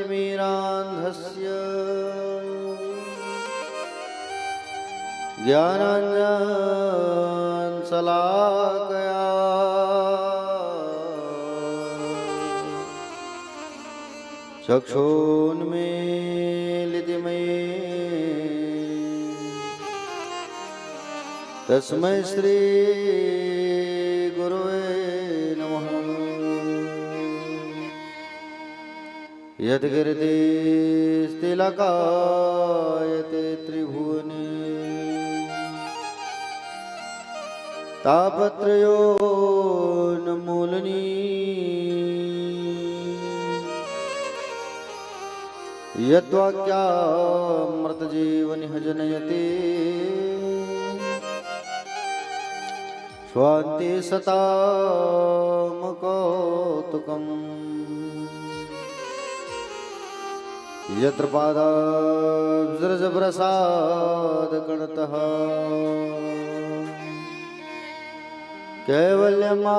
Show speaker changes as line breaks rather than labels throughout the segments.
अज्ञानतिमिरान्धस्य ज्ञानाञ्जनशलाकया चक्षुन्मीलितं तस्मै श्री गुरुवे नमः। यद्गिरितिलकायते त्रिभुवने तापत्रयोन्मूलनी यद्वाक्यामृतजीवनिह जनयति स्वान्ति सतामकौतुकम्। यत्र पादाब्जप्रसादगणतः कैवल्यमापद्यते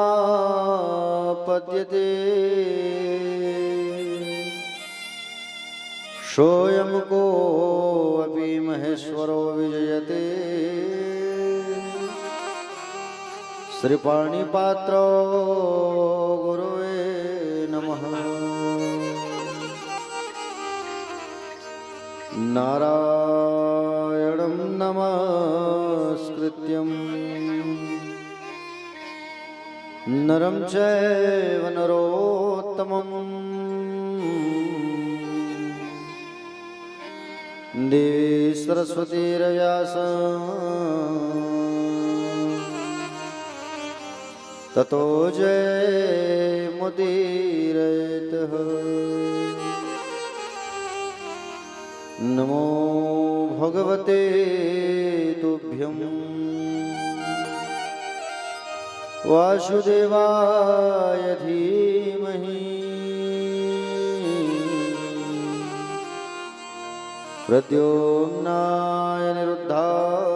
सोऽयं कोऽपि महेश्वरो विजयते श्रीपाणिपात्रो गुरुवे नमः। नारायणं नमस्कृत्यं नरं चैव नरोत्तमं देवी सरस्वतीर्व्यासं ततो जयमुदीरयेत्। नमो भगवते तुभ्यं वासुदेवाय धीमहि प्रद्युम्नाय निरुद्धाय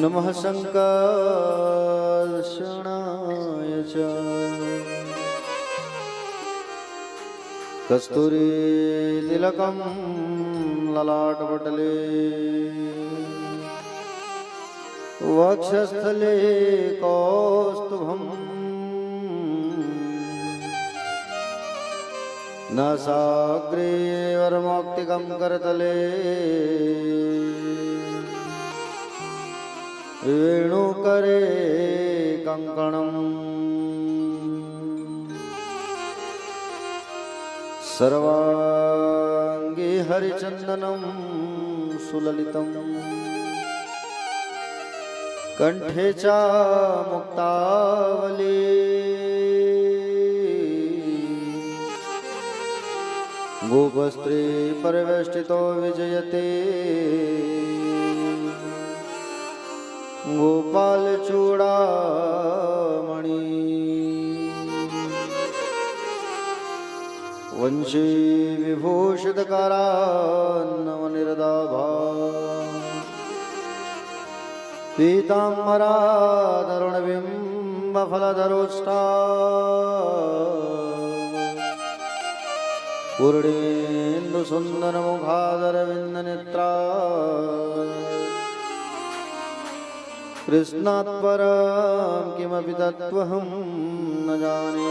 नमः संकर्षणाय च। कस्तूरी तिलकं ललाटपटले वक्षस्थले कौस्तुभम् नासाग्रे वरमौक्तिकं करतले वेणुकरे कङ्कणम् सर्वाङ्गे हरिचन्दनं सुललितं कंठे च मुक्तावली गोपस्त्री परिवेष्टितो विजयते गोपालचूडामणि वंशी विभूषितकारान्नवनिरदाभा पीताम्बराधरुणबिम्बफलधरोष्टा पूर्णेन्दुसुन्दरमुखादरविन्दनेत्रा कृष्णात् परं किमपि तत्त्वहं न जाने।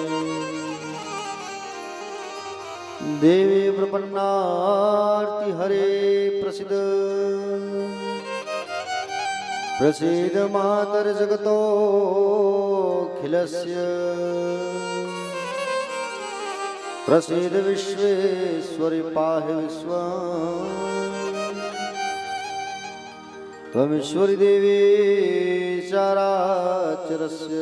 देवी प्रपन्नार्ति हरे प्रसीद प्रसीद मातर्जगतोऽखिलस्य प्रसीद विश्वेश्वरि पाहि विश्वम्। त्वमीश्वरी देवी चराचरस्य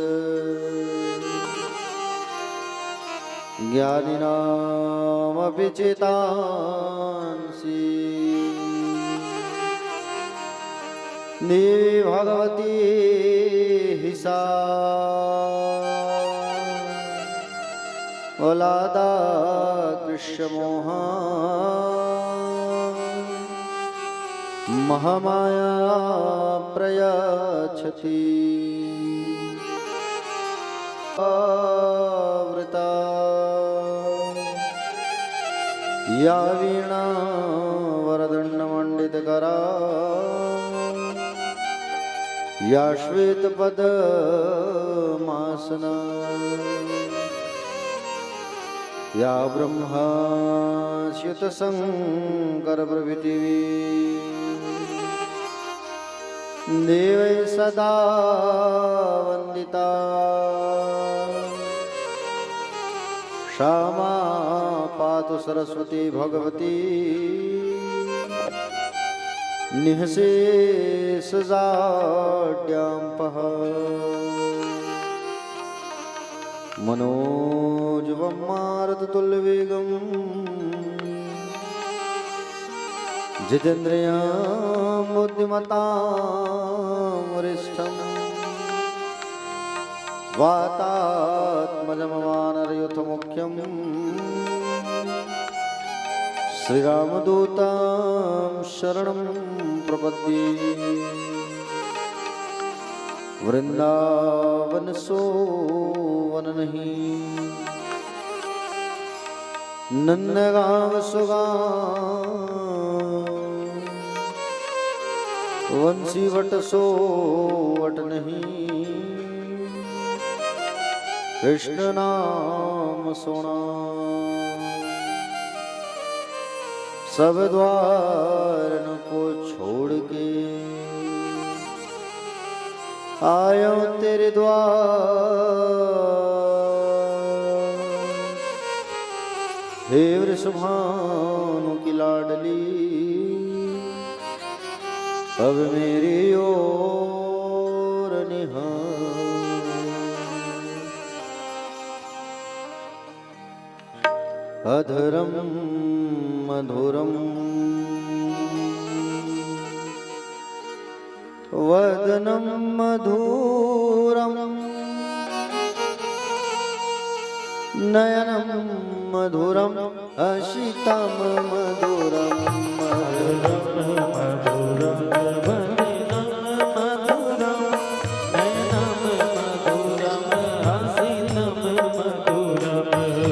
ज्ञानिनामपि चेतांसि देवी भगवती हि सा वलादा कृष्णमोहा महामाया प्रयच्छति आवृता या वीणा वरदण्डमण्डितकरा या श्वेतपद्मासना या ब्रह्माच्युतशङ्करप्रभृतिः देवै सदा वन्दिता सा मा पातु सरस्वती भगवती निःशेषजाड्याम्पः। मनोजवं मारुततुल्यवेगं जितेन्द्रियं बुद्धिमतां वरिष्ठं वातात्मजमवानरयूथमुख्यं श्रीरामदूतं शरणं प्रपद्ये। वृंदावन सोवन नहीं नंदगांव सुगांव वंशी वट सोवट नहीं कृष्ण नाम सोना सब द्वार को छोड़ के आयो तेरे द्वार। हे वृषभानु की लाडली अब मेरी ओर निहार। अधरम मधुरम वदनं मधुरं नयनं मधुरं हसितं मधुरं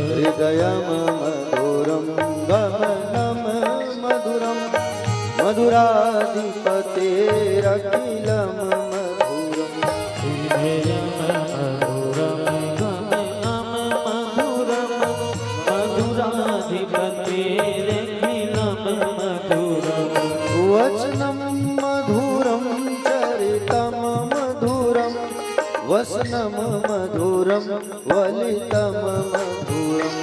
हृदयं मधुरं गमनं मधुरं मधुराधिपतेरखिलं मधुरं वचनं मधुरं चरितं मधुरं वसनं मधुरं वलितं मधुरं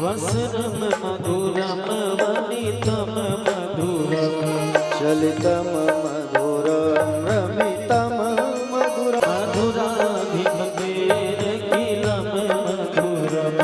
वसनं मधुरं वलितं मधुरं
चलितं मधुरं रमितं मधुरं
मधुराधिपतेरखिलं मधुरम्।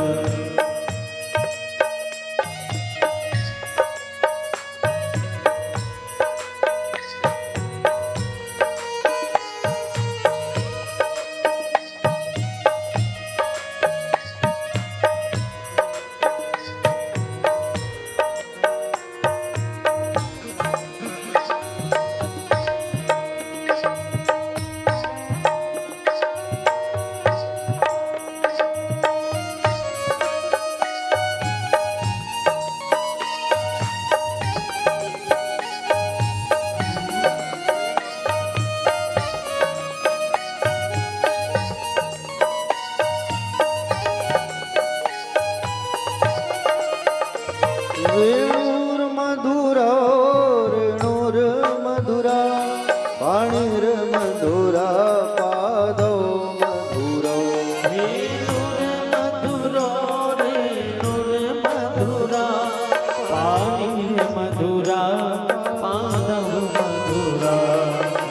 पाणिर्मधुरा पादौ मधुरौ
मधुरो रे मधुरा पाणी मधुरा पादव मधुरा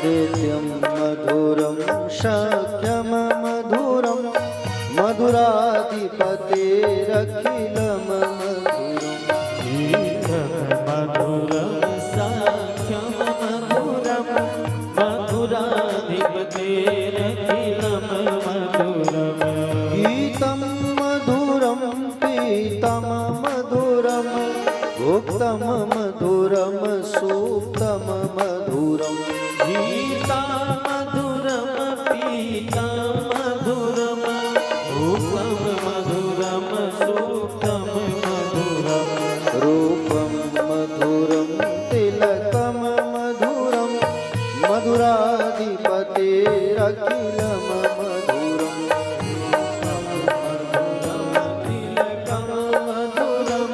नित्यं मधुरं शक्यं मधुरं मधुराधिपतेरखिलं मधुरम्
मधुरं साख्यं मधुरं मधुराधिपतेरखिलं मधुरम्
गीतं मधुरं पीतं मधुरं भुक्तं मधुरं सूक्तं मधुरम्
गीता मधुरम पीता मधुरम रूपम मधुरम सूक्तम मधुरम
रूपं मधुरं तिलकं मधुरं मधुराधिपतेरखिलं मधुरम्
तिलकम मधुरम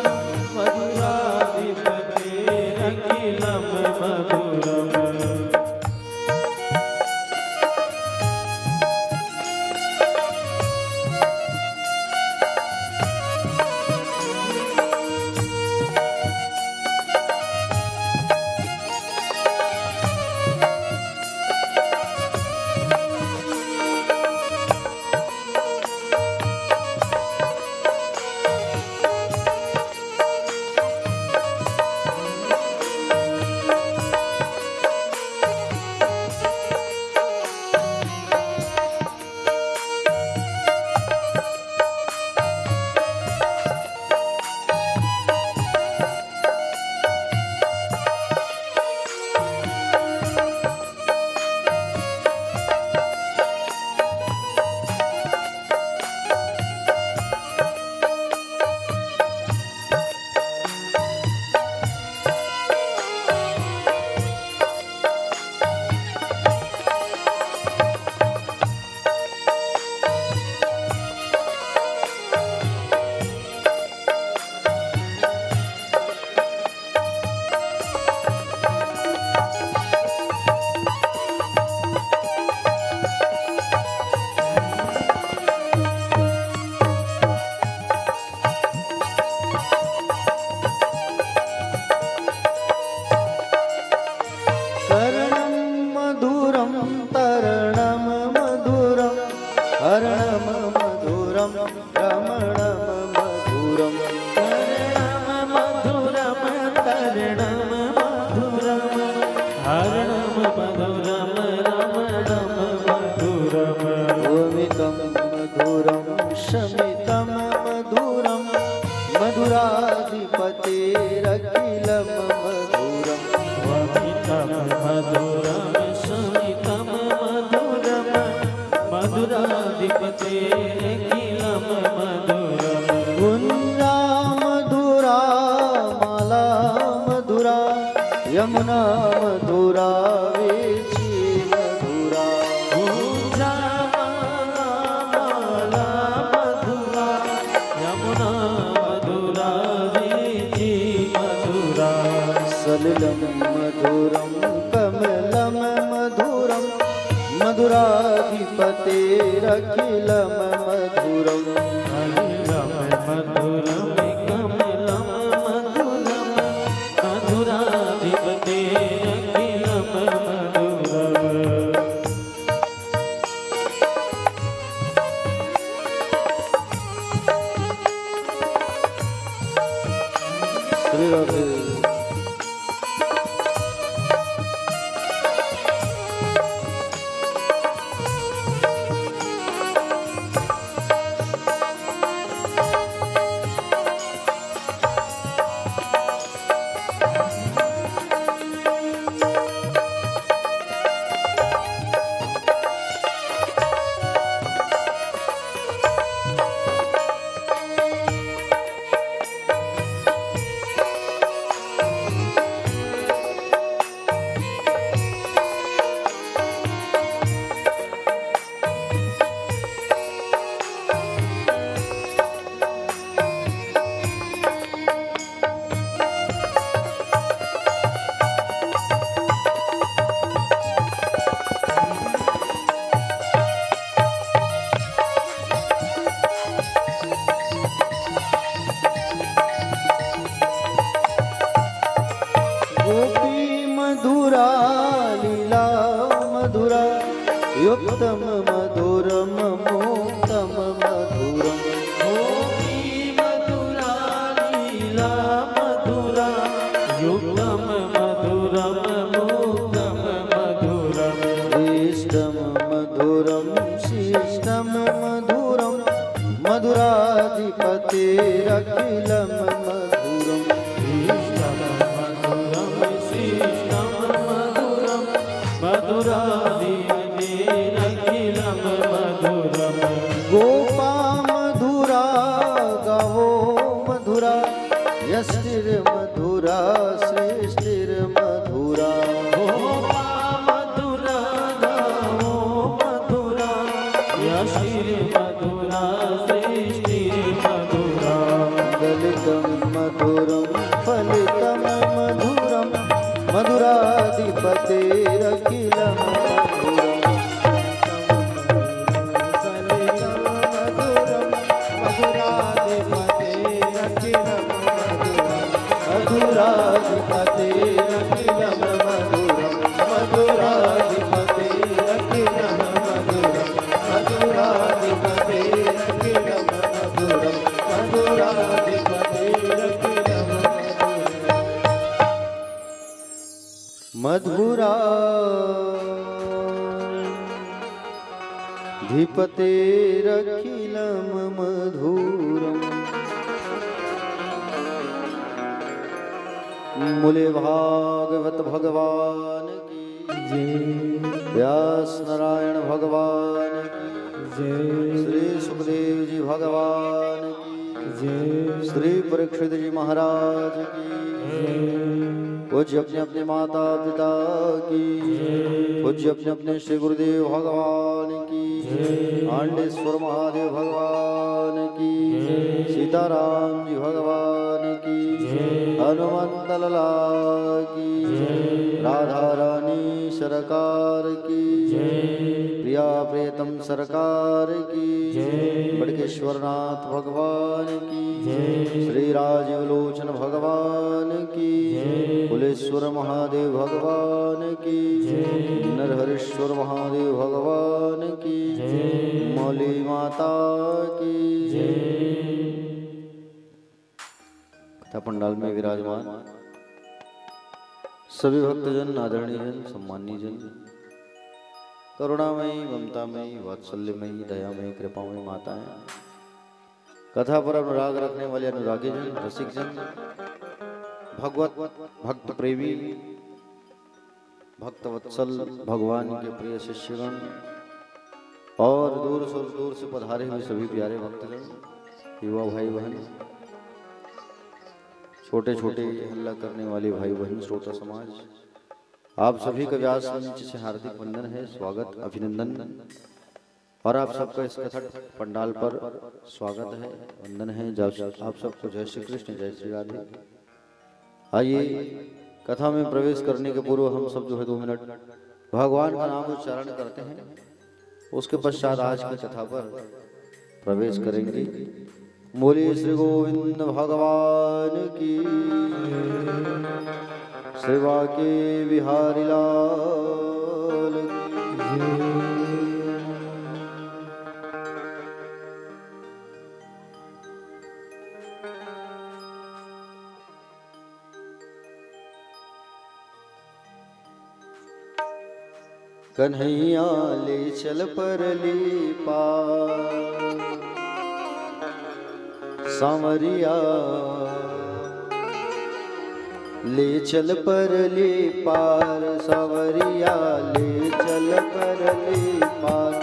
मधुराधिपतेरखिलं मधुरम
हरणं मधुरं रमणं मधुरं
तरणं मधुरं तरणं मधुरं हरणं मधुरं रमणं मधुरम्
भूमितं मधुरं शमितं मधुरं मधुराधिपतेरखिलं मधुरम्
वमितं मधुरं शमितं मधुरं मधुराधिपतेरखिलं मधुरम्
कुञ्जा मधुरा माला मधुरा यमुना मधुरा वेची मधुरा
पूजा माला मधुरा यमुना मधुरा वीची मधुरा
सलिलं मधुरं कमलं मधुरं मधुराधिपतेरखिलं मधुरम्
अनिलं मधुरं कमलं मधुरं मधुराधिपतेरखिलं मधुरम्
श्री राधे मधुरा लीला मधुरा युक्तम मधुरम मुक्तम मधुरम
गोपी मधुरा लीला मधुरा युक्तम मधुरम मुक्तम मधुरम
इष्टम मधुरम शिष्टम मधुरम मधुराधिपतेरखिलम मधुरम
इष्टम मधुरम शिष्टम मधुरम मधुराधिपतेरखिलम मधुरम
गोपा मधुरा गावो मधुरा यष्टिर मधुरा सृष्टिर मधुरा
गोपा मधुरा गावो मधुरा यशिर मधुरा सृष्टिर मधुरा
दलितम मधुरम फलितम मधुरम मधुराधिपतेरखिलम मधुरम मधुराधिपतेरखिलम मधुरम मधुराधिपतेरखिलम मधुरम मधुराधिपतेरखिलम मधुरम मधुराधिपतेरखिलम मधुरा धिपतेरखिलम मधुरम मूले भागवत भगवान की
जय
व्यास नारायण भगवान की
जय
श्री सुखदेव जी भगवान की
जय
श्री परीक्षित जी महाराज की पूज्य अपने अपने माता पिता की पूज्य अपने अपने श्री गुरुदेव भगवान की आंडेश्वर महादेव भगवान की सीताराम जी भगवान की हनुमंत लला की राधा रानी सरकार की प्रिया प्रियतम सरकार की बड़केश्वरनाथ भगवान की श्री राजीव लोचन भगवान की कुलेश्वर महादेव भगवान की नरहरेश्वर महादेव भगवान की मौली माता की कथा पंडाल में विराजमान सभी भक्तजन, आदरणीय जन, सम्मानीय जन, करुणामयी, ममतामयी, वात्सल्यमयी, दयामयी, कृपामयी माताएं, कथा पर अनुराग रखने वाले अनुरागी जन, रसिक जन, भगवत भक्त प्रेमी, भक्तवत्सल भगवान के प्रिय शिष्यगण और दूर से पधारे हुए सभी प्यारे भक्तजन, युवा भाई बहन, छोटे छोटे हल्ला करने वाले भाई बहन, श्रोता समाज, आप सभी का व्यास मंच से हार्दिक वंदन है, स्वागत, अभिनंदन और आप सबका इस कथा पंडाल पर स्वागत है, वंदन है। आप सबको जय श्री कृष्ण, जय श्री राधे। आइए कथा में प्रवेश करने के पूर्व हम सब जो है 2 मिनट भगवान का नाम उच्चारण करते हैं, उसके पश्चात आज की कथा पर प्रवेश करेंगे। बोलिए श्री गोविंद भगवान की, सेवा के बिहारी लाल की। कन्हैया ले चल परली पार, सांवरिया ले चल परली पार, सांवरिया ले चल परली पार,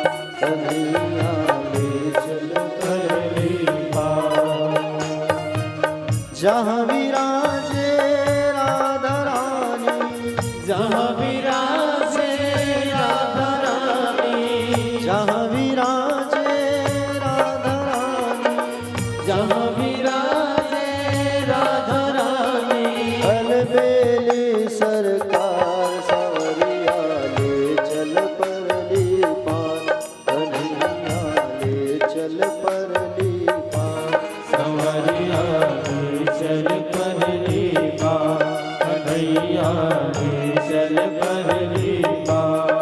कन्हैया ले चल परली पार। जहाँ विराजे राधा रानी,
जहाँ विराजे राधा रानी,
जहाँ विराजे राधा रानी,
जहाँ विराजे राधा रानी,
अलबेली सरकार, सांवरिया ले चल परली पार, कन्हैया ले चल परली पार।
संवरिया ले चल परली पार, कन्हैया ले चल परली पार।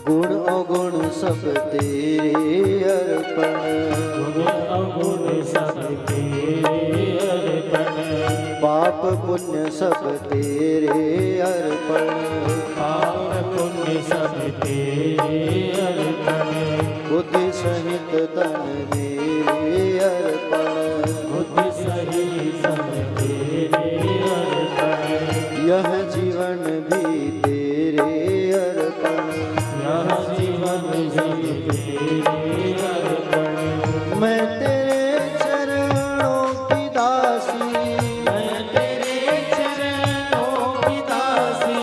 गुण अवगुण सब तेरे अर्पण,
गुण अवगुण सब तेरे अर्पण,
पाप पुण्य सब तेरे अर्पण,
पाप पुण्य सब तेरे अर्पण,
बुद्धि सहित तन मेरे अर्पण,
बुद्धि सहित सब तेरे अर्पण,
यह जीवन भी तेरे अर्पण,
यह जीवन भी तेरे अर्पण।
मैं तेरे चरणों की दासी,
मैं तेरे चरणों की दासी,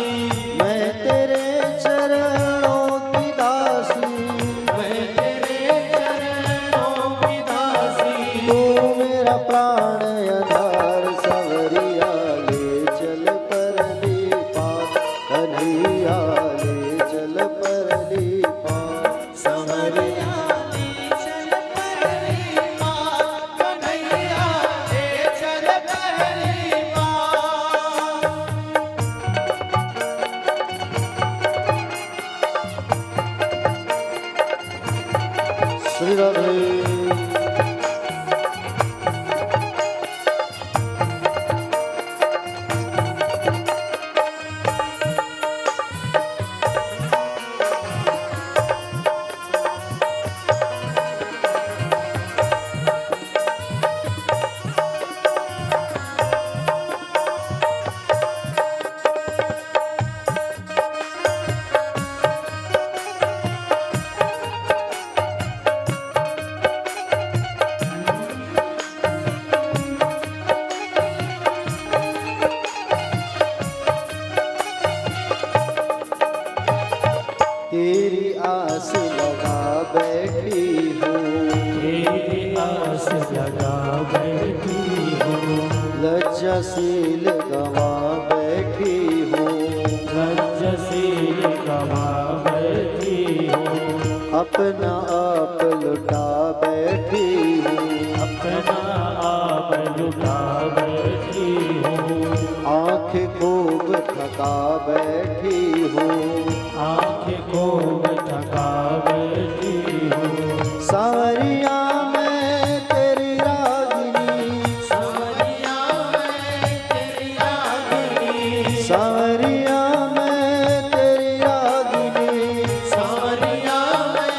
मैं तेरे चरणों की दासी,
मैं तेरे चरणों की दासी।
तू मेरा प्राण आधार सवरिया ले चल परली पार, कन्हैया ले चल परली पार,
संवरिया ले चल परली पार, कन्हैया ले चल परली पार।
श्री राधे। तेरी आस लगा बैठी हूँ,
तेरी आस लगा बैठी हूँ,
लज्जाशील गवा बैठी हूँ,
लज्जाशील गवा बैठी हूँ,
अपना आप लुटा बैठी हूँ,
अपना आप लुटा बैठी हूँ,
आँख खूब थका बैठी हूँ,
आँखें को थका बैठी हूँ।
सांवरिया मैं तेरी रागिनी,
सांवरिया मैं तेरी रागिनी,
सांवरिया मैं तेरी रागिनी,
सांवरिया मैं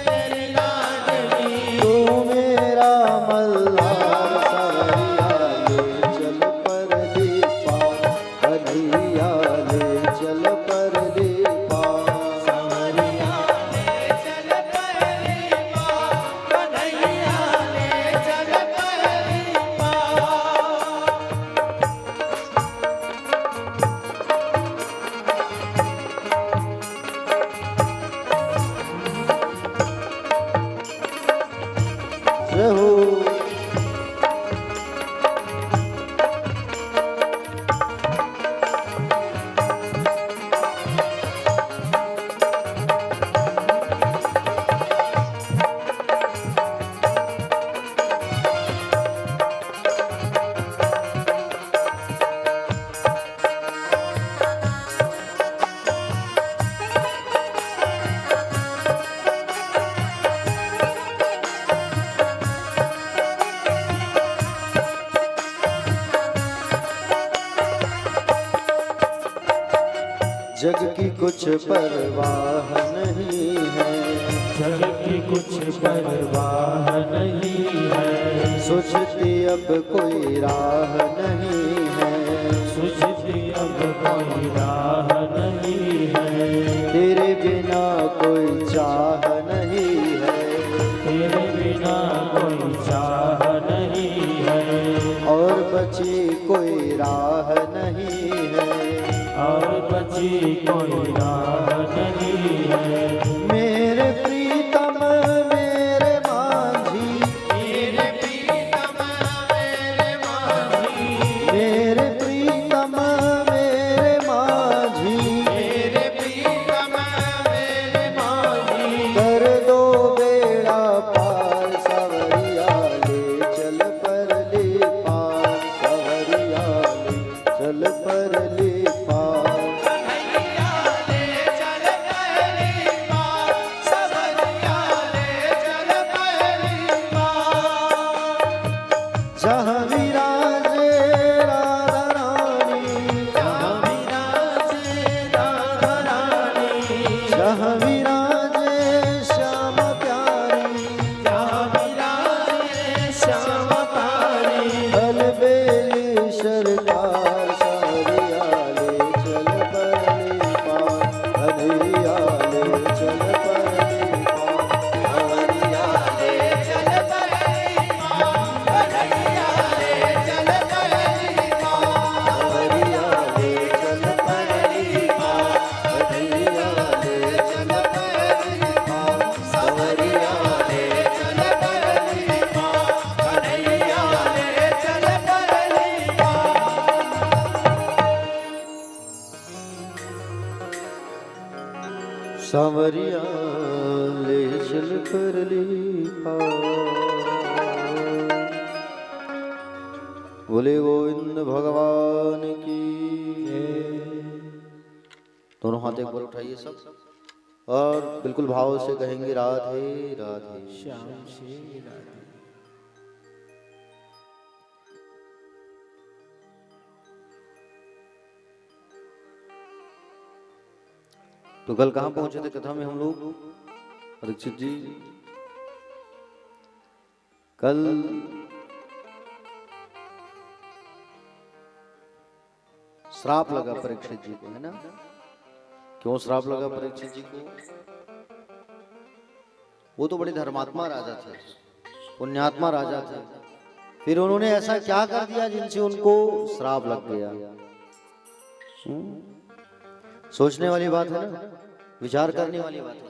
तेरी रागिनी।
तू मेरा मल्हार सवरिया ले चल परली पार, कन्हैया ले चल परली पार,
सांवरिया ले चल परली पार, कन्हैया ले चल परली पार।
रहो। जग की कुछ परवाह नहीं है,
जग की कुछ परवाह नहीं है,
सोचती अब कोई राह नहीं है,
सुझती अब कोई राह नहीं है,
तेरे बिना कोई चाह नहीं है,
तेरे बिना कोई
राह नहीं है,
और बची कोई राह नहीं है।
मेरे प्रीतम मेरे माझी,
मेरे प्रीतम मेरे माझी,
मेरे प्रीतम मेरे माझी,
मेरे प्रीतम मेरे माझी,
कर दो बेड़ा पार सवरिया ले चल पर ले पार, सवरिया ले चल पर ले पार।
कन्हैया ले चल पहली बार, सवरिया ले चल पहली बार।
जहाँ विराजे राधा रानी,
जहाँ विराजे राधा रानी,
जहाँ विराजे श्याम प्यारी,
जहाँ विराजे श्याम प्यारी,
अलबेली सरकार सवरिया ले चल पर ले पार, कन्हैया ले चल पर ले पार, सवरिया
ले चल पहली बार, कन्हैया ले चल पहली बार,
सवरिया ले चल पर ले पार, कन्हैया ले चल पर ले पार, सवरिया ले
चल पहली बार, कन्हैया ले चल पहली बार।
सांवरिया ले चल कर ले पार। बोले गोविंद भगवान की जय। दोनों हाथ एक बार उठाइए सब, और बिल्कुल भाव से कहेंगे राधे राधे।
श्याम श्री राधे।
तो कल कहाँ पहुंचे थे कथा में हम लोग परीक्षित जी? कल श्राप लगा परीक्षित जी को, है ना? क्यों श्राप लगा परीक्षित जी को? वो तो बड़े धर्मात्मा राजा थे, पुण्यात्मा राजा थे, फिर उन्होंने ऐसा क्या कर दिया जिनसे उनको श्राप लग गया? सोचने वाली बात है ना, विचार करने वाली बात है।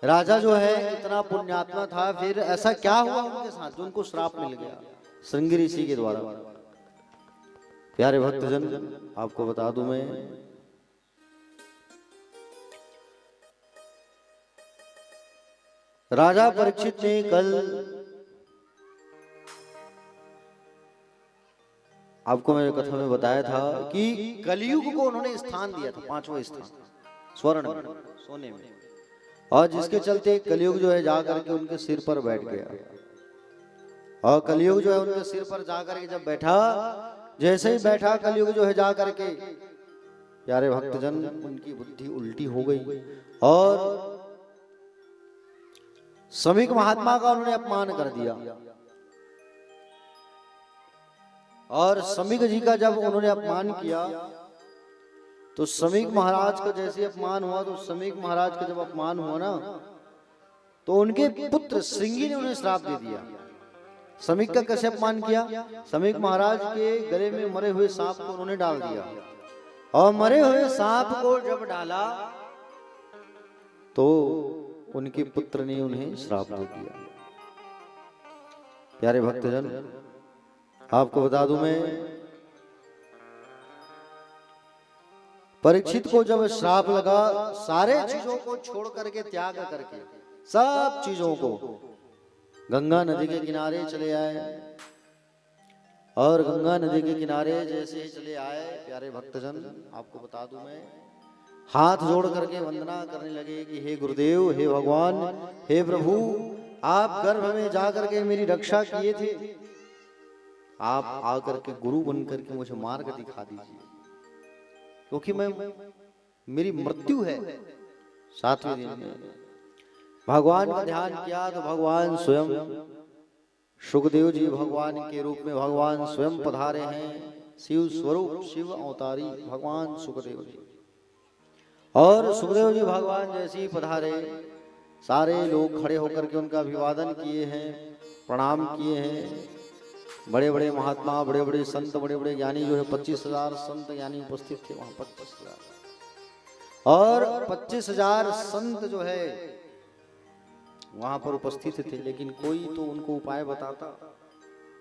राजा जो है इतना पुण्यात्मा था, फिर ऐसा क्या हुआ उनके साथ जो उनको श्राप मिल गया श्रृंगी ऋषि के द्वारा? प्यारे भक्तजन, आपको बता दूं मैं, राजा परीक्षित ने कल आपको मैंने कथा में बताया था कि कलयुग को उन्होंने स्थान दिया था, 5वां स्थान, स्वर्ण में, सोने में, और जिसके चलते कलयुग जो है जाकर के उनके सिर पर बैठ गया। और कलयुग जो है उनके सिर पर जाकर के जब बैठा, जैसे ही बैठा कलयुग जो है जाकर के, प्यारे भक्तजन, उनकी बुद्धि उल्टी हो गई और समीक महात्मा का उन्होंने अपमान कर दिया। और समीक जी का जब उन्होंने अपमान किया तो समीक महाराज का जैसे अपमान हुआ, तो समीक महाराज का जब अपमान हुआ ना, तो उनके पुत्र श्रृंगी ने उन्हें श्राप दे दिया। समीक का कैसे अपमान किया? समीक महाराज के गले में मरे हुए सांप को उन्होंने डाल दिया, और मरे हुए सांप को जब डाला तो उनके पुत्र ने उन्हें श्राप दे दिया। प्यारे भक्तजन, आपको बता दूं मैं, परीक्षित को जब श्राप लगा, सारे चीजों को छोड़ करके, त्याग करके, सब चीजों को गंगा नदी के किनारे चले आए। और गंगा नदी के किनारे जैसे ही चले आए, प्यारे भक्तजन, आपको बता दूं मैं, हाथ जोड़ करके वंदना करने लगे कि हे गुरुदेव, हे भगवान, हे प्रभु, आप गर्भ में जाकर के मेरी रक्षा किए थे, आप आकर के गुरु बन करके मुझे मार्ग दिखा दीजिए, क्योंकि मेरी मृत्यु है 7वें दिन में। भगवान का ध्यान किया तो भगवान स्वयं, सुखदेव जी भगवान के रूप में भगवान स्वयं पधारे हैं, शिव स्वरूप, शिव अवतारी भगवान सुखदेव जी। और सुखदेव जी भगवान जैसे ही पधारे, सारे लोग खड़े होकर के उनका अभिवादन किए हैं, प्रणाम किए हैं। बड़े बड़े महात्मा, बड़े बड़े संत, बड़े बड़े ज्ञानी जो है 25,000 संत ज्ञानी उपस्थित थे वहां। 25,000 और 25,000 संत जो है वहां पर उपस्थित थे, लेकिन कोई तो उनको उपाय बताता,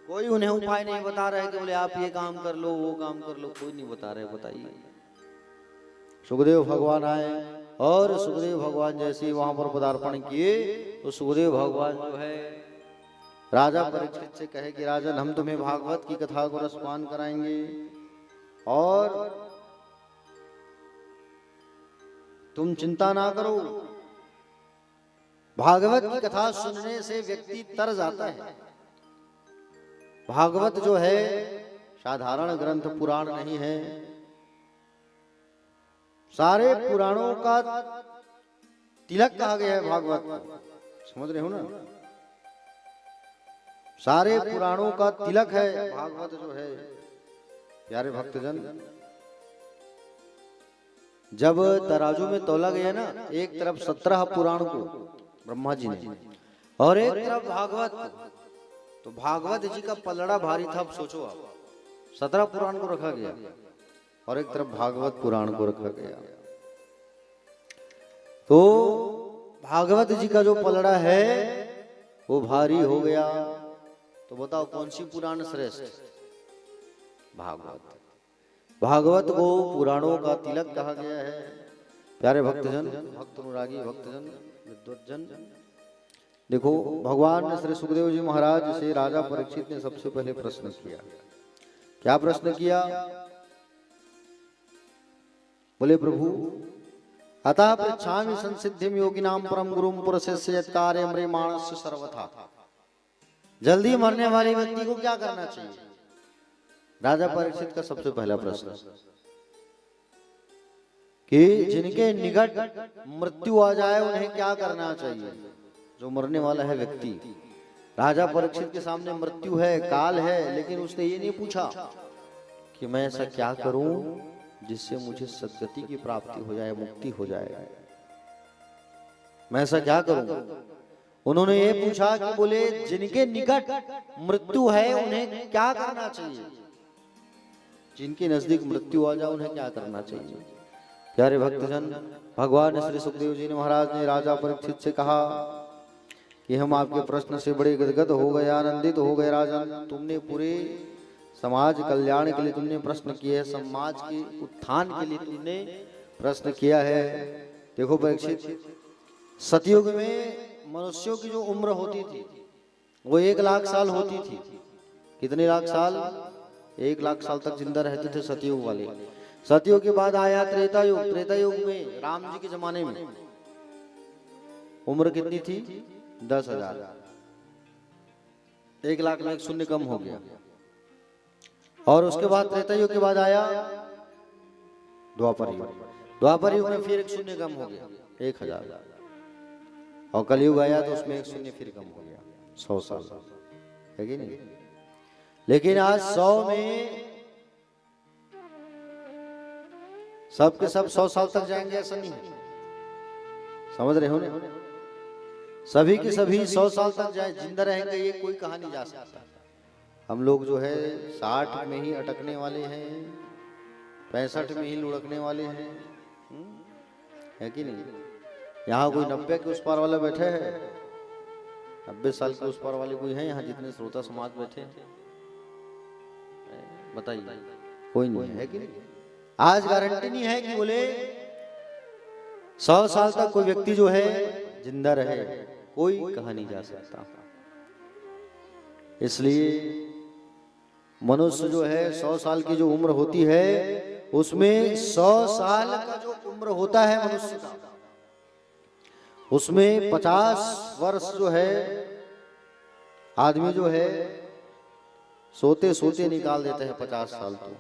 कोई उन्हें उपाय नहीं बता रहे कि बोले आप ये काम कर लो, वो काम कर लो, कोई नहीं बता रहे। बताइए, सुखदेव भगवान आए और सुखदेव भगवान जैसे ही वहां पर पदार्पण किए तो सुखदेव भगवान जो है राजा परीक्षित से कहे कि राजन, हम तुम्हें भागवत की कथा को रसपान कराएंगे और तुम चिंता ना करो। भागवत की कथा सुनने से व्यक्ति तर जाता है। भागवत जो है साधारण ग्रंथ, पुराण नहीं है। सारे पुराणों का तिलक कहा गया है भागवत को, समझ रहे हो ना? सारे पुराणों का तिलक है भागवत जो है। प्यारे भक्तजन, जब तराजू में तौला गया ना, एक तरफ 17 पुराण को ब्रह्मा जी ने और एक तरफ भागवत, तो भागवत जी का पलड़ा भारी था। अब सोचो आप, 17 पुराण को रखा गया और एक तरफ भागवत पुराण को रखा गया, तो भागवत जी का जो पलड़ा है वो भारी हो गया। तो बताओ कौन सी पुराण श्रेष्ठ? भागवत। भागवत को पुराणों का तिलक कहा गया है। प्यारे भक्तजन, भक्त अनुरागी भक्तजन, विद्वतजन, देखो भगवान श्री सुखदेव जी महाराज से राजा परीक्षित ने सबसे पहले प्रश्न किया। क्या प्रश्न किया? बोले प्रभु, अतः पृच्छामि संसिद्धिम योगिनां परम गुरुम पुरुषस्य यत् कार्यं म्रियमाणस्य सर्वथा। जल्दी मरने वाले व्यक्ति को क्या करना चाहिए? राजा परीक्षित का सबसे पहला प्रश्न कि जिनके निकट मृत्यु आ जाए उन्हें क्या करना चाहिए? जो मरने वाला है व्यक्ति, राजा परीक्षित के सामने मृत्यु है, काल है, लेकिन उसने ये नहीं पूछा कि मैं ऐसा क्या करूं जिससे मुझे सद्गति की प्राप्ति हो जाए, मुक्ति हो जाए, मैं ऐसा क्या करूं? उन्होंने ये पूछा कि बोले जिनके निकट मृत्यु है उन्हें क्या करना चाहिए? जिनके नजदीक मृत्यु आ जाए उन्हें क्या करना चाहिए? प्यारे भक्तजन, भगवान श्री सुखदेव जी ने महाराज ने राजा परीक्षित से कहा कि हम आपके प्रश्न से बड़े गदगद हो गए, आनंदित हो गए। राजन, तुमने पूरे समाज कल्याण के लिए तुमने प्रश्न किए, समाज के उत्थान के लिए तुमने प्रश्न किया है। देखो परीक्षित, सतयुग में मनुष्यों की जो उम्र होती थी वो 1 लाख साल होती थी। कितने लाख साल? 1 लाख साल तक जिंदा रहते थे सतयुग वाले। सतयुग के बाद आया त्रेता युग। त्रेता युग में राम जी के जमाने में उम्र कितनी थी? 10,000। 1 लाख में 1 शून्य कम हो गया। और उसके बाद त्रेता युग के बाद आया द्वापर युग। द्वापर युग में फिर 1 शून्य कम हो गया, 1,000। और कलयुग आया तो उसमें 1 शून्य फिर कम हो गया, 100 साल, है कि नहीं? लेकिन आज 100 में सबके सब 100 साल तक जाएंगे ऐसा नहीं है, समझ रहे हो ना? सभी के सभी 100 साल तक जाए जिंदा रहेंगे ये कोई कहा नहीं जा सकता। हम लोग जो है 60 में ही अटकने वाले हैं, 65 में ही लुढ़कने वाले हैं, है कि नहीं? यहाँ कोई 90 के उस पार वाला बैठे हैं? 90 साल के उस पार वाले कोई हैं यहाँ जितने श्रोता समाज बैठे हैं? बताइए, कोई नहीं है कि नहीं? आज गारंटी नहीं है कि बोले 100 साल तक कोई व्यक्ति जो है जिंदा रहे, कोई कहा नहीं जा सकता। इसलिए मनुष्य जो है 100 साल की जो उम्र होती है उसमें 100 साल का जो उम्र होता है मनुष्य का, उसमें 50 वर्ष जो है आदमी जो है सोते सोते निकाल देते हैं 50 साल। तो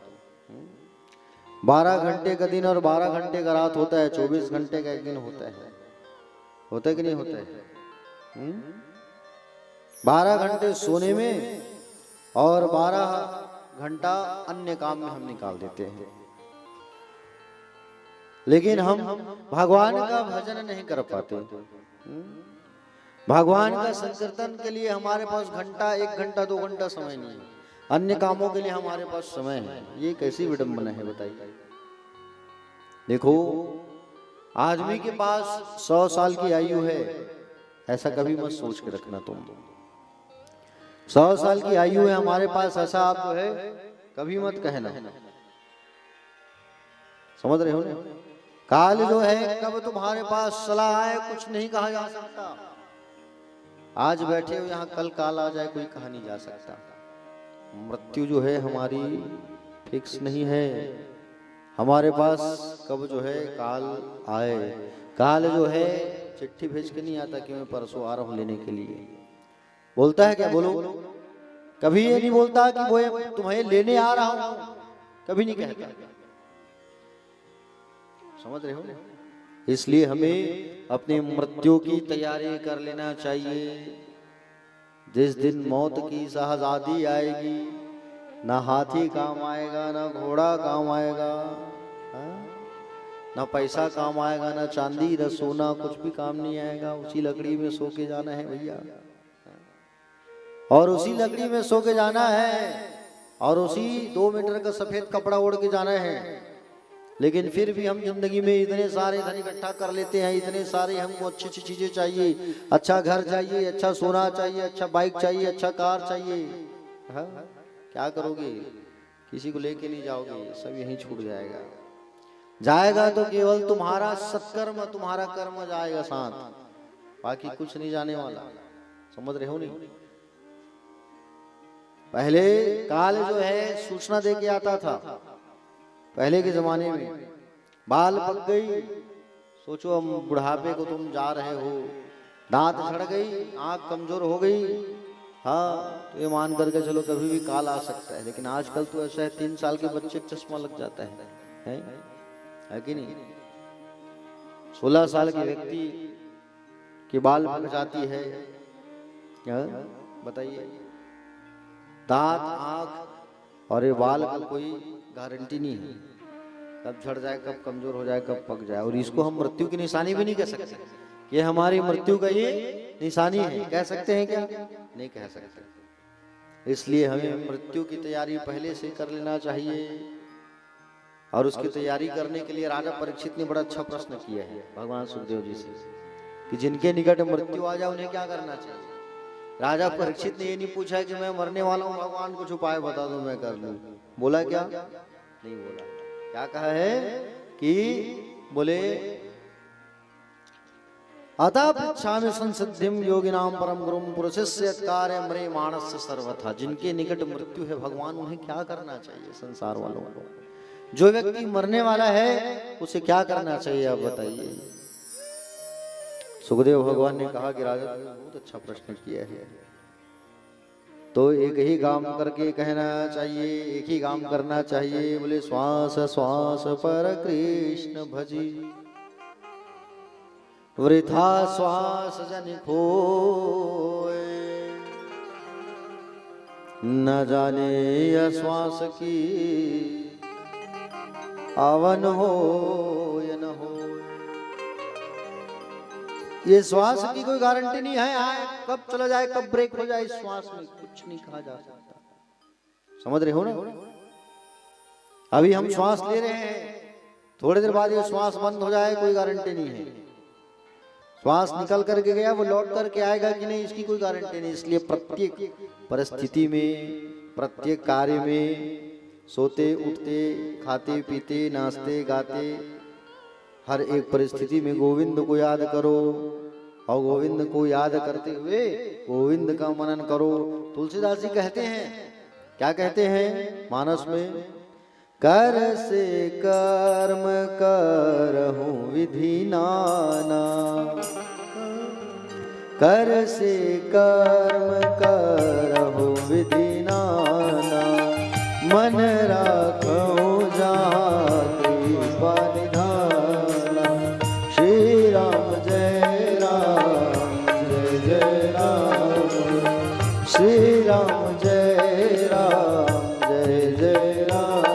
12 घंटे का दिन और 12 घंटे का रात होता है, 24 घंटे का एक दिन होता है कि नहीं होता है? 12 घंटे सोने में और 12 घंटा अन्य काम में हम निकाल देते हैं। लेकिन हम भगवान का भजन नहीं कर पाते। भगवान का संकीर्तन के लिए हमारे पास घंटा, 1 घंटा, 2 घंटा समय नहीं है। अन्य कामों के लिए हमारे पास समय है। ये कैसी विडंबना है बताइए। देखो, आदमी के पास 100 साल की आयु है, ऐसा कभी मत सोच के रखना तुम। 100 साल की आयु है हमारे पास, ऐसा आप जो है कभी मत कहना। समझ रहे हो ना? काल जो है कब तुम्हारे पास चला आए कुछ नहीं कहा जा सकता। आज बैठे हो यहाँ, कल काल आ जाए कोई कहा नहीं जा सकता। मृत्यु जो है हमारी फिक्स नहीं है। हमारे पास कब जो है काल आए। काल जो है चिट्ठी भेज के नहीं आता कि मैं परसों आ रहा हूं लेने के लिए। बोलता है क्या? बोलो। कभी ये नहीं बोलता कि वो तुम्हें लेने आ रहा हूं, कभी नहीं कहता। समझ रहे हो? इसलिए हमें अपनी मृत्यु की तैयारी कर लेना चाहिए। जिस दिन मौत की शहजादी आएगी, ना हाथी काम आएगा, ना घोड़ा काम आएगा, ना पैसा काम आएगा, ना चांदी, ना सोना, कुछ भी काम नहीं आएगा। उसी लकड़ी में सो के जाना है भैया, और उसी लकड़ी में सो के जाना है, और उसी 2 मीटर का सफेद कपड़ा ओढ़ के जाना है। लेकिन फिर भी हम जिंदगी में इतने सारे धन इकट्ठा कर लेते हैं, इतने सारे हमको अच्छी अच्छी चीजें चाहिए, अच्छा घर चाहिए, अच्छा सोना चाहिए, अच्छा बाइक चाहिए, अच्छा कार चाहिए। हाँ? क्या करोगे? किसी को लेके नहीं जाओगे, सब यहीं छूट जाएगा। जाएगा तो केवल तुम्हारा सत्कर्म, तुम्हारा कर्म जाएगा साथ, बाकी कुछ नहीं जाने वाला। समझ रहे हो? नहीं, पहले काल जो है सूचना दे के आता था। पहले के जमाने में बाल पक गई, सोचो हम बुढ़ापे को तुम जा रहे हो, दांत झड़ गई, आंख कमजोर हो गई, हाँ तो ये मान करके चलो कभी भी काल आ सकता है। लेकिन आजकल तो ऐसा है 3 साल के बच्चे को चश्मा लग जाता है कि नहीं? 16 साल के व्यक्ति के बाल पक जाती है, क्या बताइए? दांत, आंख और ये बाल का कोई गारंटी नहीं है, कब झड़ जाए, कब कमजोर हो जाए, कब पक जाए। और इसको हम मृत्यु की निशानी भी नहीं कह सकते, ये हमारी मृत्यु का ये निशानी है। कह सकते हैं क्या? नहीं कह सकते। इसलिए हमें मृत्यु की तैयारी पहले से कर लेना चाहिए। और उसकी तैयारी करने के लिए राजा परीक्षित ने बड़ा अच्छा प्रश्न किया है भगवान सुखदेव जी से, कि जिनके निकट मृत्यु आ जाए उन्हें क्या करना चाहिए। राजा परीक्षित ने ये नहीं पूछा कि मैं मरने वाला हूँ, भगवान कुछ उपाय बता दो मैं कर लूं। बोला क्या? नहीं बोला। क्या कहा है कि बोले अतः पृच्छामि संसिद्धिम योगिनाम परम गुरुम पुरुषस्य कार्य मरे मानस्य सर्वथा। जिनके निकट मृत्यु है भगवान उन्हें क्या करना चाहिए? संसार वालों को, जो व्यक्ति मरने वाला है उसे क्या करना चाहिए आप बताइए। सुखदेव भगवान ने कहा कि राजा तुमने बहुत अच्छा प्रश्न किया है, तो एक ही काम करके कहना चाहिए, एक ही काम करना चाहिए। बोले श्वास श्वास पर कृष्ण भजी, वृथा श्वास जन खोए, न जाने यह श्वास की आवन हो या न हो। ये श्वास की कोई गारंटी नहीं है, आए कब चला जाए, कब ब्रेक हो जाए, इस श्वास में कुछ नहीं कहा जा सकता। समझ रहे हो ना? अभी हम श्वास ले रहे हैं, थोड़ी देर बाद ये श्वास बंद हो जाए, कोई गारंटी नहीं है। श्वास निकल करके गया, वो लौट करके आएगा कि नहीं, इसकी कोई गारंटी नहीं। इसलिए प्रत्येक परिस्थिति में, प्रत्येक कार्य में, सोते उठते, खाते पीते, नाचते गाते, हर एक परिस्थिति में गोविंद को याद करो, और गोविंद को याद करते हुए गोविंद का मनन करो। तुलसीदास जी कहते हैं, क्या कहते हैं मानस में? कर से कर्म करहूं विधि नाना, कर से कर्म करहूं विधि नाना, मन राखूं जहाँ कृपा निधाना। श्री राम जय राम जय जय राम, श्री राम जय राम जय जय राम।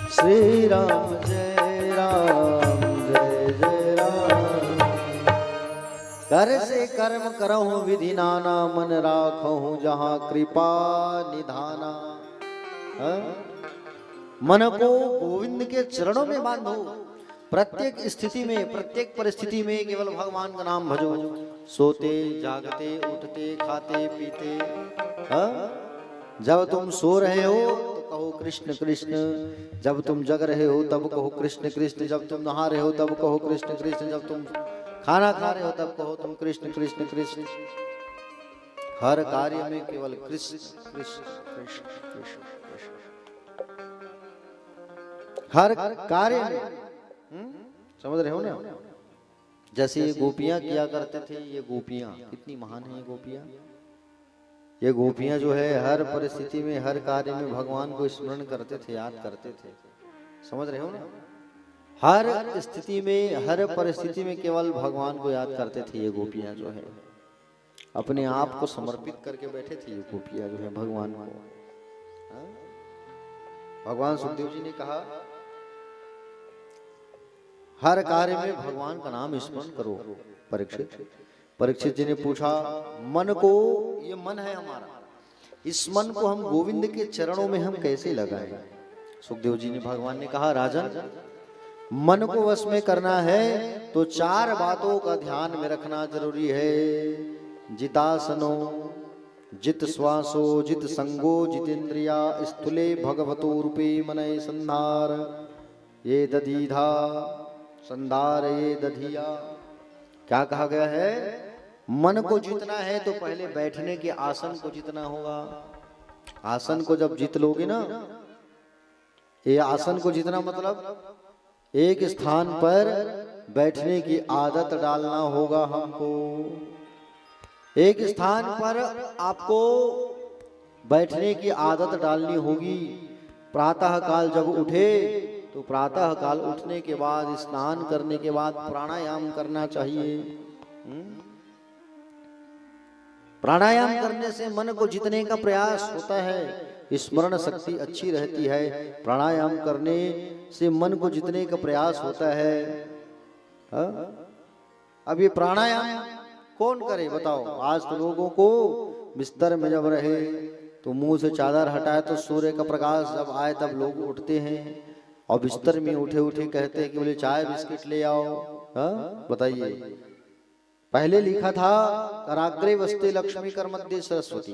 श्री राम जय राम जय जय राम। कर से कर्म करहूं विधि नाना, मन राखहूं जहां कृपा निधाना। हाँ? मन को गोविंद के चरणों में बांधो, प्रत्येक स्थिति में, प्रत्येक परिस्थिति में केवल भगवान का नाम भजो। सोते जागते उठते खाते पीते, हाँ? जब तुम सो रहे हो तो कहो कृष्ण कृष्ण, जब तुम जग रहे हो तब कहो कृष्ण कृष्ण, जब तुम नहा रहे हो तब कहो कृष्ण कृष्ण, जब तुम खाना खा रहे हो तब कहो तुम कृष्ण कृष्ण कृष्ण। हर कार्य में केवल कृष्ण कृष्ण कृष्ण कृष्ण कृष्ण, हर कार्य में। समझ रहे हो ना? जैसे ये गोपियां किया करते थे, ये गोपियां कितनी महान है। ये गोपियां, ये गोपियां जो है हर परिस्थिति में, हर कार्य में भगवान को स्मरण करते थे, याद करते थे। समझ रहे हो ना? हर स्थिति में, हर परिस्थिति में केवल भगवान को याद करते थे। ये गोपियां जो है अपने आप को समर्पित करके बैठे थे। ये गोपियां जो है भगवान को। हाँ? भगवान सुखदेव जी ने कहा हर कार्य में भगवान का नाम स्मरण करो। परीक्षित जी ने पूछा मन को, ये मन है हमारा, इस मन को हम गोविंद के चरणों में हम कैसे लगाएं? सुखदेव जी ने, भगवान ने कहा राजन, मन को वश में करना है तो 4 बातों का ध्यान में रखना जरूरी है। जितासनो, जित श्वासो, जित संगो, जितेंद्रिया, स्थूले भगवतो रूपे मनय संधार, ये दधीधा संधार ये दधिया। क्या कहा गया है? मन को जीतना है तो पहले बैठने के आसन को जीतना होगा। आसन को जब जीत लोगे ना, ये आसन को जीतना मतलब एक स्थान पर बैठने की आदत डालना होगा हमको। एक स्थान पर आपको बैठने की आदत डालनी होगी। प्रातः काल जब उठे तो प्रातः काल उठने के बाद, स्नान करने के बाद प्राणायाम करना चाहिए। प्राणायाम करने से मन को जीतने का प्रयास होता है, स्मरण शक्ति अच्छी रहती है। प्राणायाम करने से मन को जीतने का प्रयास होता है। अब ये प्राणायाम कौन करे बताओ? आज तो लोगों को बिस्तर में जब रहे तो मुंह से चादर हटाए तो सूर्य का प्रकाश जब आए तब लोग उठते हैं, और बिस्तर में उठे उठे कहते हैं कि बोले चाय बिस्किट ले आओ। बताइए, पहले लिखा था कराग्रे वस्ते लक्ष्मी कर मध्य सरस्वती,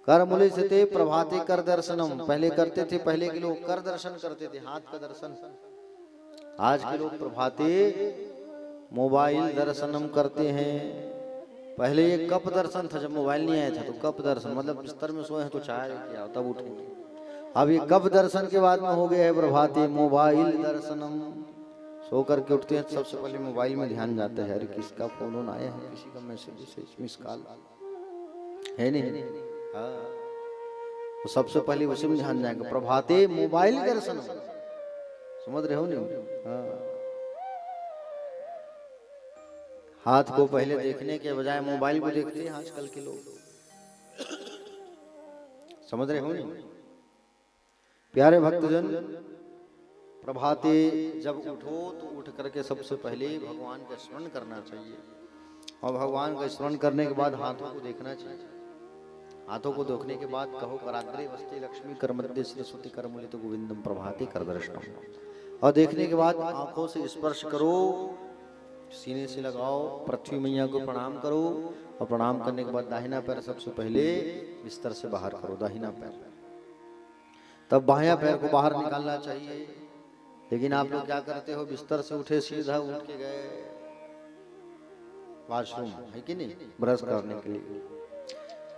कर मूले से थे प्रभाते कर दर्शनम। पहले करते थे, पहले के लोग कर दर्शन करते थे, हाथ का दर्शन। आज के लोग प्रभाते मोबाइल दर्शनम करते हैं। पहले ये कप दर्शन था, जब मोबाइल नहीं आया था तो कप दर्शन मतलब बिस्तर में सोए हैं तो चाय लेके आओ तब उठेंगे। अब ये कप दर्शन के बाद में हो गया है प्रभाते मोबाइल दर्शनम। सो करके उठते हैं सबसे पहले मोबाइल में ध्यान जाता है, अरे किसका फोन आया है, किसी का मैसेज मिस कॉल है नहीं। हाँ, तो सबसे पहले उसी में ध्यान जाएगा, प्रभाते मोबाइल दर्शन। समझ रहे हो नहीं? हाँ, हाथ को पहले देखने के बजाय मोबाइल को देखते हैं आजकल के लोग। समझ रहे हो नहीं? प्यारे भक्तजन, प्रभाते जब उठो तो उठ करके सबसे पहले भगवान का स्मरण करना चाहिए, और भगवान का स्मरण करने के बाद हाथों को देखना चाहिए। हाथों को देखने के बाद कहो कराग्रे वस्ते लक्ष्मी कर मध्य सरस्वती कर मूले तो गोविंदम प्रभाते कर दर्शनम। और देखने के बाद आंखों से स्पर्श करो, सीने से लगाओ, पृथ्वी मैया को प्रणाम करो, और प्रणाम करने के बाद दाहिना पैर सबसे पहले बिस्तर से बाहर करो, दाहिना पैर। तब बायां पैर को बाहर निकालना चाहिए। लेकिन आप लोग क्या करते हो, बिस्तर से उठे सीधा उठ के गए वॉशरूम, है कि नहीं, ब्रश करने के लिए।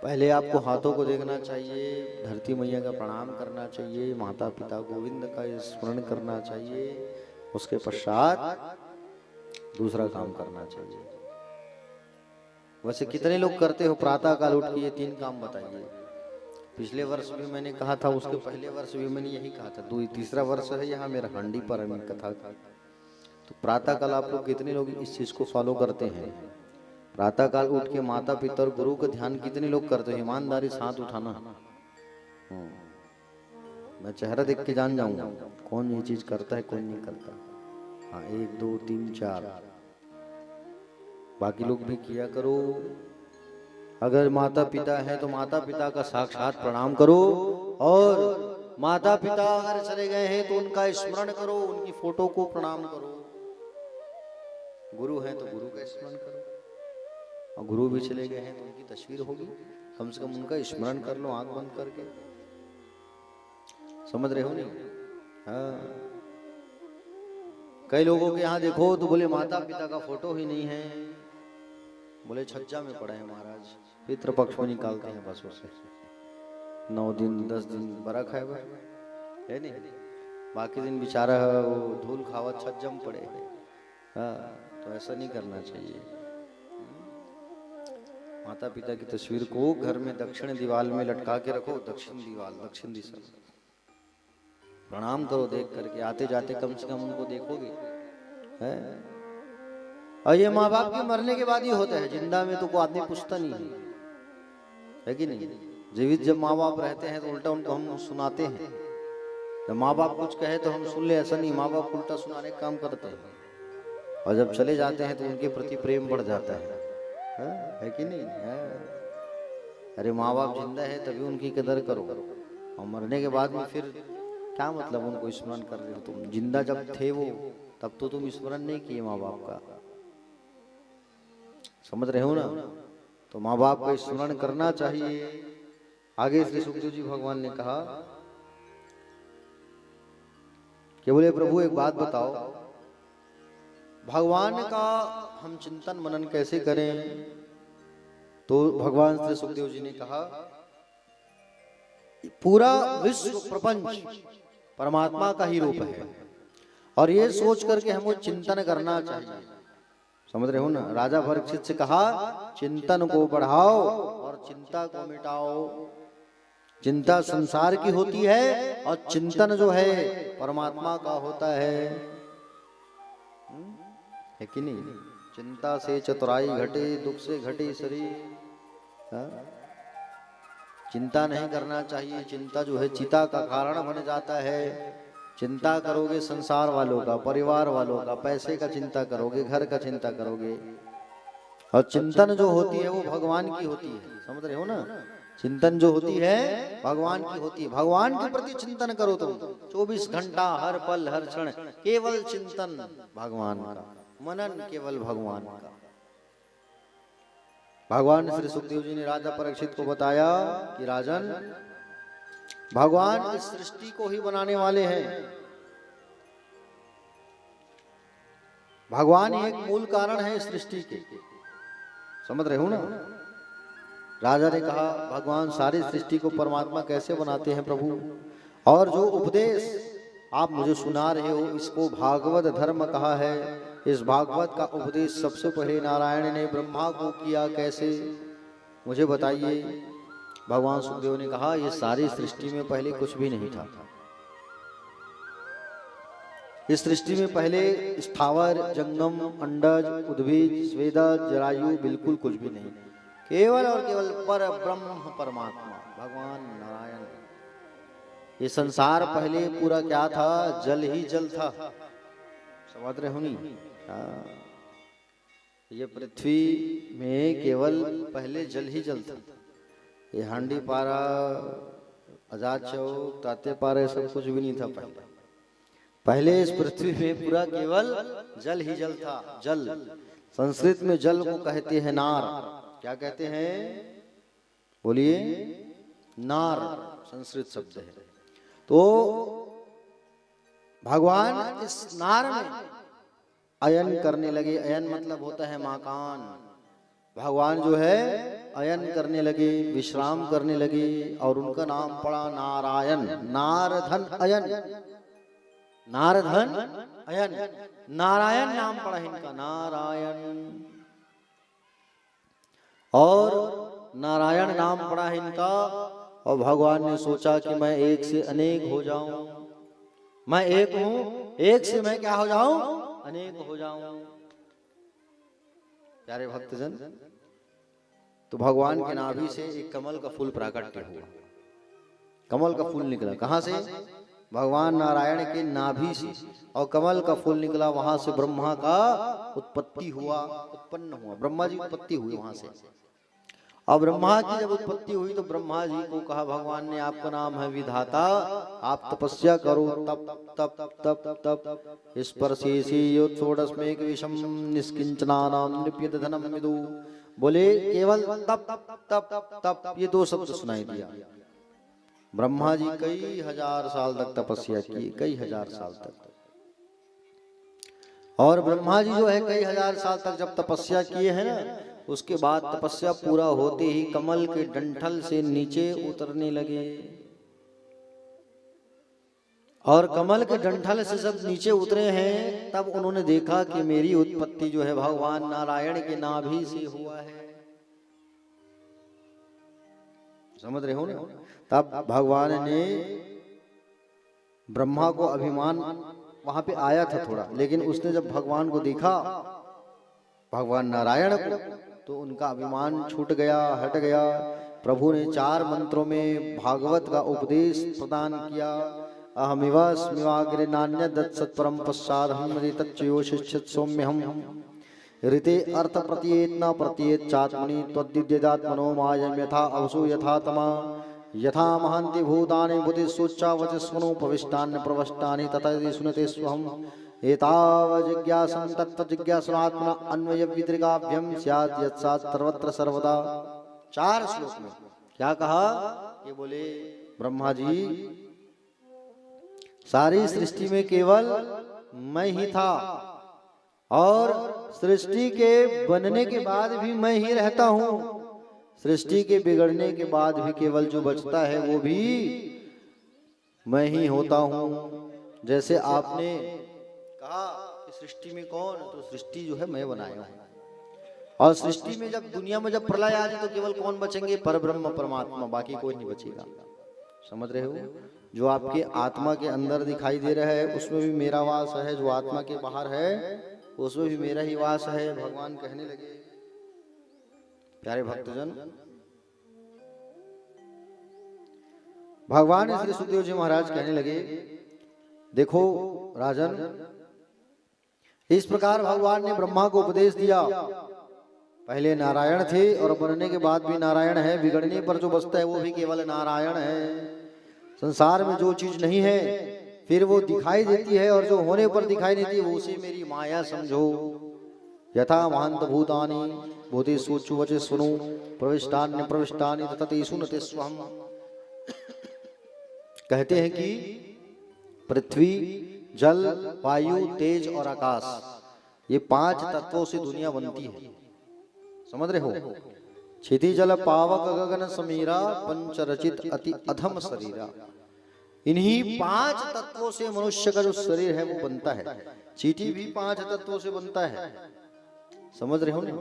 पहले आपको हाथों को देखना चाहिए, धरती मैया का प्रणाम करना चाहिए, माता पिता गोविंद का स्मरण करना चाहिए, उसके पश्चात दूसरा काम करना चाहिए। वैसे कितने लोग करते हो प्रातः काल उठ के ये 3 काम बताइए। पिछले वर्ष भी मैंने कहा था, उसके पहले वर्ष भी मैंने यही कहा था, तीसरा वर्ष है यहाँ मेरा हांडी पर कथा। तो प्रातः काल आप लोग कितने लोग इस चीज को फॉलो करते हैं? प्रातः काल उठ के माता पिता और गुरु का ध्यान कितने लोग करते हैं? ईमानदारी साथ उठाना। मैं चेहरा देख के जान जाऊंगा कौन ये चीज करता है कौन नहीं करता। हाँ, 1 2 3 4 बाकी लोग भी किया करो। अगर माता पिता है तो माता पिता का साक्षात प्रणाम करो, और माता पिता अगर चले गए हैं तो उनका स्मरण करो, उनकी फोटो को प्रणाम करो। गुरु हैं तो गुरु का स्मरण करो, और गुरु भी चले गए हैं तो उनकी तस्वीर होगी, कम से कम उनका स्मरण कर लो आंख बंद करके। समझ रहे हो नहीं? हाँ, कई लोगों के यहाँ देखो तो बोले माता पिता का फोटो ही नहीं है, बोले छज्जा में पड़ा है महाराज, पितृपक्ष में निकालते हैं बस उसे, 9 दिन 10 दिन बरख है वह, है नहीं, बाकी दिन बेचारा वो धूल खावत छज्जा में पड़े। हाँ, तो ऐसा नहीं करना चाहिए। माता पिता की तस्वीर को घर में दक्षिण दीवार में लटका के रखो, दक्षिण दीवार, दक्षिण दिशा, प्रणाम करो देख करके, आते जाते कम से कम उनको देखोगे, है? और ये माँ बाप के मरने के बाद ही होता है, जिंदा में तो कोई आदमी पूछता नहीं है कि नहीं? जीवित जब माँ बाप रहते हैं तो उल्टा उनको हम सुनाते हैं, जब माँ बाप कुछ कहे तो हम सुन ले, ऐसा नहीं, माँ बाप उल्टा सुनाने का काम करते हैं, और जब चले जाते हैं तो उनके प्रति प्रेम बढ़ जाता है कि नहीं? अरे माँ बाप जिंदा है तभी उनकी कदर करो, और मरने के बाद में फिर क्या मतलब उनको स्मरण कर रहे हो तुम? जिंदा जब थे वो तब तो तुम स्मरण नहीं किए माँ बाप का, समझ रहे हो ना? तो माँ बाप का स्मरण करना चाहिए। आगे श्री सुखदेव जी भगवान ने कहा कि बोले प्रभु एक बात बताओ, भगवान का हम चिंतन मनन कैसे करें? तो भगवान श्री सुखदेव जी ने कहा पूरा विश्व प्रपंच परमात्मा का ही रूप है, और ये सोच करके हमको चिंतन करना चाहिए। समझ रहे हो ना? राजा परीक्षित से कहा चिंतन को बढ़ाओ और चिंता को मिटाओ। चिंता संसार की होती है और चिंतन जो है परमात्मा का होता है कि नहीं? चिंता से चतुराई घटे, दुख से घटे शरीर। चिंता नहीं करना चाहिए, चिंता जो है चिता का कारण बन जाता है। चिंता करोगे संसार वालों का, परिवार वालों का, पैसे का चिंता करोगे, घर का चिंता करोगे, और चिंतन जो होती है वो भगवान की होती है। समझ रहे हो ना? चिंतन जो होती है भगवान की होती है। भगवान के प्रति चिंतन करो तुम 24 घंटा, हर पल हर क्षण केवल चिंतन भगवान का, मनन केवल भगवान का। भगवान श्री सुखदेव जी ने राजा परीक्षित को बताया कि राजन, भगवान इस सृष्टि को ही बनाने वाले हैं। भगवान एक मूल कारण है इस सृष्टि के। समझ रहे हो ना? राजा ने कहा भगवान सारी सृष्टि को परमात्मा कैसे बनाते हैं प्रभु? और जो उपदेश आप मुझे सुना रहे हो इसको भागवत धर्म कहा है। इस भागवत का उपदेश सबसे पहले नारायण ने ब्रह्मा को किया, कैसे मुझे बताइए। भगवान सुखदेव ने कहा ये सारी सृष्टि में पहले कुछ भी नहीं था। इस सृष्टि में पहले स्थावर, जंगम, अंडज, उद्भिज, स्वेदज, जरायु बिल्कुल कुछ भी नहीं। केवल और केवल पर ब्रह्म परमात्मा भगवान नारायण। ये संसार पहले पूरा क्या था? जल ही जल था। समझ रहे हो नहीं? ये पृथ्वी में केवल पहले जल ही जल था। ये हांडी पारा, आजाद चौक, ताते पारा सब कुछ भी नहीं था पहले। पहले इस पृथ्वी में पूरा केवल जल ही जल था। जल, संस्कृत में जल को कहते हैं नार। क्या कहते हैं? बोलिए। नार संस्कृत शब्द है। तो भगवान इस नार में अयन करने लगे। अयन मतलब होता है मकान। भगवान जो है अयन करने लगे, विश्राम करने लगे, और उनका नाम पड़ा नारायण। नारधन अयन, नारधन अयन, नारायण नाम पड़ा इनका, नारायण। और नारायण नाम पड़ा इनका। और भगवान ने सोचा कि मैं एक से अनेक हो जाऊं। मैं एक हूं, एक से मैं क्या हो जाऊं? अनेक हो जाऊं। प्यारे भक्तजन, तो भगवान के नाभि से एक कमल का फूल प्राकट्य हुआ। कमल का फूल निकला कहां से? भगवान नारायण के नाभि से और कमल का फूल निकला, वहां से ब्रह्मा का उत्पत्ति हुआ, उत्पन्न हुआ, ब्रह्मा जी उत्पत्ति हुई वहां से। और ब्रह्मा की जब उत्पत्ति हुई तो ब्रह्मा जी को कहा भगवान ने, आपका नाम है विधाता, आप तपस्या करो। तप तप तप तप इस पर षोडशमेक विषम निष्किंचनानाम नृप्यत धनम विदु। बोले केवल तप तप तप ये दो शब्द सुनाई दिया। ब्रह्मा जी कई हजार साल तक तपस्या की, कई हजार साल तक। और ब्रह्मा जी जो है कई हजार साल तक जब तपस्या किए हैं ना, उसके बाद तपस्या पूरा होते ही कमल के डंठल से नीचे उतरने लगे। और कमल के डंठल से जब नीचे उतरे हैं तब उन्होंने देखा कि मेरी उत्पत्ति जो है भगवान नारायण के नाभि से हुआ है। समझ रहे हो ना? तब भगवान ने ब्रह्मा को अभिमान वहां पे आया था थोड़ा, लेकिन उसने जब भगवान को देखा, भगवान नारायण को, तो उनका अभिमान छूट गया, हट गया। प्रभु ने 4 मंत्रों में भागवत का उपदेश प्रदान किया। अहमिवास्मिवाग्रे नान्य दत्त सत्परम पश्चाद हम ऋतच्चयो शिष्यत सौम्यहम ऋते अर्थ प्रत्येत न प्रत्येत चात्मनि त्वद्दिद्यदात्मनो मायम यथा अवसु यथा तमा यथा महान्ति भूतानि बुद्धिस्सोच्चा वचस्वनो प्रविष्टान्य प्रवष्टानि तथा यदि सुनते स्वहम एताव जिज्ञासं तत्व जिज्ञासनात्मना अन्वय विद्रिकाभ्यम स्यात् यत्सात् सर्वत्र सर्वदा। 4 श्लोक में क्या कहा? ये बोले ब्रह्मा जी, सारी सृष्टि में केवल मैं ही था और सृष्टि के बनने के बाद भी मैं ही रहता हूं। सृष्टि के बिगड़ने के बाद भी केवल जो बचता है वो भी मैं ही होता हूं। जैसे आपने कहा कि सृष्टि में कौन, तो सृष्टि जो है मैं बनाया हूं। और सृष्टि में जब दुनिया में जब प्रलय आ जाए तो केवल कौन बचेंगे? परब्रह्म परमात्मा, बाकी कोई नहीं बचेगा। समझ रहे हो? जो आपके आत्मा के अंदर दिखाई दे रहा है उसमें भी मेरा वास है, जो आत्मा के बाहर है उसमें भी मेरा ही वास है। भगवान कहने लगे, प्यारे भक्तजन, भगवान श्री सुखदेव जी महाराज कहने लगे, देखो राजन, इस प्रकार भगवान ने ब्रह्मा को उपदेश दिया। पहले नारायण थे और बनने के बाद भी नारायण है, बिगड़ने पर जो बचता है वो भी केवल नारायण है। संसार में जो चीज नहीं है फिर वो दिखाई देती है, और जो होने पर दिखाई देती है वो उसे मेरी माया समझो। यथा महांत भूतानि भूतेषु वचस्वनु प्रविष्टान्य प्रविष्टानि तथा तेषु न तेष्वहम्। कहते हैं कि पृथ्वी, जल, वायु, तेज और आकाश, ये 5 तत्वों से दुनिया बनती है। समझ रहे हो? क्षिति जल पावक गगन समीरा पंचरचित अति अधम शरीरा। इन्हीं 5 तत्वों से मनुष्य का जो शरीर है वो बनता है। चींटी भी 5 तत्वों से बनता है। समझ रहे हो ना?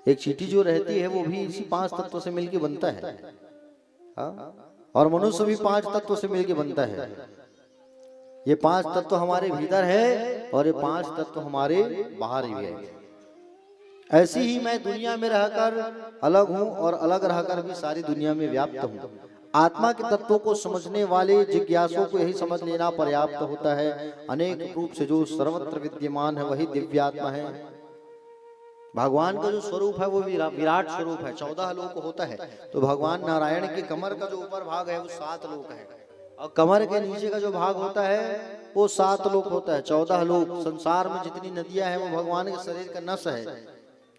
एक चींटी जो रहती है वो भी इसी 5 तत्वों से मिलके बनता है। हाँ? और मनुष्य भी 5 तत्वों से मिलके बनता है। ये 5 तत्व हमारे भीतर है और ये 5 तत्व हमारे बाहर भी है। ऐसी ही मैं दुनिया में रहकर अलग हूं और अलग रहकर भी सारी दुनिया में व्याप्त हूं। आत्मा के तत्वों को समझने वाले जिज्ञासुओं को यही समझ लेना पर्याप्त होता है। अनेक रूप से जो सर्वत्र विद्यमान है वही दिव्यात्मा है। भगवान का जो स्वरूप है वो विराट स्वरूप है। 14 लोक होता है, तो भगवान नारायण के कमर का जो ऊपर भाग है वो 7 लोक है, और कमर के नीचे का जो भाग होता है वो 7 लोक होता है। 14 लोक। संसार में जितनी नदियां हैं वो भगवान के शरीर का नस है,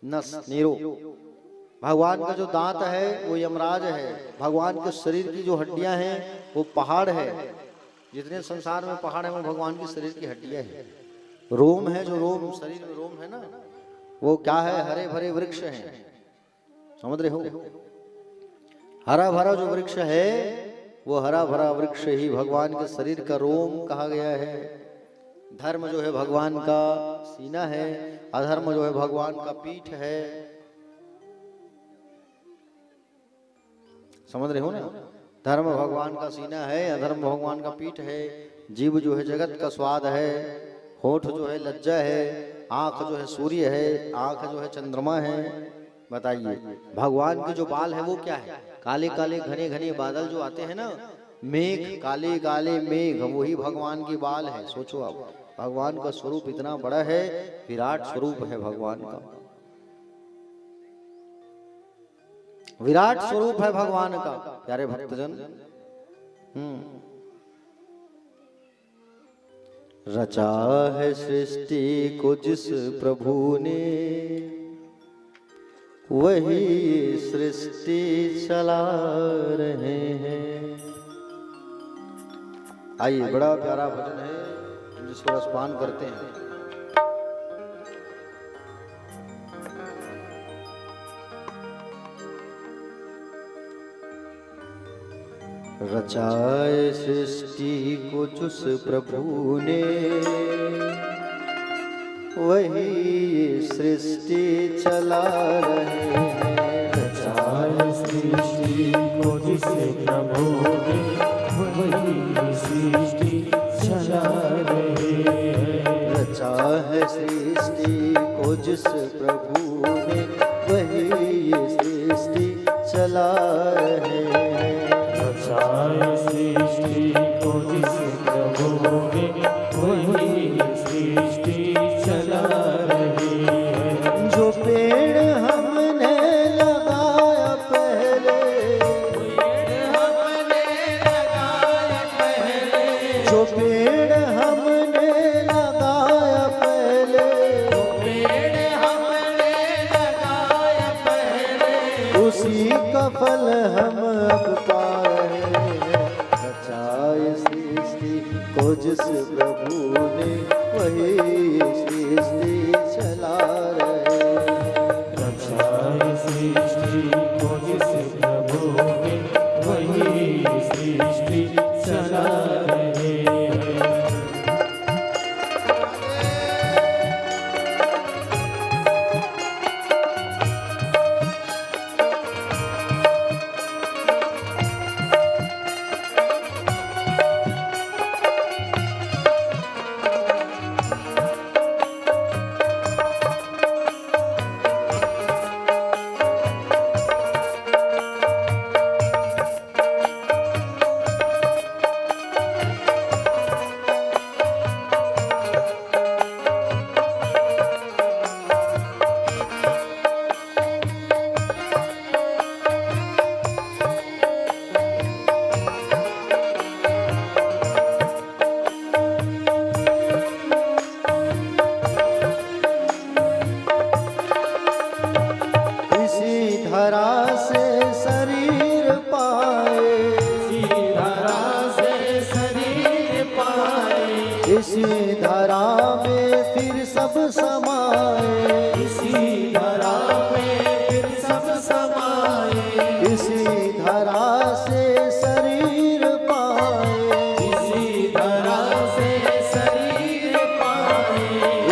नस नीरो। भगवान का जो दांत है वो यमराज है। भगवान के शरीर की जो हड्डियां हैं वो पहाड़ है। जितने संसार में पहाड़ है वो भगवान के शरीर की हड्डियां हैं। रोम है, जो रोम शरीर में रोम है ना, वो क्या है? हरे भरे वृक्ष हैं। समझ रहे हो? हरा भरा जो वृक्ष है वो हरा भरा वृक्ष ही भगवान के शरीर का रोम कहा गया है। धर्म जो है भगवान का सीना है, अधर्म जो है भगवान का पीठ है। समझ रहे हो ना? धर्म भगवान का सीना है, अधर्म भगवान का पीठ है। जीव जो है जगत का स्वाद है, होठ जो है लज्जा है, आंख जो है सूर्य है, आंख जो है चंद्रमा है। बताइए, भगवान के जो बाल है वो क्या है? काले काले घने घने बादल जो आते हैं ना, मेघ, काले काले मेघ, वही भगवान की बाल है। सोचो आप, भगवान का स्वरूप इतना बड़ा है, विराट स्वरूप है भगवान का, विराट स्वरूप है भगवान का। प्यारे भक्तजन, रचा है सृष्टि को जिस प्रभु ने, वही सृष्टि चला रहे हैं। आइए, बड़ा प्यारा भजन है जिसको रसपान करते हैं। रचाए सृष्टि को जिस प्रभु ने, वही सृष्टि चला रहे हैं।
रचाए सृष्टि को जिस प्रभु ने, वही सृष्टि चला रहे हैं।
रचा है सृष्टि को जिस प्रभु ने, वही सृष्टि चला रहे हैं।
रचाए सृष्टि को जिस प्रभु ने, वही सृष्टि चला रहे हैं।
जो पेड़ हमने लगाया पहले, जो पेड़ हमने लगाया पहले, उसी का फल हम अब पा रहे हैं। रचाए सृष्टि को जिस प्रभु ने, वही सृष्टि चला रहे हैं।
रचाए सृष्टि को जिस प्रभु ने, वही सृष्टि चला रहे हैं।
धरा से शरीर पाए,
इसी धरा से शरीर पाए,
इसी धरा में फिर सब समाए,
इसी धरा में फिर सब समाए।
इसी धरा से शरीर पाए,
इसी धरा से शरीर पाए,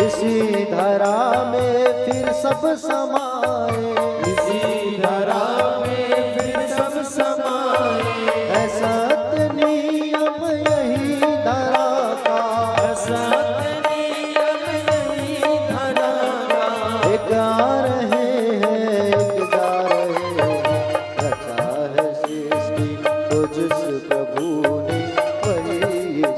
इसी धरा में फिर सब समाए।
इसी धरा में फिर सब समाए।
है सत्य नियम यही धरा का,
सत नियम यही धरा का।
एक गा रहे हैं, एक गा रहे हैं। रचा है सृष्टि को जिस प्रभु ने, वही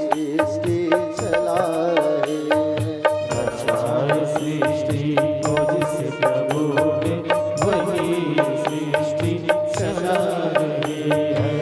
सृष्टि चला रहे हैं।
रचाए सृष्टि को जिस प्रभु ने, वही सृष्टि चला रहे हैं।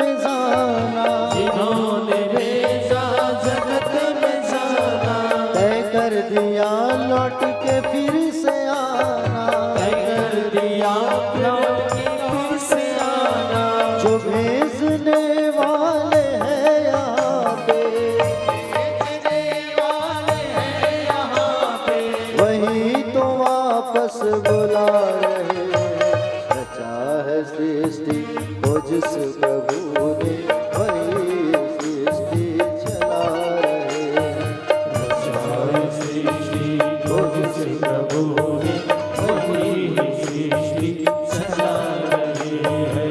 में जाना,
जिन्होंने भेजा जगत में जाना,
तय कर दिया लौट के फिर से आना,
तय कर दिया लौट के फिर से आना।
जो भेजने वाले हैं यहाँ पे, वही तो वापस बुला रहे हैं। रचा है सृष्टि को जिस प्रभु ने, वही सृष्टि चला रहे हैं।
सारी सृष्टि को जिस प्रभु ने, वही सृष्टि चला रही है।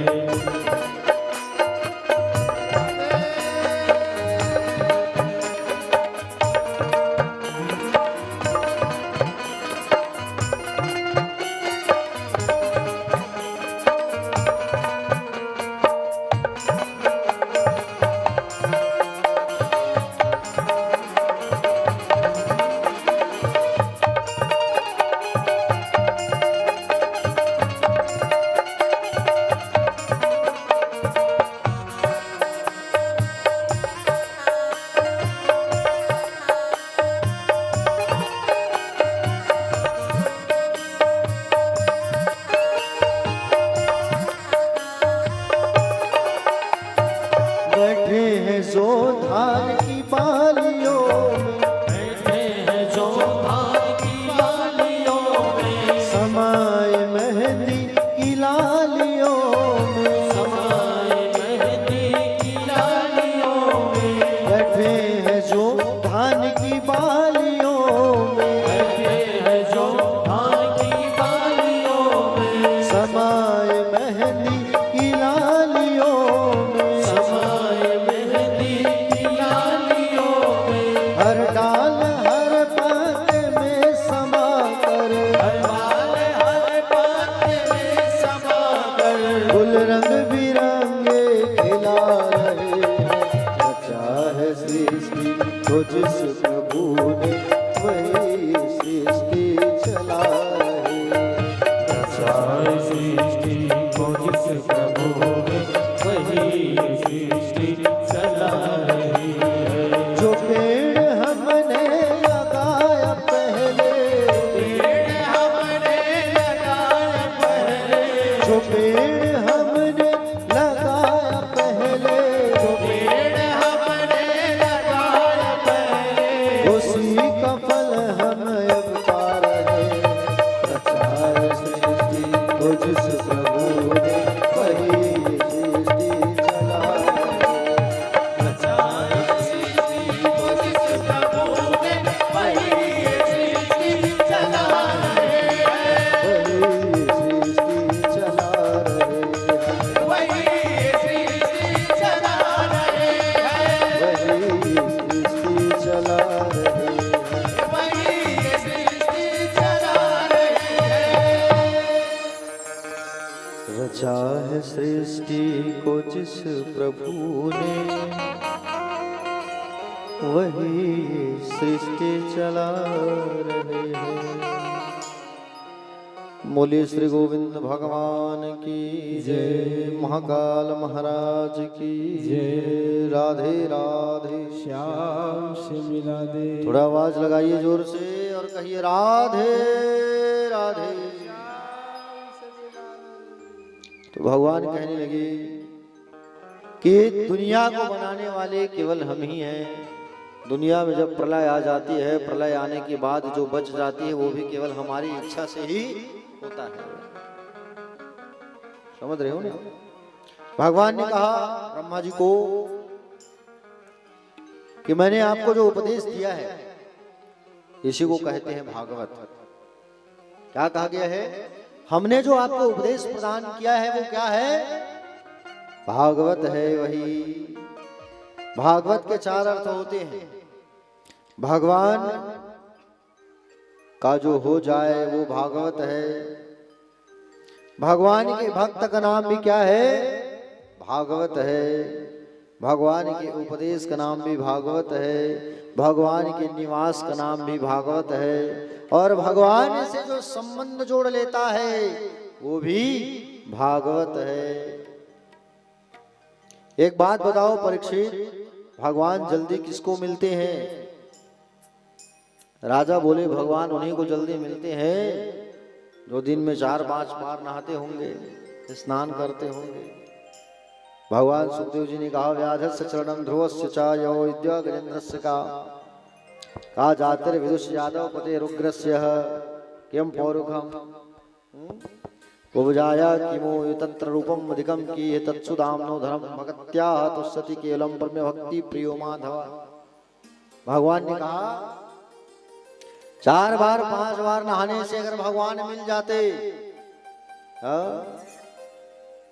बैठे हैं जो धान की बालियों में,
बैठे हैं जो धान की बालियों में,
समाए मेहंदी की लालियों में,
समाए मेहंदी की लालियों में,
बैठे हैं जो धान की बालियों में,
बैठे हैं जो धान की बालियों में,
समाए मेहंदी की लालियों में,
समाए मेहंदी की लालियों में।
हर डाल हर पत्ते में समा कर,
हर बाल हर पत्ते में समा कर,
गुल रंग बिरंगे खिला रहे हैं। रचा है सृष्टि को जिस प्रभु ने, वही सृष्टि चला रहे हैं।
सारी सृष्टि को जिस प्रभु ने, वही सृष्टि चला रही है।
जो पेड़ हमने लगाया पहले,
पेड़ हमने लगाया पहले,
जो पेड़ हमने लगाया पहले,
पेड़ हमने लगाया पहले,
उसी का फल हम अब पा रहे हैं। रचा है सृष्टि को जिस प्रभु ने, वही सृष्टि चला रहे हैं।
सारी सृष्टि को जिस प्रभु ने, वही सृष्टि चला रहे हैं।
वही सृष्टि चला रहे हैं।
वही सृष्टि चला रहे हैं।
वही सृष्टि चला रहे हैं।
वही सृष्टि चला रहे हैं।
रचा है सृष्टि को जिस प्रभु ने, वही सृष्टि चला रहे हैं। बोलिए श्री गोविंद भगवान की जय, महाकाल महाराज की जय। राधे राधे।
श्याम से मिला दे।
थोड़ा आवाज लगाइए जोर से और कहिए राधे राधे। तो भगवान कहने लगे कि दुनिया को बनाने वाले केवल हम ही हैं। दुनिया में जब प्रलय आ जाती है, प्रलय आने के बाद जो बच जाती है वो भी केवल हमारी इच्छा से ही होता है। समझ रहे हो ना? भगवान ने कहा ब्रह्मा जी को कि मैंने आपको जो उपदेश दिया है इसी को कहते हैं भागवत। क्या कहा गया है? हमने जो आपको उपदेश प्रदान किया है वो क्या है? भागवत है। वही भागवत के 4 अर्थ होते हैं। भगवान का जो हो जाए वो भागवत है। भगवान के भक्त का नाम भी क्या है? भागवत है। भगवान के उपदेश का नाम भी भागवत है। भगवान के निवास का नाम भी भागवत है। और भगवान से जो संबंध जोड़ लेता है वो भी भागवत है। एक बात बताओ परीक्षित, भगवान जल्दी किसको मिलते हैं? राजा बोले भगवान उन्हीं को जल्दी मिलते हैं जो दिन में 4-5 बार नहाते होंगे, स्नान करते होंगे। भगवान सुखदेव जी ने कहा व्याधस्य चरणम ध्रुवस्य च यो विद्या गजेन्द्रस्य का जातिर विदुष यादव पते रुग्रस्य किम पौरुखम उपजाया किमो तत्र रूपम अधिकम की तत्सुदाम्नो धर्म भक्त्या तुष्यति केवलम परम भक्ति प्रियो माधव। भगवान ने कहा 4 बार 5 बार नहाने से अगर भगवान मिल जाते,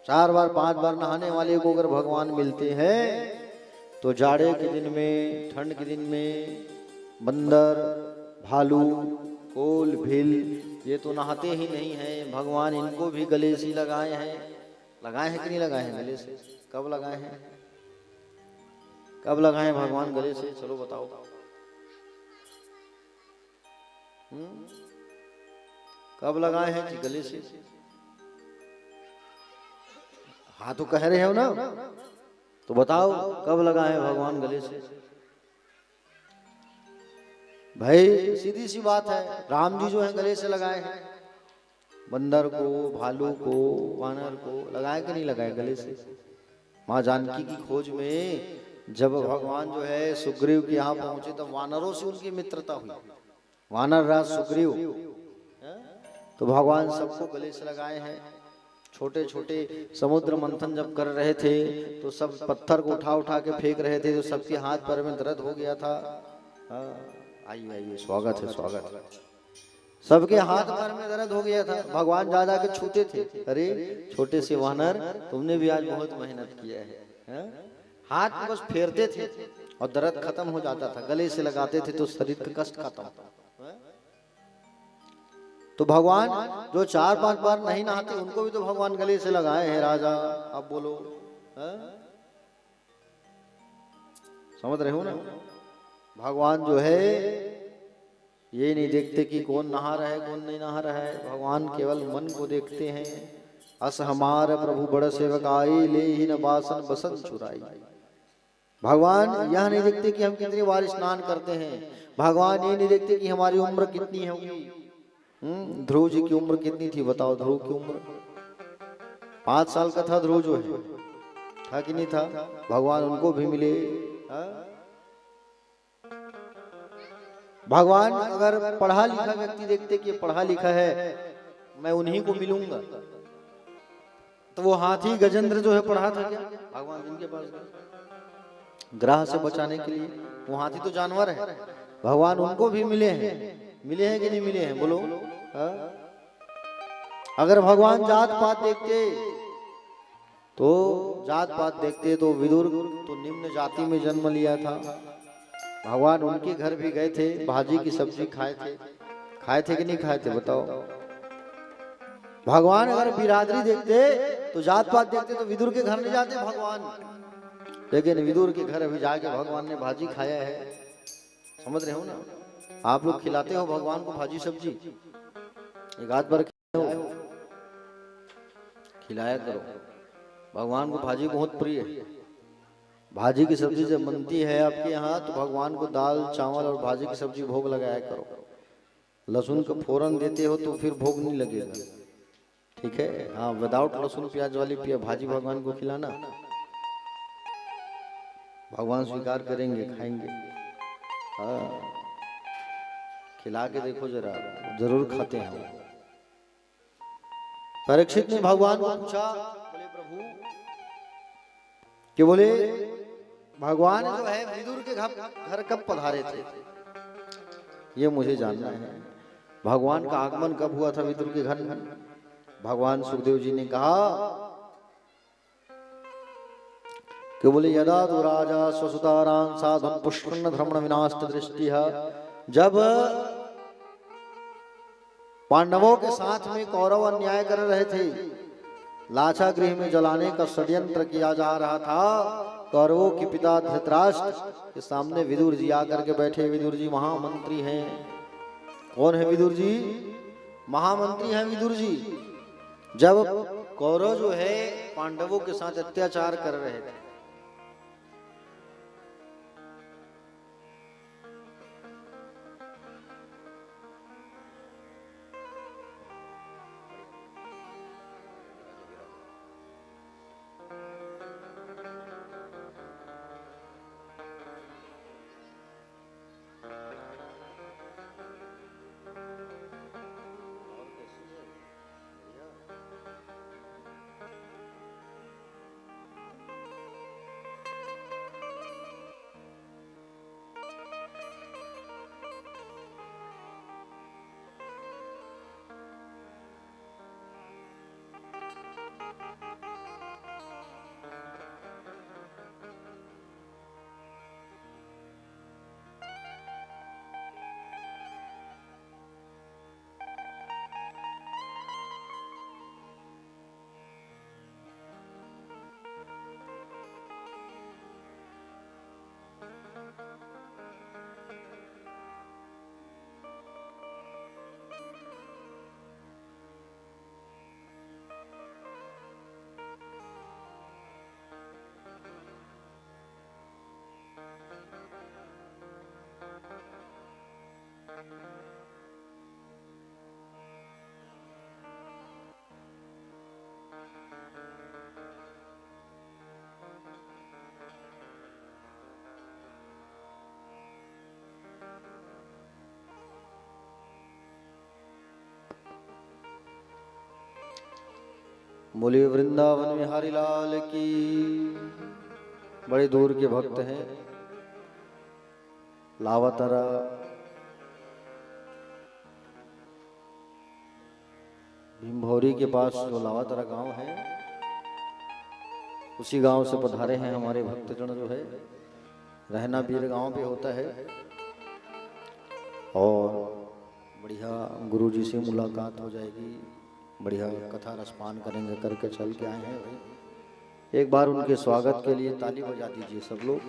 4 बार 5 बार नहाने वाले को अगर भगवान मिलते हैं तो जाड़े के दिन में, ठंड के दिन में बंदर, भालू, कोल, भील ये तो नहाते ही नहीं हैं। भगवान इनको भी गले से लगाए हैं। लगाए हैं कि नहीं लगाए हैं गले से? कब लगाए हैं? कब लगाए हैं भगवान गले से? चलो बताओ। कब लगाए हैं कि गले से? हाँ तो कह रहे हो ना, तो बताओ कब लगाए हैं भगवान गले से? भाई सीधी सी बात है, राम जी जो है गले से लगाए हैं। बंदर को, भालू को, वानर को लगाए कि नहीं लगाए गले से? माँ जानकी की खोज में जब भगवान जो है सुग्रीव के यहाँ पहुंचे तब वानरों से उनकी मित्रता हुई। वानर राज सुग्रीव, तो भगवान सबको गले से लगाए हैं। छोटे छोटे समुद्र मंथन जब कर रहे थे तो सब पत्थर को उठा उठा के फेंक रहे थे, तो सबके हाथ पैर में दर्द हो गया था। आइए आइए, स्वागत है स्वागत है। सबके हाथ पैर में दर्द हो गया था, भगवान जा जा के छूते थे। अरे छोटे से वानर, तुमने भी आज बहुत मेहनत किया है। हाथ में बस फेरते थे और दर्द खत्म हो जाता था। गले से लगाते थे तो शरीर का कष्ट खत्म। तो भगवान जो 4-5 बार नहीं नहाते उनको भी तो भगवान गले से लगाए हैं। राजा अब बोलो, समझ रहे हो ना? भगवान जो है ये नहीं देखते कि कौन नहा रहा है कौन नहीं नहा रहा है। भगवान केवल मन को देखते हैं। अस हमार प्रभु बड़ सेवक आई, ले ही न बासन बसन चुराई। भगवान यह नहीं देखते कि हम कितनी बार स्नान करते हैं। भगवान ये नहीं देखते कि हमारी उम्र कितनी होगी। ध्रुव जी की उम्र कितनी थी बताओ? ध्रुव की उम्र 5 साल का था। ध्रुव जो है था कि नहीं था? भगवान उनको भी मिले। भगवान अगर पढ़ा लिखा व्यक्ति देखते कि पढ़ा लिखा है, मैं उन्हीं को मिलूंगा, तो वो हाथी गजेंद्र जो है पढ़ा था क्या? भगवान जिनके पास ग्रह से बचाने के लिए, वो हाथी तो जानवर है। भगवान उनको भी मिले हैं। मिले हैं कि नहीं मिले हैं? बोलो। अगर भगवान जात पात देखते तो विदुर तो निम्न जाति में जन्म लिया था। भगवान उनके घर भी गए थे, भाजी की सब्जी खाए थे कि नहीं खाए थे बताओ? भगवान अगर बिरादरी देखते तो जात पात देखते तो विदुर के घर नहीं जाते भगवान, लेकिन विदुर के घर अभी जाके भगवान ने भाजी खाया है। समझ रहे हो ना? आप लोग खिलाते हो भगवान को भाजी सब्जी? एक आध बार खिलाया करो। भगवान को भाजी बहुत प्रिय है। भाजी की सब्जी जब बनती है आपके यहाँ तो भगवान को दाल चावल और भाजी की सब्जी भोग लगाया करो। लहसुन का फोरन देते हो तो फिर भोग नहीं लगेगा, ठीक है? हाँ, विदाउट लहसुन प्याज वाली भाजी भगवान को खिलाना, भगवान स्वीकार करेंगे, खाएंगे। हाँ, खिला के देखो जरा, जरूर खाते हैं। परीक्षित ने भगवान को पूछा, बोले प्रभु कि बोले भगवान जो है विदुर के घर कब पधारे थे, ये मुझे जानना है। भगवान का आगमन कब हुआ था विदुर के घर में? भगवान सुखदेव जी ने कहा कि बोले यदा तो राजा स्वसुताराम साधन पुष्पन्न धर्मण विनाश दृष्टि, जब पांडवों के साथ में कौरव अन्याय कर रहे थे, लाचा गृह में जलाने का षड्यंत्र किया जा रहा था। कौरवों के पिता धृतराष्ट्र के सामने विदुर जी आकर के बैठे। विदुर जी महामंत्री हैं। कौन है विदुर जी? महामंत्री हैं विदुर जी। जब कौरव जो है पांडवों के साथ अत्याचार कर रहे थे, बोलिए वृंदावन बिहारी लाल की। बड़े दूर के भक्त हैं, लावातरा भीमभौरी के पास जो लावातरा गांव है, उसी गांव से पधारे हैं हमारे भक्तजन। जो है रहना बीर गांव पे होता है और बढ़िया गुरुजी से मुलाकात हो जाएगी, बढ़िया कथा रसपान करेंगे करके चल के आए हैं भाई। एक बार उनके स्वागत के लिए ताली बजा दीजिए सब लोग।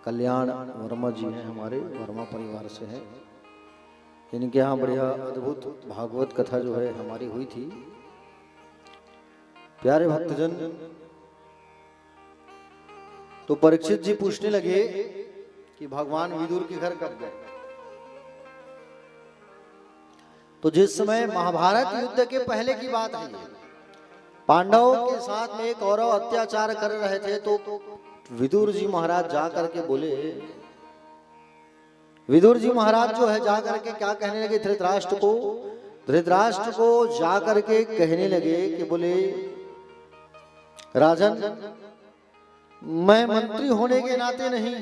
कल्याण वर्मा जी हैं, हमारे वर्मा परिवार से हैं। इनके यहाँ बढ़िया अद्भुत भागवत कथा जो है हमारी हुई थी। प्यारे भक्तजन, तो परीक्षित जी पूछने लगे कि भगवान विदुर के घर कब गए। तो जिस समय महाभारत युद्ध के पहले की बात है, पांडवों के साथ में कौरव अत्याचार कर रहे थे, तो विदुर जी महाराज जा करके बोले, विदुर जी महाराज जो है जा करके क्या कहने लगे धृतराष्ट्र को, धृतराष्ट्र को जा करके कहने लगे कि बोले राजन, मैं मंत्री होने के नाते नहीं,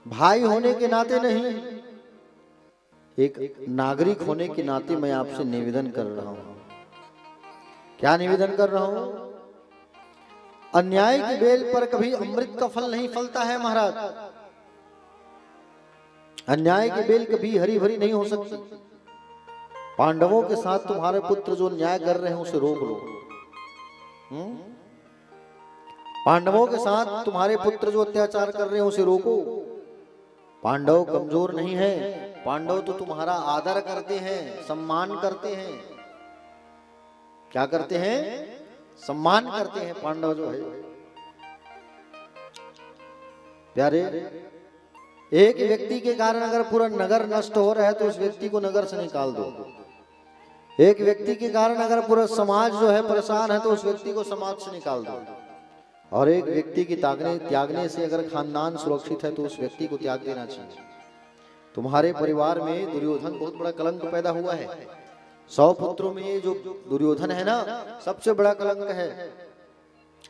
भाई होने के नाते नहीं, एक नागरिक होने के नाते मैं आपसे निवेदन कर रहा हूं। क्या निवेदन कर रहा हूं? अन्याय की बेल पर कभी अमृत का फल नहीं फलता है महाराज। अन्याय की बेल कभी हरी भरी नहीं हो सकती। पांडवों के साथ तुम्हारे पुत्र जो न्याय कर रहे हैं उसे रोक लो। पांडवों के साथ तुम्हारे पुत्र जो अत्याचार कर रहे हैं उसे रोको। पांडव कमजोर नहीं है, पांडव तो तुम्हारा आदर करते हैं, सम्मान करते हैं। क्या करते हैं? सम्मान करते हैं पांडव जो है। प्यारे, एक व्यक्ति के कारण अगर पूरा नगर नष्ट हो रहा है तो उस व्यक्ति को नगर से निकाल दो। एक व्यक्ति के कारण अगर पूरा समाज जो है परेशान है तो उस व्यक्ति को समाज से निकाल दो। और एक व्यक्ति की त्यागने से अगर खानदान सुरक्षित है तो उस व्यक्ति को त्याग देना चाहिए। तुम्हारे परिवार में दुर्योधन बहुत बड़ा कलंक पैदा हुआ है। 100 पुत्रों में ये जो दुर्योधन है ना, सबसे बड़ा कलंक है,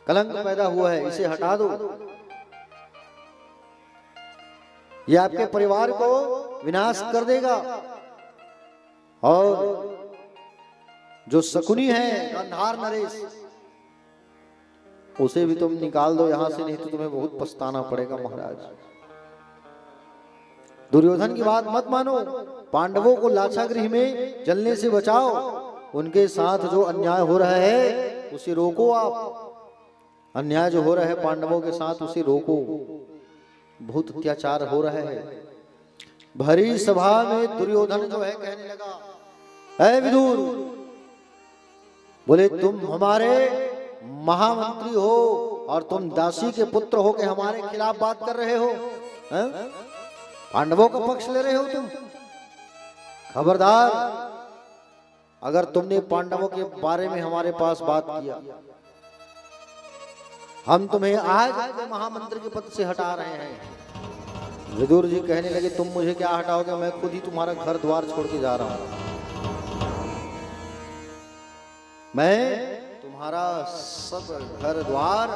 कलंक पैदा हुआ है, इसे हटा दो। ये आपके परिवार को विनाश कर देगा। और जो शकुनी है गांधार नरेश, उसे भी तुम निकाल दो यहां से, नहीं तो तुम्हें बहुत पछताना पड़ेगा महाराज। दुर्योधन की बात मत मानो, पांडवों को लाक्षागृह में जलने से बचाओ। उनके साथ जो अन्याय हो रहा है उसे रोको। आप अन्याय जो हो रहा है पांडवों के साथ उसे रोको। बहुत अत्याचार हो रहा है। भरी सभा में दुर्योधन जो है कहने लगा, ऐ विदुर, बोले तुम हमारे महामंत्री हो और तुम दासी के पुत्र हो के हमारे खिलाफ बात कर रहे हो, पांडवों का पक्ष ले रहे हो तुम। खबरदार, अगर तुमने पांडवों के बारे में हमारे पास बात किया, हम तुम्हें आज के महामंत्री के पद से हटा रहे हैं। विदुर जी कहने लगे, तुम मुझे क्या हटाओगे, मैं खुद ही तुम्हारा घर द्वार छोड़ के जा रहा हूं। मैं तुम्हारा सब घर द्वार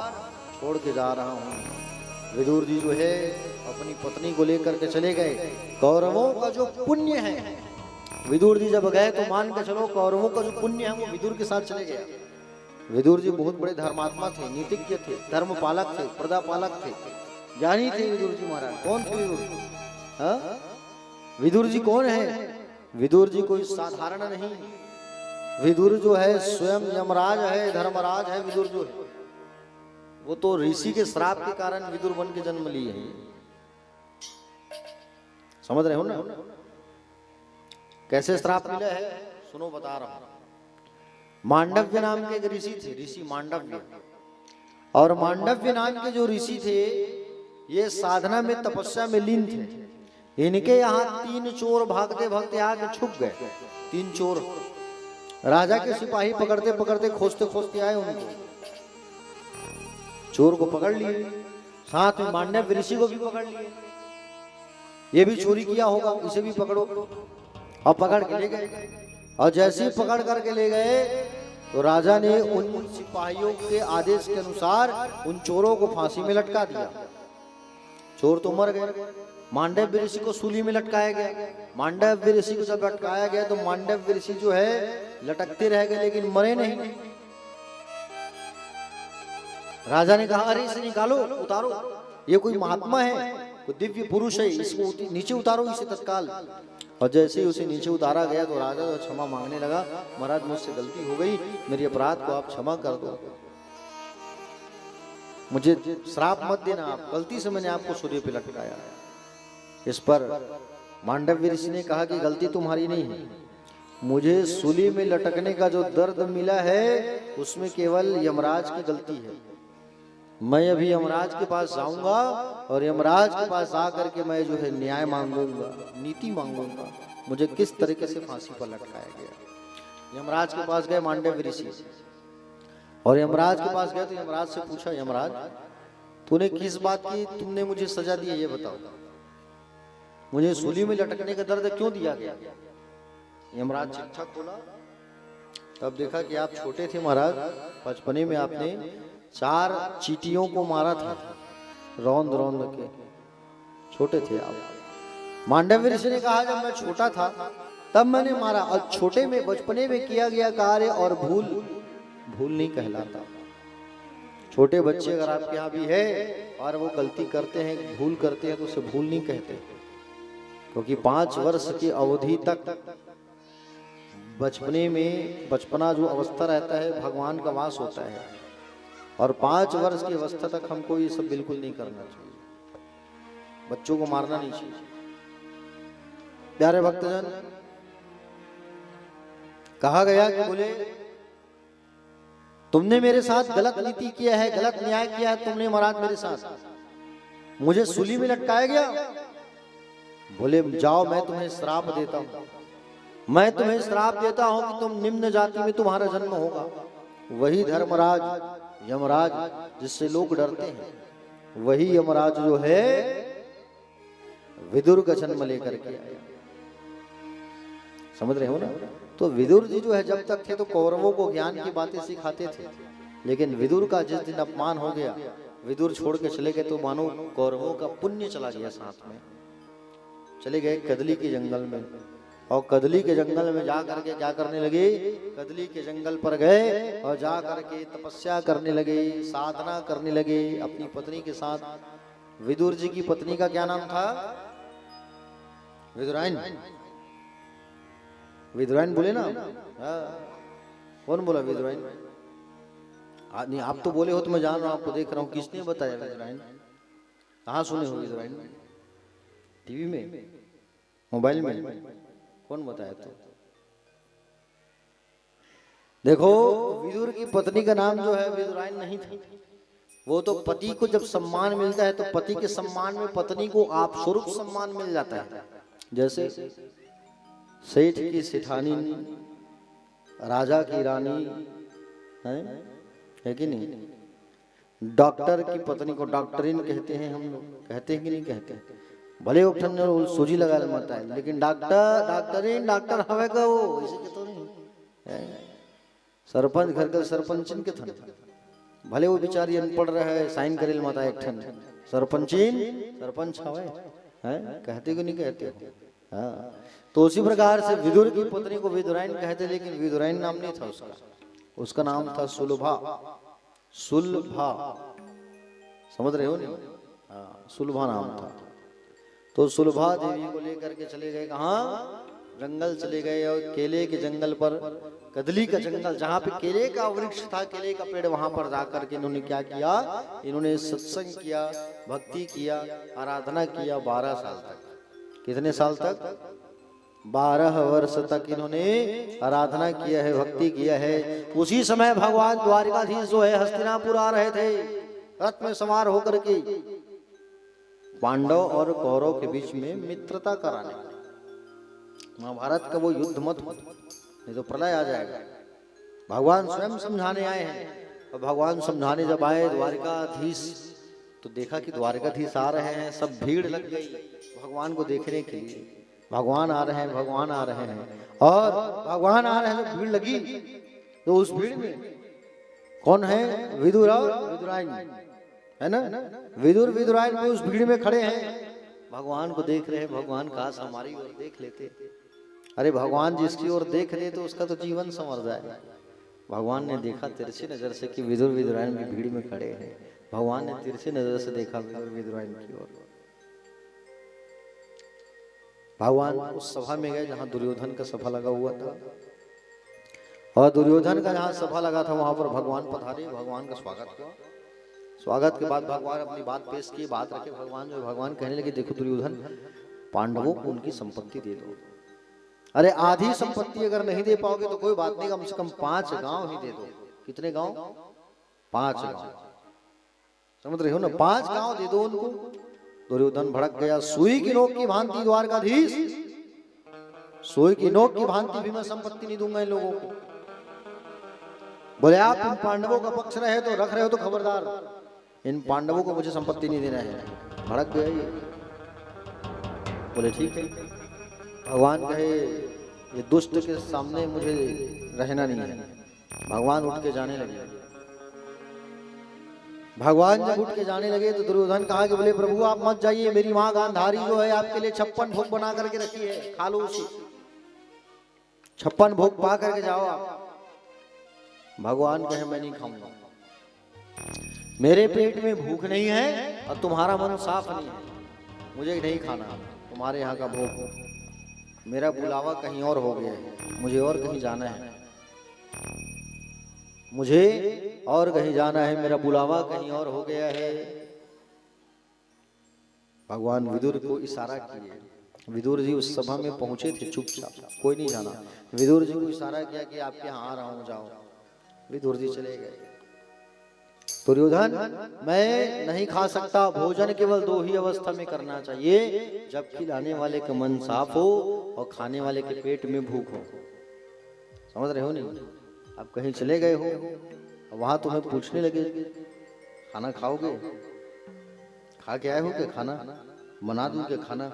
छोड़ के जा रहा हूं। विदुर जी जो है अपनी पत्नी को लेकर के चले गए। कौरवों का जो पुण्य है, विदुर जी जब गए तो मान के चलो कौरवों का जो पुण्य है वो विदुर के साथ चले गया। विदुर जी बहुत बड़े धर्मात्मा थे, नीतिज्ञ थे, धर्म पालक थे, प्रजा पालक थे, ज्ञानी थे विदुर जी महाराज। कौन थे विदुर? विदुर जी कौन है? विदुर जी कोई साधारण नहीं। विदुर जो है स्वयं यमराज है, धर्मराज है। विदुर जो है वो तो ऋषि के श्राप के कारण विदुर बन के जन्म लिए हैं। समझ रहे हो ना कैसे श्राप मिला है? सुनो बता रहा हूं। मांडव्य नाम के एक ऋषि थे, ऋषि मांडव्य। और मांडव्य नाम के जो ऋषि थे ये साधना में, तपस्या में लीन थे। इनके यहाँ 3 चोर भागते भागते आके छुप गए। 3 चोर राजा के सिपाही पकड़ते पकड़ते खोजते खोजते आए, उनको चोर को पकड़ लिए, साथ में मांडव्य ऋषि को भी पकड़ लिए। ये भी चोरी किया होगा, इसे भी पकड़ो। और पकड़ के ले गए, और जैसे ही पकड़ करके ले गए तो राजा ने उन सिपाहियों के आदेश के अनुसार उन चोरों को फांसी में लटका दिया। चोर तो मर गए, मांडव्य ऋषि को सूली में लटकाया गया। मांडव्य ऋषि को जब लटकाया गया तो मांडव्य ऋषि जो है लटकते रह गए, लेकिन मरे नहीं। राजा ने कहा, अरे इसे निकालो, उतारो, ये कोई महात्मा है, कोई दिव्य पुरुष है, इसको नीचे उतारो इसे तत्काल। और जैसे ही उसे नीचे उतारा गया तो राजा जो क्षमा मांगने लगा, महाराज मुझसे गलती हो गई, मेरी अपराध को आप क्षमा कर दो, मुझे श्राप मत देना, आप गलती से मैंने आपको सूर्य पे लटकाया। इस पर मांडव्य ऋषि ने कहा कि गलती तुम्हारी नहीं है, मुझे सूली में लटकने का जो दर्द मिला है उसमें केवल यमराज की गलती है। मैं अभी यमराज के पास जाऊंगा और यमराज के पास आकर के मैं जो है न्याय मांगूंगा, नीति मांगूंगा, मुझे किस तरीके से फांसी पर लटकाया गया। यमराज के पास गए मांडव्य ऋषि, और यमराज के पास गए तो यमराज से पूछा, यमराज तूने किस बात की तुमने मुझे सजा दी है, ये बताओ, मुझे सूली में लटकने का दर्द क्यों दिया गया। यमराज ठीक ठाक बोला, तब देखा कि आप छोटे थे महाराज, बचपने में आपने 4 चींटियों को मारा था, रौंद रौंद के, छोटे थे आप। मांडव्य ऋषि ने कहा, जब मैं छोटा था तब मैंने मारा, और छोटे में बचपने में किया गया कार्य और भूल भूल नहीं कहलाता। छोटे बच्चे अगर आपके यहाँ भी है और वो गलती करते हैं, भूल करते हैं, तो उसे भूल नहीं कहते, क्योंकि 5 वर्ष की अवधि तक बचपने में, बचपना जो अवस्था रहता है भगवान का वास होता है, और 5 वर्ष की अवस्था तक हमको ये सब बिल्कुल नहीं करना चाहिए, बच्चों को मारना नहीं चाहिए। प्यारे भक्तजन, कहा गया कि बोले तुमने मेरे साथ गलत नीति किया है, गलत न्याय किया है तुमने महाराज मेरे साथ, मुझे सूली में लटकाया गया। बोले जाओ, मैं तुम्हें श्राप देता हूं, मैं तुम्हें श्राप देता हूं कि तुम निम्न जाति में तुम्हारा जन्म होगा। वही धर्मराज यमराज जिससे लोग डरते हैं, वही यमराज जो है विदुर का जन्म लेकर के आया। समझ रहे हो ना। तो विदुर जी जो है जब तक थे तो कौरवों को ज्ञान की बातें सिखाते थे, लेकिन विदुर का जिस दिन अपमान हो गया, विदुर छोड़ के चले गए, तो मानो कौरवों का पुण्य चला गया साथ में। चले गए कदली के जंगल में, और कदली के जंगल में जा करके क्या करने लगे, कदली के जंगल पर गए और जा करके तपस्या करने लगे, साधना करने लगे अपनी पत्नी के साथ। विदुर जी की पत्नी का क्या नाम था? विदुराइन। विदुराइन बोले ना? कौन बोला विदुराइन? नहीं, आप तो बोले हो तो मैं जान रहा हूं, आपको देख रहा हूं। किसने बताया विदुराइन? कहाँ सुने हो विदुराइन? टीवी में, मोबाइल में? कौन बताया? तो देखो, विदुर की पत्नी का नाम जो है विदुराइन नहीं था। वो तो पति को जब सम्मान मिलता है तो पति के सम्मान में पत्नी को आप स्वरूप सम्मान मिल जाता है। जैसे सेठ की सेठानी, राजा की रानी है कि नहीं? डॉक्टर की पत्नी को डॉक्टरीन कहते हैं हम लोग, कहते हैं कि नहीं कहते? भले उठन सूजी लगा माता है, लेकिन डॉक्टरीन डॉक्टर हवे का वो ऐसे तो नहीं। सरपंच घर का सरपंचिन के थन, भले वो बेचारी अनपढ़ रहे, साइन करेल माता एक ठन, सरपंचिन सरपंच हवे है, कहते कि नहीं कहते? हाँ, तो उसी प्रकार से विदुर की पत्नी को विदुराइन कहते, लेकिन विदुराइन नाम नहीं था उसका, उसका नाम था सुलभा। सुलभा, समझ रहे हो नहीं? हाँ, सुलभा नाम था। तो सुलभा देवी को लेकर के चले गए कहाँ? जंगल चले गए, और केले के जंगल पर, कदली का जंगल जहाँ पे केले का वृक्ष था, केले का पेड़, वहां पर जाकर के इन्होंने क्या किया? इन्होंने सत्संग किया, भक्ति किया, आराधना किया 12 साल तक। कितने साल तक? 12 वर्ष तक इन्होंने आराधना किया है, भक्ति किया है। उसी समय भगवान द्वारिकाधीश जो है हस्तिनापुर आ रहे थे, रथ में सवार होकर के पांडव और कौरव के बीच में मित्रता कराने। महाभारत का वो युद्ध मत हो, नहीं तो प्रलय आ जाएगा। भगवान स्वयं समझाने आए हैं, और भगवान समझाने जब आए, द्वारिकाधीश तो देखा कि द्वारकाधीश आ रहे हैं, सब भीड़ लग गई भगवान को देखने के लिए। भगवान आ रहे हैं, भगवान आ रहे हैं, और भगवान आ रहे हैं तो भीड़ लगी। तो उस भीड़ में कौन है? विदुर और विदुरायन, है ना? विदुर विदुरायन भी उस भीड़ में खड़े हैं, भगवान को देख रहे हैं। भगवान काश हमारी ओर देख लेते। अरे भगवान जिसकी ओर देख ले तो उसका तो जीवन संवर जाए। भगवान ने देखा तिरछी नजर से कि विदुर विदुरायन भी भीड़ में खड़े हैं। भगवान ने तिरछी नजर से देखा विदुर विदुरायन की ओर। भगवान उस सभा में गए जहां दुर्योधन का सभा लगा हुआ था, और दुर्योधन का जहां सभा लगा था वहां पर भगवान पधारे। भगवान का स्वागत किया। स्वागत के बाद भगवान अपनी बात पेश की, बात रखे भगवान कहने लगे, देखो दुर्योधन, पांडवों को उनकी संपत्ति दे दो। अरे आधी संपत्ति अगर नहीं दे पाओगे तो कोई बात नहीं, कम से कम 5 गांव ही दे दो। कितने गांव? 5 गांव। समझ रहे हो ना? 5 गांव दे दो उनको। दुर्योधन भड़क गया। सुई की नोक की भांति द्वारकाधीश, सुई की नोक की भांति भी मैं संपत्ति नहीं दूंगा इन लोगों को। बोले आप इन पांडवों का पक्ष रहे तो रख रहे हो तो खबरदार, इन पांडवों को मुझे संपत्ति नहीं देना है। भड़क गया ये। बोले ठीक है। भगवान कहे ये दुष्ट के सामने मुझे रहना नहीं है। भगवान उठ के जाने लगे। भगवान जब उठ के जाने लगे तो दुर्योधन कहा कि बोले प्रभु आप मत जाइए, मेरी माँ गांधारी जो है आपके लिए 56 भोग बना करके रखी है, खा लो उसे। 56 भोग पा करके जाओ आप। भगवान कहे मैं नहीं खाऊंगा, मेरे पेट में भूख नहीं है और तुम्हारा मन साफ नहीं है, मुझे नहीं खाना तुम्हारे यहाँ का भोग। मेरा बुलावा कहीं और हो गया है, मुझे और कहीं जाना है, मुझे और कहीं जाना है, मेरा बुलावा कहीं और हो गया है। भगवान विदुर को इशारा किए। विदुर जी उस सभा में पहुंचे थे चुपचाप, कोई नहीं जाना। विदुर जी को इशारा किया कि आपके यहाँ आ रहा हूं, जाओ। विदुर जी चले गए। दुर्योधन मैं नहीं खा सकता, भोजन केवल 2 ही अवस्था में करना चाहिए, जब खिलाने वाले का मन साफ हो और खाने वाले के पेट में भूख हो। समझ रहे हो नहीं? आप कहीं चले गए हो, वहां तुम्हें पूछने लगे खाना खाओगे, खा के आए हो क्या खाना, बना दूं क्या खाना।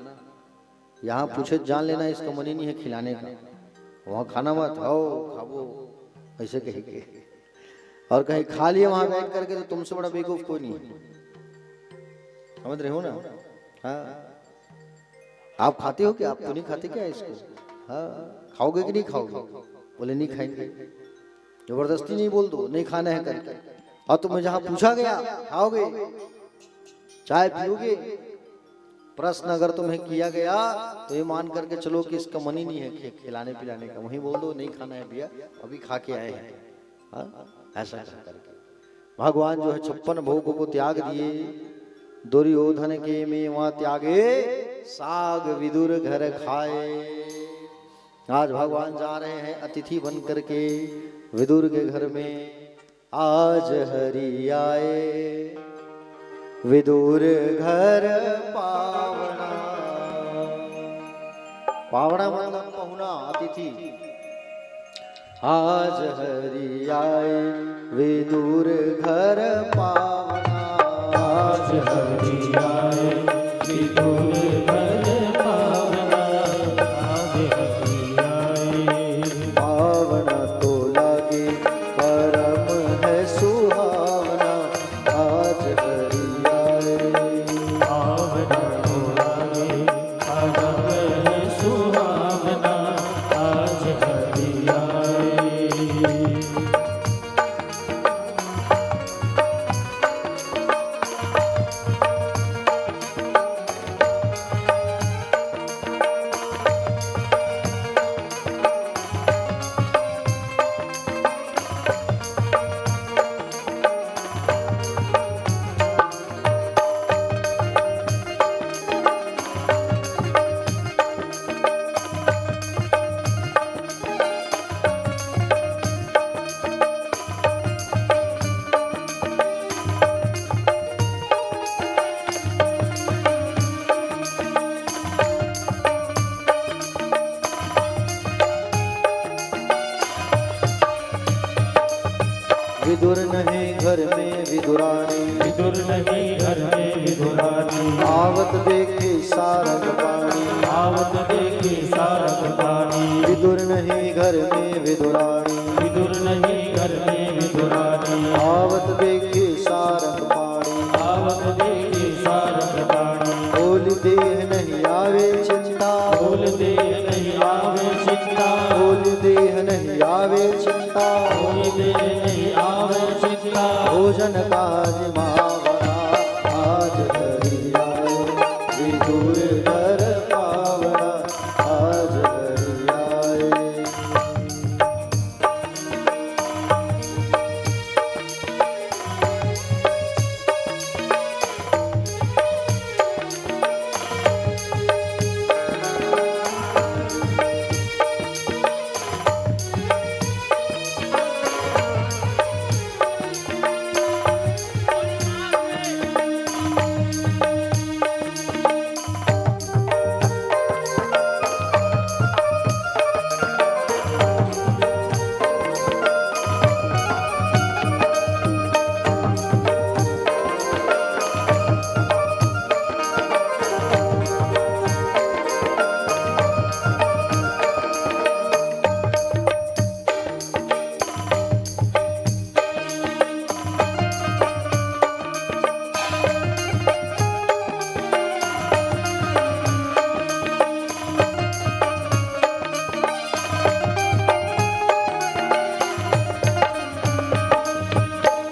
यहाँ पूछे जान लेना इसका मन ही नहीं है खिलाने का, वहां खाना मत आओ खाओ ऐसे कहेंगे। और कहीं खा लिए वहां बैठ करके तो तुमसे बड़ा बेवकूफ कोई नहीं। समझ रहे हो ना? हाँ आप खाते हो क्या? आप तो नहीं खाते क्या इसको? हाँ खाओगे कि नहीं खाओगे? बोले नहीं खाएंगे। जबरदस्ती नहीं बोल दो नहीं खाना है करके, और तुम्हें जहां पूछा गया खाओगे, चाय पियोगे। प्रश्न अगर तुम्हें किया गया तो ये मान करके चलो कि इसका मन ही नहीं है खिलाने पिलाने का, वहीं बोल दो नहीं खाना है भैया, अभी खा के आए हैं। ऐसा करके भगवान जो है 56 भोगों को त्याग दिए। दुर्योधन के मेवा त्यागे, साग विदुर घर खाए। आज भगवान जा रहे हैं अतिथि बन करके विदुर के घर में। आज हरि आए विदुर घर पावना। पावना मतलब पहुना, अतिथि। आज हरि आए विदुर घर पावना।
आज हरि आए विदुर घर पावना। आज हरि आए
पावना तो लगे परम है सुहावना। आज हरि आए
पावना तो लगे परम है सुहावना। आज हरि आए।
विदुर नहीं घर में विदुरानी,
विदुर नहीं घर में विदुरानी,
आवत देखे सारंग पाणी,
आवत देखे सारंग पाणी,
विदुर नहीं घर में विदुरानी,
विदुर नहीं घर में विदुरानी,
आवत देखे सारंग पाणी,
आवत देखे सारंग पाणी,
बोल देह नहीं आवे चिंता,
बोल देह नहीं आवे चिंता,
बोल देह नहीं आवे चिंता,
बोल देह नहीं आवे चिंता,
भोजन काज मावरा आज हरि आए, विदुर घर पावना आज हरि आए।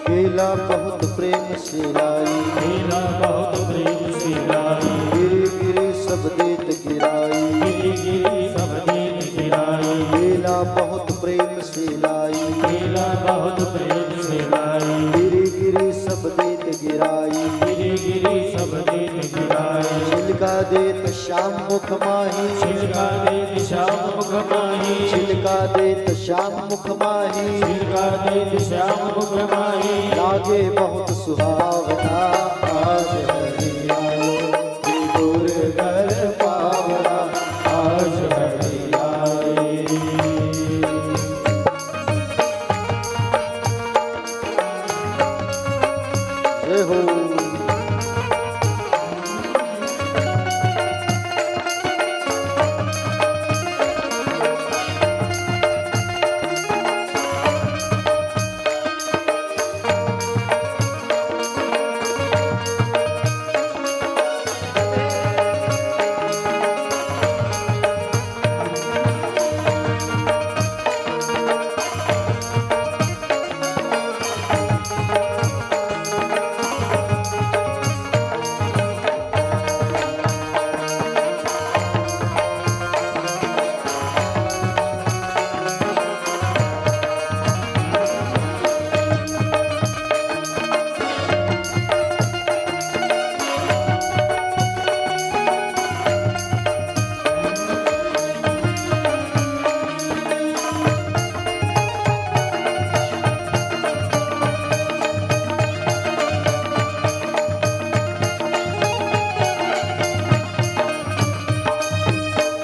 केला बहुत प्रेम से लाई,
केला बहुत प्रेम से लाई,
गिरी गिरी सब देत गिराई,
गिरी गिरी सब दीन गिराई,
केला बहुत प्रेम से लाई,
केला बहुत प्रेम से लाई,
गिरी गिरी सब देत गिराई,
गिरी गिरी सब दीन गिराई,
छिलका देत श्याम मुख माही,
छिलका देत श्याम मुख माही,
छिलका देत श्याम मुख माही,
छिलका देत श्याम मुख माही,
लागे बहुत सुहावना आज हरि आए, विदुर घर पावना आज हरि आए। जय हो।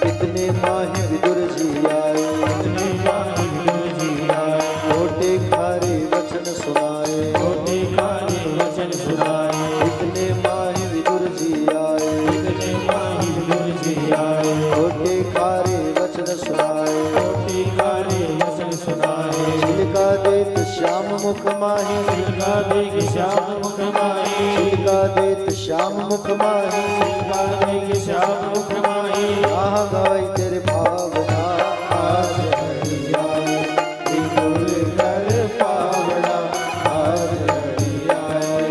इतने माहे विदुर जी आए,
इतने माही विदुर जी आए,
छोटे खारे वचन सुनाए,
छोटे खाने वचन सुनाए,
इतने माहे विदुर जी आए,
इतने माही विदुर जी आए,
छोटे खारे वचन सुनाए,
छोटे खाने वचन सुनाए,
छिलका देत श्याम मुख माही,
छिलका देख श्याम मुख माही,
छिलका देत श्याम मुख माही,
छिलका देख श्याम मुख माही,
कहाँ गवाई तेरे भावना आज हरि आए, विदुर घर पावना आज हरि आए।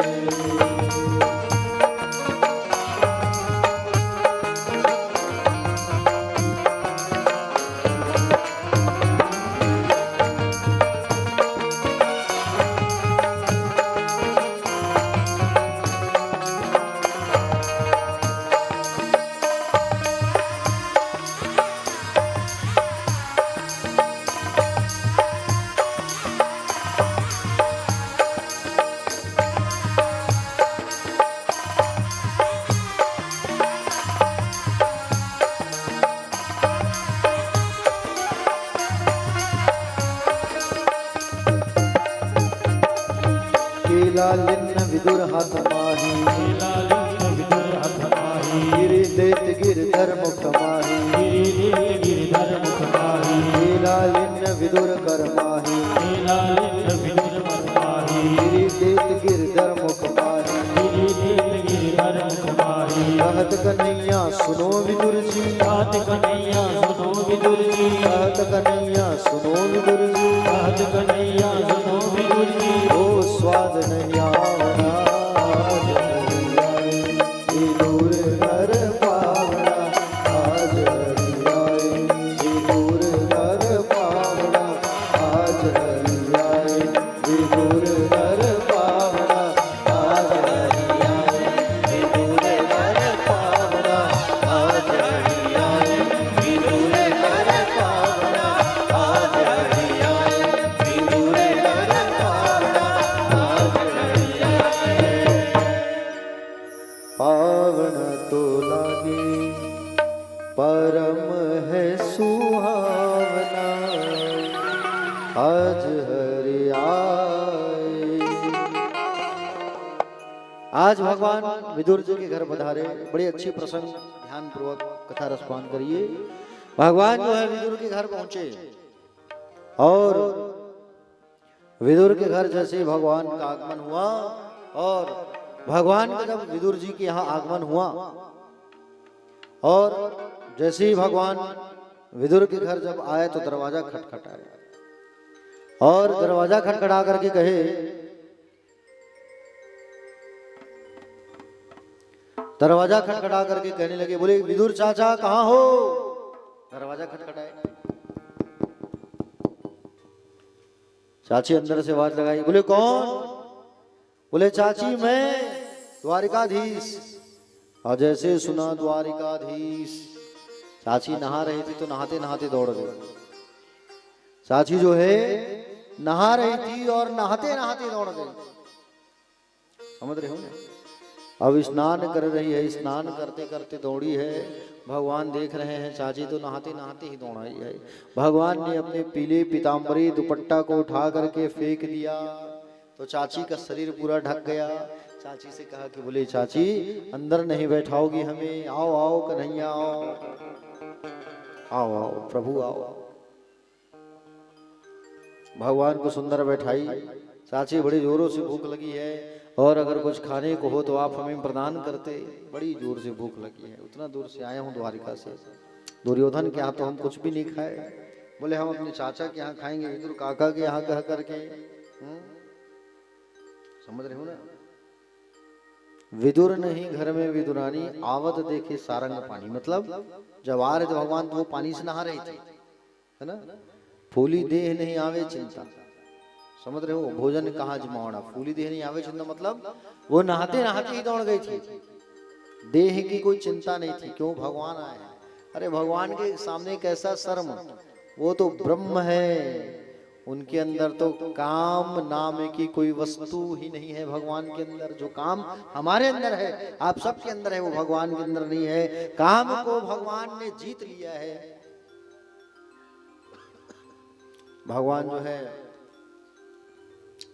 लीलालिन्न विदुर हाथ माही
लीलालिन्न विदुर हाथ माही
गिरि देत गिरधर मुख माही
गिरिदेत गिरिधर मुख माही
लीलालिन्न विदुर कर माही
लीलालिन्न विदुर कर माही
गिरि देत गिरधर मुख माही
गिरिदेत गिरिधर मुख माही
कहत कन्हैया सुनो विदुर जी
कहत कन्हैया सुनो विदुर जी
कहत कन्हैया सुनो विदुर जी
कहत कन्हैया सुनो विदुर जी
ओ स्वाद नहीं आवना विदुर घर पावना आज हरियाए विदुर घर पावना आज हरियाए विदुर घर पावना आज हरियाए विदुर घर पावना आज हरियाए विदुर घर पावना आज हरियाए विदुर घर पावना आज हरियाए पावन तो लागे परम है सुहावना आज हरि आए। आज भगवान विदुर जी के घर पधारे, बड़ी अच्छी प्रसंग ध्यान पूर्वक कथा रसपान करिए। भगवान जो है विदुर के घर पहुंचे और विदुर के घर जैसे ही भगवान का आगमन हुआ और भगवान का जब विदुर जी के यहाँ आगमन हुआ और जैसे ही भगवान विदुर के घर जब आए तो दरवाजा खटखटाया और दरवाजा खटखटा करके कहे दरवाजा खटखटा करके कहने लगे, बोले विदुर चाचा कहाँ हो। दरवाजा खटखटाए, चाची अंदर से आवाज लगाई, बोले कौन। बोले चाची मैं द्वारिकाधीश। और जैसे सुना द्वारिकाधीश, चाची नहा रही थी तो नहाते नहाते दौड़ गई। चाची जो है नहा रही थी और नहाते नहाते दौड़ गई। समझ रहे हो ना। अब स्नान कर रही है, स्नान करते करते दौड़ी है। भगवान देख रहे हैं, चाची तो नहाते नहाते ही दौड़ाई है। भगवान ने अपने पीले पीताम्बरी दुपट्टा को उठा करके फेंक दिया तो चाची का शरीर पूरा ढक गया। चाची से कहा कि बोले चाची अंदर नहीं बैठाओगी हमें, आओ आओ कन्हैया आओ, आओ आओ प्रभु आओ। भगवान को सुंदर बैठाई। चाची बड़ी जोरों से भूख लगी है और अगर कुछ खाने को हो तो आप हमें प्रदान करते। बड़ी जोर से भूख लगी है, उतना दूर से आया हूँ द्वारिका से, दुर्योधन के यहाँ तो हम कुछ भी नहीं खाए। बोले हम अपने चाचा के यहाँ खाएंगे, विदुर काका के यहाँ कह करके। समझ रहे हो ना। विदुर नहीं घर में विदुरानी, आवत देखे सारंग पानी। मतलब जब आ रहे थे भगवान तो वो पानी से नहा रहे थे, है ना। फूली देह नहीं आवे चिंता। समझ रहे हो। भोजन कहाँ जमावड़ा, फूली देह नहीं आवे चिंता मतलब वो नहाते नहाते ही दौड़ गई थी। देह की कोई चिंता नहीं थी, क्यों भगवान आए। अरे भगवान के सामने कैसा शर्म, वो तो ब्रह्म है। उनके अंदर तो काम नाम की कोई वस्तु ही नहीं है। भगवान के अंदर जो काम हमारे अंदर है, आप सबके अंदर है, वो भगवान के अंदर नहीं है। काम को भगवान ने जीत लिया है। भगवान जो है,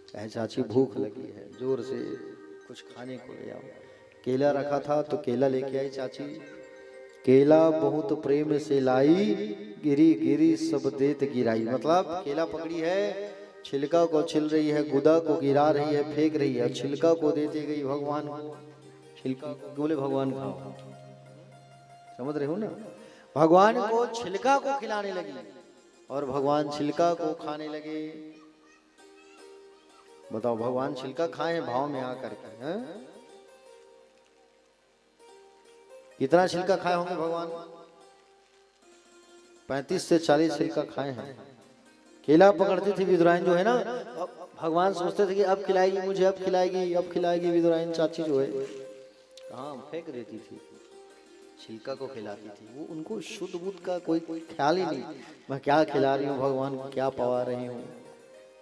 चाहे चाची भूख लगी है, जोर से कुछ खाने को ले आओ। केला रखा था तो केला लेके आई चाची। केला बहुत प्रेम से लाई, गिरी गिरी सब देत गिराई। मतलब केला पकड़ी है, छिलका को छिल रही है, गुदा को गिरा रही है, फेंक रही है, छिलका को देते गई भगवान को। छिलका बोले भगवान खाओ। समझ रहे हो ना। भगवान को छिलका को खिलाने लगी और भगवान छिलका को खाने लगे। बताओ भगवान छिलका खाए भाव में आकर के, हैं? कितना छिलका खाए होंगे भगवान। 35 से 40 छिलका खाए हैं। केला पकड़ती थी विदुराइन जो है ना, भगवान सोचते थे कि अब खिलाएगी मुझे, अब खिलाएगी, अब खिलाएगी। विदुराइन चाची जो है कहाँ फेंक देती थी, छिलका को खिलाती थी। वो उनको शुद्ध बुद्ध का कोई ख्याल ही नहीं, मैं क्या खिला रही हूँ भगवान को, क्या पवा रही हूँ।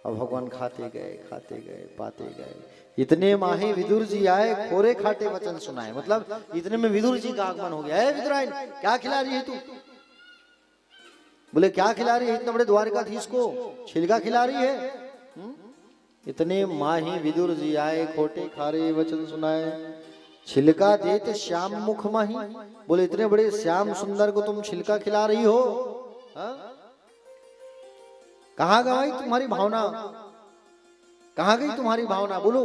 अब भगवान खाते गए पाते गए। इतने माही विदुर जी आए, खोरे खाटे वचन सुनाए। मतलब इतने में विदुर जी का आगमन हो गया। विदुराइन क्या खिला रही है तू। बोले क्या खिला रही है इतने बड़े द्वारिकाधीश को, छिलका खिला रही है। इतने माही विदुर जी आए, खोटे खारे वचन सुनाए, छिलका देते श्याम मुख माही। बोले इतने बड़े श्याम सुंदर को तुम छिलका खिला रही हो, कहाँ गई तुम्हारी भावना, कहाँ गई तुम्हारी भावना? बोलो,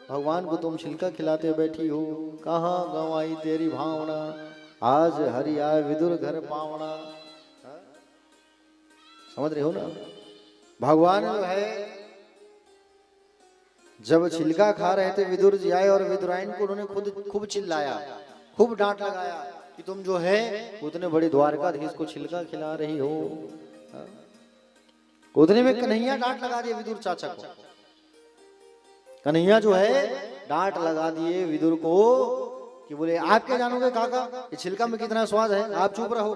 भगवान को तुम छिलका खिलाते बैठी हो, कहाँ गवाई तेरी भावना, आज हरि आए विदुर घर पावना। समझ रहे हो ना? भगवान जो है जब छिलका खा रहे थे, विदुर जी आए और विदुराइन को उन्होंने खुद खूब चिल्लाया, खूब डांट लगाया कि तुम जो है उतने बड़े द्वारकाधीश को छिलका खिला रही हो। उतने में कन्हैया डांट लगा दिए विदुर चाचा को। कन्हैया जो है डांट लगा दिए विदुर को कि बोले आप क्या जानोगे काका, ये छिलका में कितना स्वाद है, आप चुप रहो,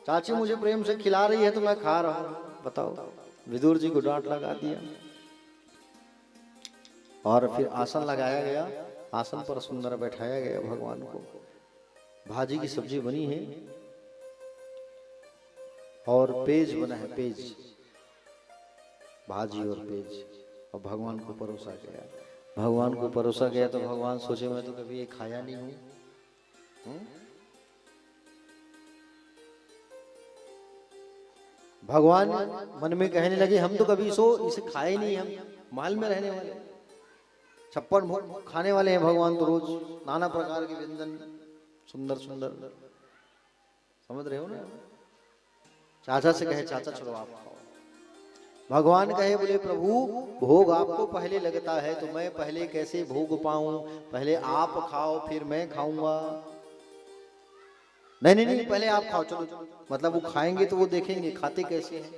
चाची मुझे प्रेम से खिला रही है तो मैं खा रहा हूं, बताओ। विदुर जी को डांट लगा दिया और फिर आसन लगाया गया, आसन पर सुंदर बैठाया गया भगवान को। भाजी की सब्जी बनी है और पेज बना है, पेज, भाजी और पेज, और भगवान को परोसा गया। भगवान को परोसा गया तो भगवान सोचे मैं तो कभी ये खाया नहीं हूं। भगवान मन में कहने लगे हम तो कभी इसे खाए नहीं, हम माल में रहने वाले 56 भोग खाने वाले हैं भगवान, तो रोज नाना प्रकार के व्यंजन सुंदर सुंदर। समझ रहे हो ना? चाचा से कहे चाचा चलो आप खाओ। भगवान कहे बोले प्रभु भोग आपको पहले लगता है तो मैं पहले कैसे भोग पाऊं, पहले आप खाओ फिर मैं खाऊंगा। नहीं नहीं नहीं, पहले आप खाओ, चलो। मतलब वो खाएंगे तो वो देखेंगे खाते कैसे हैं,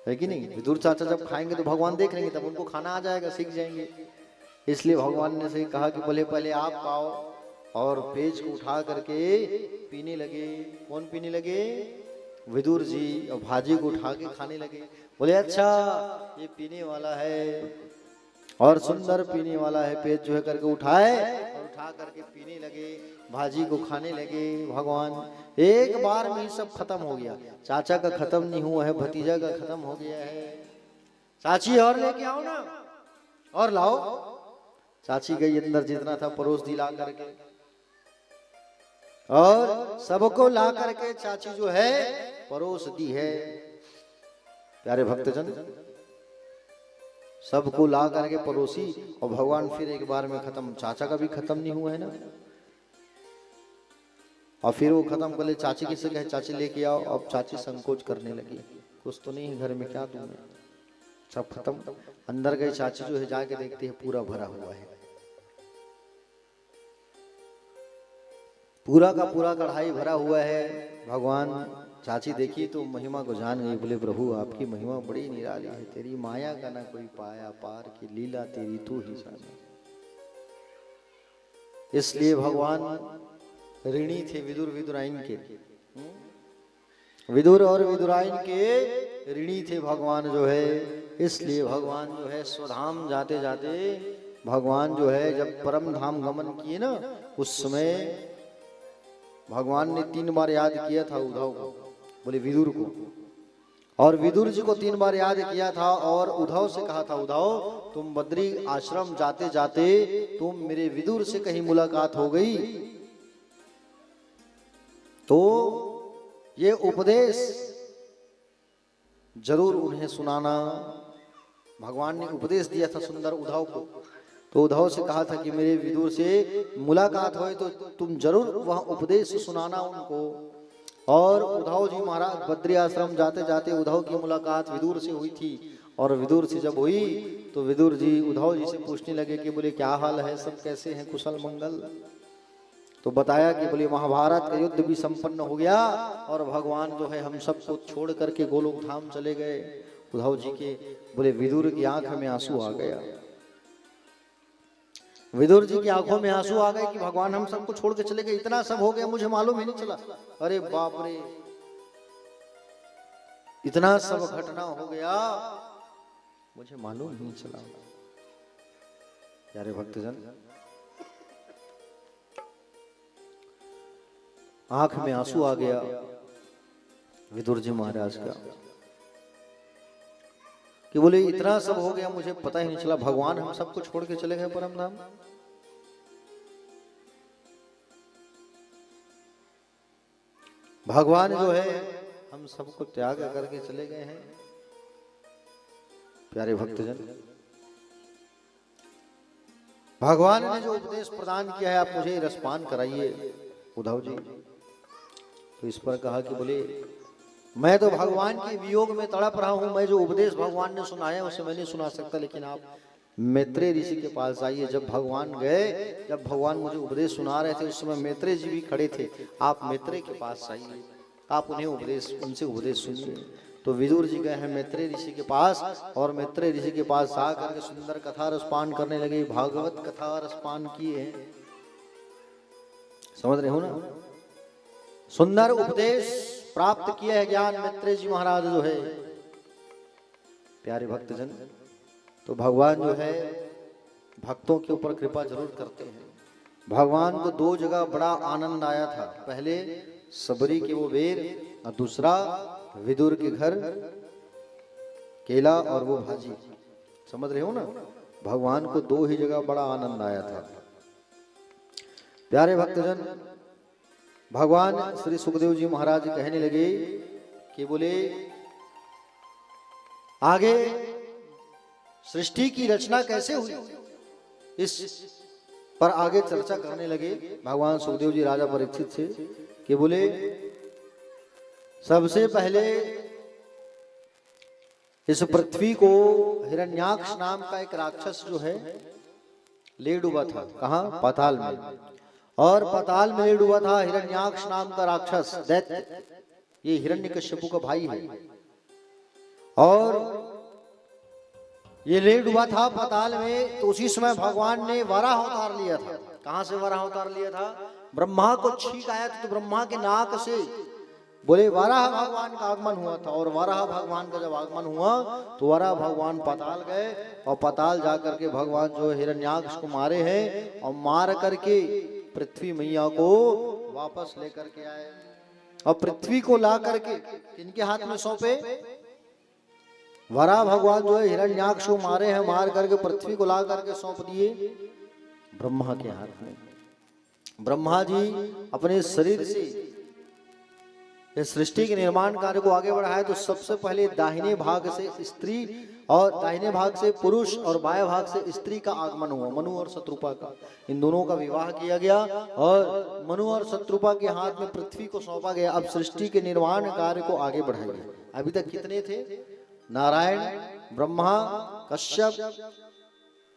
है कि नहीं? विदुर चाचा जब खाएंगे तो भगवान देख लेंगे, तब उनको खाना आ जाएगा, सीख जाएंगे। इसलिए भगवान ने से कहा कि बोले पहले आप खाओ, और पेज को उठा करके पीने लगे। कौन पीने लगे? विदुर जी। और भाजी को उठा के खाने लगे। बोले अच्छा ये पीने वाला है, और सुंदर पीने वाला है। पेज जो है करके उठाए और उठा करके पीने लगे, भाजी को खाने लगे भगवान। एक बार में ही सब खत्म हो गया। चाचा का खत्म नहीं हुआ है, भतीजा का खत्म हो गया है। चाची और लेके आओ ना, और लाओ। चाची गई अंदर, जितना था परोस दी ला करके, और सबको ला करके चाची जो है परोस दी है। प्यारे भक्तजन, सबको ला करके परोसी, और भगवान फिर एक बार में खत्म। चाचा का भी खत्म नहीं हुआ है ना, और फिर वो खत्म कर ले। चाची किससे कहे चाची लेके आओ। अब चाची संकोच करने लगी, कुछ तो नहीं घर में, क्या दूं मैं, सब खत्म। अंदर गए, चाची जो है जाके देखते हैं पूरा भरा हुआ है, पूरा का पूरा कढ़ाई भरा हुआ है। भगवान चाची देखी तो महिमा को जान गई। बोले प्रभु आपकी महिमा बड़ी निराली है, तेरी माया का ना कोई पाया पार, की लीला तेरी तू ही जाने। इसलिए भगवान ऋणी थे विदुर विदुराइन के, विदुर और विदुराइन के ऋणी थे भगवान जो है। इसलिए भगवान जो है स्वधाम जाते जाते, भगवान जो है जब परम धाम गमन किए ना, उस समय भगवान ने 3 बार याद किया था उद्धव को, बोले विदुर को, और विदुर जी को 3 बार याद किया था। और उद्धव से कहा था उद्धव तुम बद्री आश्रम जाते जाते तुम मेरे विदुर से कहीं मुलाकात हो गई तो ये उपदेश जरूर उन्हें सुनाना। भगवान ने उपदेश दिया था सुंदर उद्धव को। तो उद्धव से कहा था कि मेरे विदुर से मुलाकात होए तो तुम जरूर वह उपदेश सुनाना उनको। और उद्धव जी महाराज बद्री आश्रम जाते जाते उद्धव की मुलाकात विदुर से हुई थी। और विदुर से जब हुई तो विदुर जी उद्धव जी से पूछने लगे कि बोले क्या हाल है, सब कैसे हैं, कुशल मंगल। तो बताया कि बोले महाभारत का युद्ध भी संपन्न हो गया और भगवान जो है हम सबको छोड़ करके गोलोक धाम चले गए। उद्धव जी के बोले विदुर की आंख में आंसू आ गया। विदुर जी की आंखों में आंसू आ गए कि भगवान हम सबको छोड़ के चले गए, इतना सब हो गया मुझे मालूम ही नहीं चला। अरे बाप रे, इतना सब घटना हो गया मुझे मालूम ही नहीं चला। प्यारे भक्तजन, आंख में आंसू आ गया विदुर जी महाराज का। कि बोले इतना सब हो गया मुझे पता ही नहीं चला, भगवान हम सबको छोड़ के चले गए परम धाम। भगवान जो है हम सबको त्याग करके चले गए हैं। प्यारे भक्तजन, भगवान ने जो उपदेश प्रदान किया है, आप मुझे रसपान कराइए उद्धव जी। तो इस पर कहा कि बोले मैं तो भगवान के वियोग में तड़प रहा हूं, मैं जो उपदेश भगवान ने सुनाया उसे मैं नहीं सुना सकता, लेकिन आप मैत्रेय ऋषि के पास आइए। जब भगवान गए, जब भगवान मुझे उपदेश सुना रहे थे उस समय मैत्रेय जी भी खड़े थे। आप मैत्रेय के पास आइए, आप उन्हें उनसे उपदेश सुनिए। तो विदुर जी गए हैं मैत्रेय ऋषि के पास, और मैत्रेय ऋषि के पास जा करके सुंदर कथा रसपान करने लगे। भागवत कथा रसपान किए हैं, समझ रहे हो ना। सुंदर उपदेश प्राप्त किया है ज्ञान मैत्रेय जी महाराज जो है। प्यारे भक्तजन, तो भगवान जो है भक्तों के ऊपर कृपा जरूर करते हैं। भगवान को दो जगह बड़ा आनंद आया था, पहले सबरी के वो बेर और दूसरा विदुर के घर केला और वो भाजी। समझ रहे हो ना, भगवान को दो ही जगह बड़ा आनंद आया था। प्यारे भक्तजन, भगवान श्री सुखदेव जी महाराज कहने लगे कि बोले आगे सृष्टि की रचना कैसे हुई, इस पर आगे चर्चा करने लगे भगवान सुखदेव जी राजा परीक्षित से कि बोले सबसे पहले इस पृथ्वी को हिरण्याक्ष नाम का एक राक्षस जो है ले डूबा था। कहां? पाताल में। और पाताल में ले डूबा था हिरण्याक्ष नाम का राक्षस, दैत्य। ये हिरण्यकश्यपु का भाई है। और ये ले डूबा था पाताल में, तो उसी समय भगवान ने वराह अवतार लिया था। कहां से वराह अवतार लिया था? ब्रह्मा को छींक आया था, तो ब्रह्मा के नाक से बोले वराह भगवान का आगमन हुआ था। और वराह भगवान का जब आगमन हुआ तो वराह भगवान पाताल गए, और पाताल जाकर के भगवान जो हिरण्याक्ष को मारे हैं, और मार करके पृथ्वी मैया को वापस लेकर के आए। और पृथ्वी को ला करके किनके हाथ में सौंपे? वराह भगवान जो है हिरण्याक्ष को मारे हैं, मार करके पृथ्वी को ला करके सौंप दिए ब्रह्मा के हाथ में। ब्रह्मा जी अपने शरीर से इस सृष्टि के निर्माण कार्य को आगे बढ़ाया। तो सबसे पहले दाहिने भाग से स्त्री और दाहिने भाग से पुरुष और बाएं भाग से स्त्री का आगमन हुआ, मनु और शत्रुपा का। इन दोनों का विवाह किया गया और मनु और शत्रुपा के हाथ में पृथ्वी को सौंपा गया। अब सृष्टि के निर्माण कार्य को आगे बढ़ाइए। अभी तक कितने थे? नारायण, ब्रह्मा, कश्यप,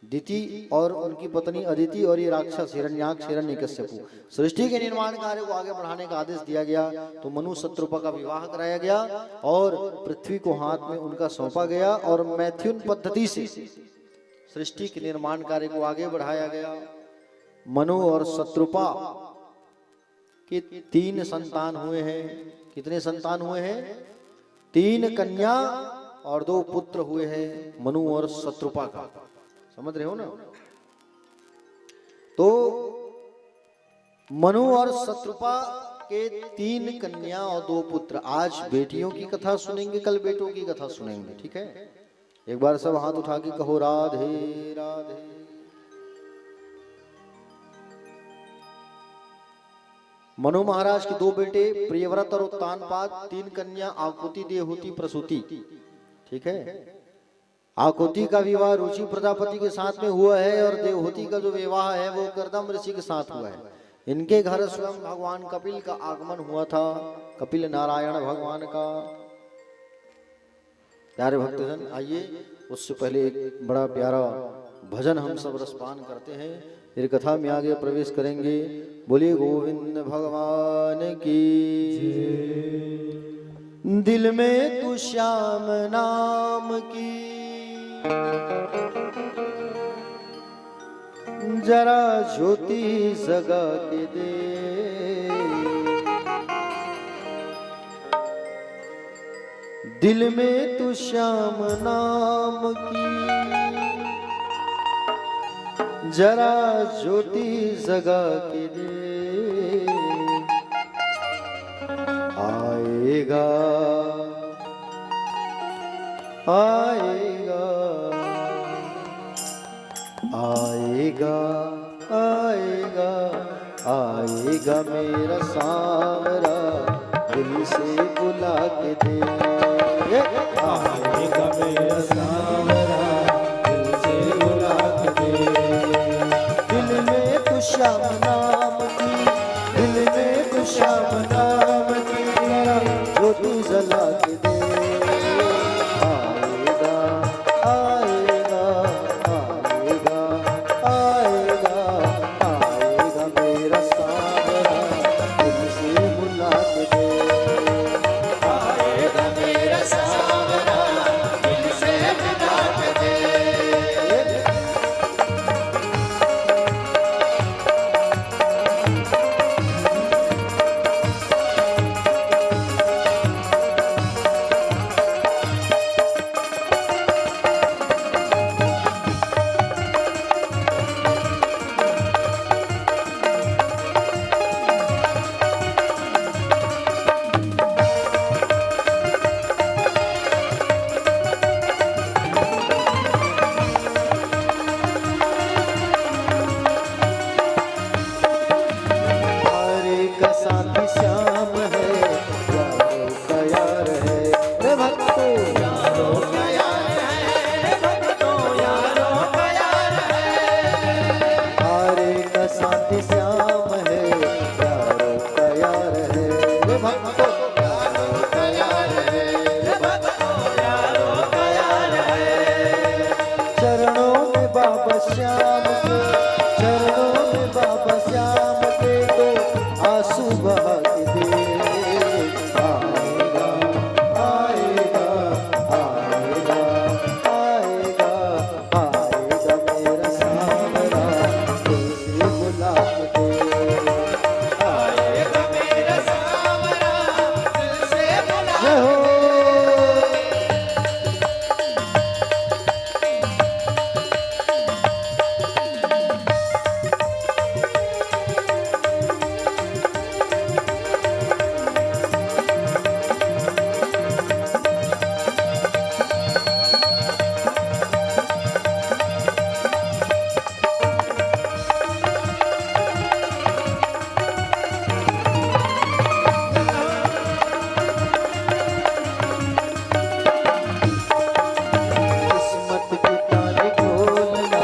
दिति और उनकी पत्नी अदिति, और ये राक्षस हिरण्याक्ष हिरण्यकश्यपु। सृष्टि के निर्माण कार्य को आगे बढ़ाने का आदेश दिया गया। तो मनु शत्रुपा का विवाह कराया गया और पृथ्वी को हाथ में उनका सौंपा गया, और मैथुन पद्धति से सृष्टि के निर्माण कार्य को आगे बढ़ाया गया। मनु और शत्रुपा के 3 संतान हुए हैं। कितने संतान हुए हैं? 3 कन्या और 2 पुत्र हुए हैं मनु और शत्रुपा का। समझ रहे हो ना। तो मनु और शत्रुपा के 3 कन्या और 2 पुत्र। आज बेटियों की कथा सुनेंगे, कल बेटों की कथा सुनेंगे, ठीक है। एक बार सब हाथ उठा के कहो राधे राधे। मनु महाराज के 2 बेटे प्रियव्रत और उत्तानपाद, 3 कन्या आकुति, देवहूति, प्रसूति, ठीक है। आकुति का विवाह रुचि प्रजापति के साथ में हुआ है, और देवहूति का जो विवाह है वो कर्दम ऋषि के साथ हुआ है। इनके घर स्वयं भगवान कपिल का आगमन हुआ था, कपिल नारायण भगवान का। प्यारे भक्तजन, आइए उससे पहले एक बड़ा प्यारा भजन हम सब रसपान करते हैं, फिर कथा में आगे प्रवेश करेंगे। बोलिए गोविंद भगवान की। दिल में तू श्याम नाम की जरा ज्योति जगा के दे। दिल में तू श्याम नाम की जरा ज्योति जगा के दे। आएगा आएगा आएगा आएगा आएगा मेरा सांवरा दिल से बुला के दे
आएगा मेरा सांवरा दिल से बुला के दे।
दिल में तू श्याम नाम की दिल में तू श्याम नाम की जो तू जला के दे आएगा आएगा आएगा आएगा आएगा मेरा सांवरा दिल से बुला के दे
आएगा मेरा सांवरा दिल से बुला के दे।
हरे का साथी श्याम है यारों का यार है रे भक्तों
यारों का यार है भक्तों यारों का यार है।
हरे का साथी श्याम है यारों का यार है रे भक्तों
यारों का यार है भक्तों यारों का यार है।
चरणों में बाबा श्याम के चरणों में बाबा श्याम के तो आंसू बहा के दे आएगा आएगा आएगा आएगा आएगा मेरा सांवरा दिल से बुला के दे
आएगा मेरा सांवरा दिल से बुला
जय हो किस्मत की ताली खोलना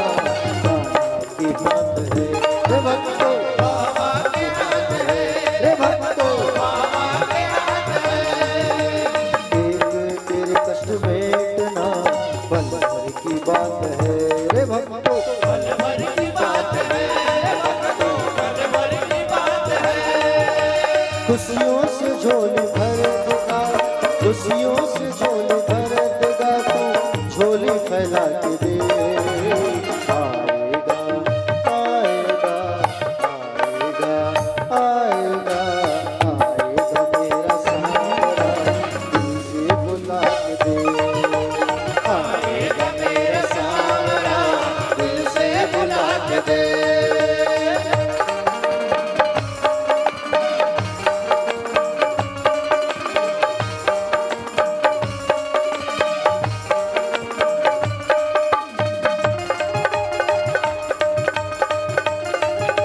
बाबा की बात है रे भक्तों
बाबा के हाथ है
रे भक्तों
बाबा के हाथ है।
एक तेरे कष्ट मेटना पल भर की बात है रे भक्तों
पल भर की बात है भक्तों पल भर की बात है।
खुशियों से झोली भर देगा खुशियों से झोली भर देगा तू झोली फैला के दे आएगा आएगा आएगा आएगा आएगा मेरा सांवरा दिल से बुला के दे
आएगा मेरा सांवरा दिल से बुला के दे।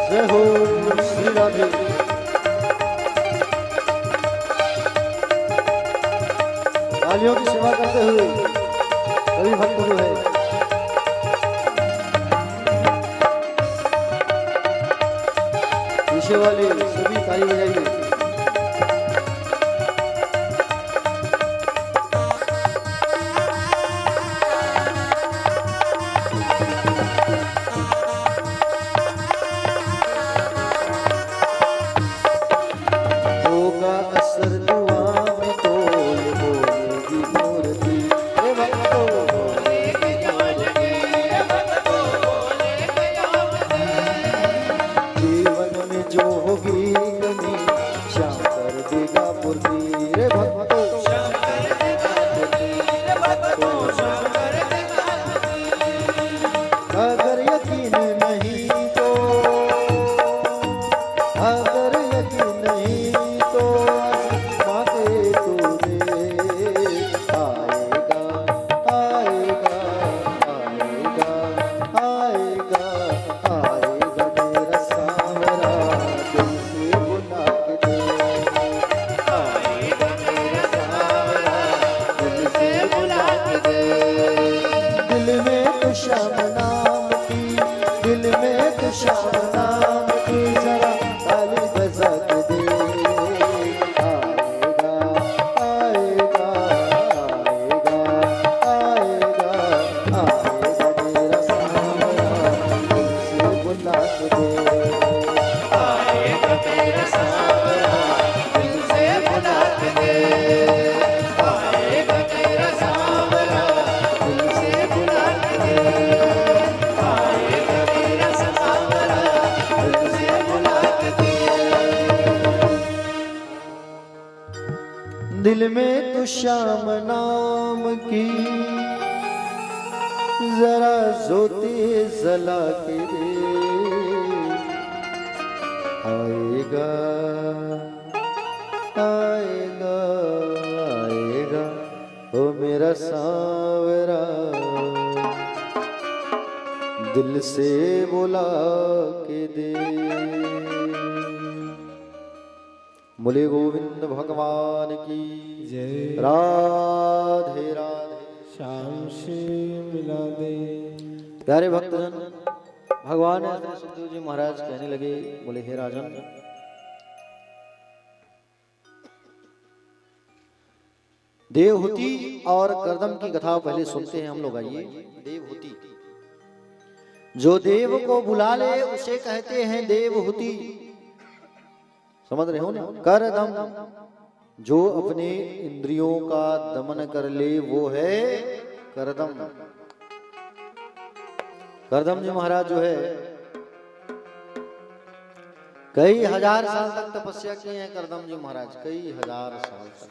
जय हो श्री राधे तालियों की सेवा करते हुए सभी भक्त जो है पीछे वाले सभी ताली बजाइए होगा असर दुआ में तो बोलेगी मूर्ति हे भक्तों
बोलेगी जोलगी भक्तों बोलेगी जोलगी।
जीवन में जो होगी कमी तो श्याम नाम की जरा ताली बजा के दे। आएगा आएगा आएगा आएगा आएगा मेरा सावरा दिल से बुला के दे।
आएगा मेरा सावरा दिल से बुला के दे। आएगा मेरा सावरा दिल से बुला के दे। आएगा मेरा सावरा दिल से बुला के दे।
दिल में तो श्याम नाम की जरा ज्योति जला के दे। आएगा आएगा आएगा ओ मेरा सावरा दिल से बुला के दे। बोले गोविंद भगवान की
जय।
राधे राधे।
श्याम से मिला दे।
प्यारे भक्तजन, भगवान श्री सुखदेव जी महाराज कहने लगे, बोले हे राजन, देवहूति और कर्दम की कथा पहले सुनते हैं हम लोग। आइए, देवहूति, जो देव को बुला ले उसे कहते हैं देवहूति। समझ रहे हो ना? कर्दम, जो अपने इंद्रियों का दमन कर ले वो है कर्दम। कर्दम जी महाराज जो है कई हजार साल तक तपस्या किए हैं। कर्दम जी महाराज कई हजार साल तक,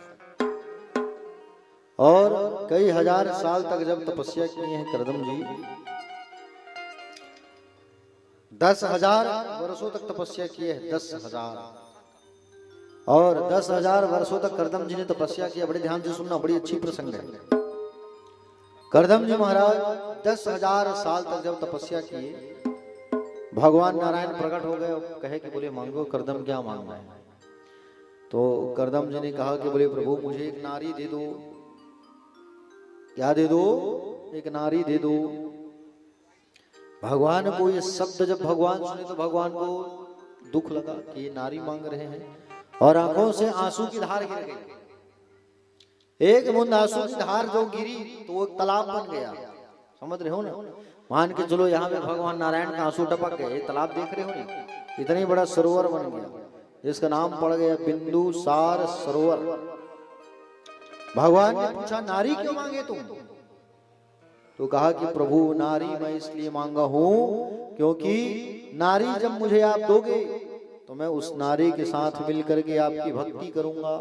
और कई हजार साल तक जब तपस्या किए हैं कर्दम जी, 10,000 वर्षों तक तपस्या किए हैं। 10,000, और 10,000 वर्षों तक कर्दम जी ने तपस्या किया। बड़े ध्यान से सुनना, बड़ी अच्छी प्रसंग है। कर्दम जी महाराज 10,000 साल तक जब तपस्या किए, भगवान नारायण प्रकट हो गए और कहे कि बोले मांगो कर्दम, क्या मांगना है? तो कर्दम जी ने कहा कि बोले प्रभु मुझे एक नारी दे दो। क्या दे दो? एक नारी दे दो। भगवान को ये शब्द जब भगवान सुने तो भगवान को दुख लगा कि ये नारी मांग रहे हैं, और आंखों से आंसू की धार गिर गई। एक बूंद आंसू की धार जो गिरी तो वो एक तालाब बन गया। समझ रहे हो ना? मान के चलो यहाँ पे भगवान नारायण का आंसू टपक गए, तालाब देख रहे हो ना? इतना ही बड़ा सरोवर बन गया, जिसका नाम पड़ गया बिंदुसार सरोवर। भगवान ने पूछा नारी क्यों मांगे तुम? तो कहा कि प्रभु नारी मैं इसलिए मांगा हूं क्योंकि नारी जब मुझे आप दोगे तो मैं उस नारी के साथ मिल करके आपकी भक्ति करूंगा,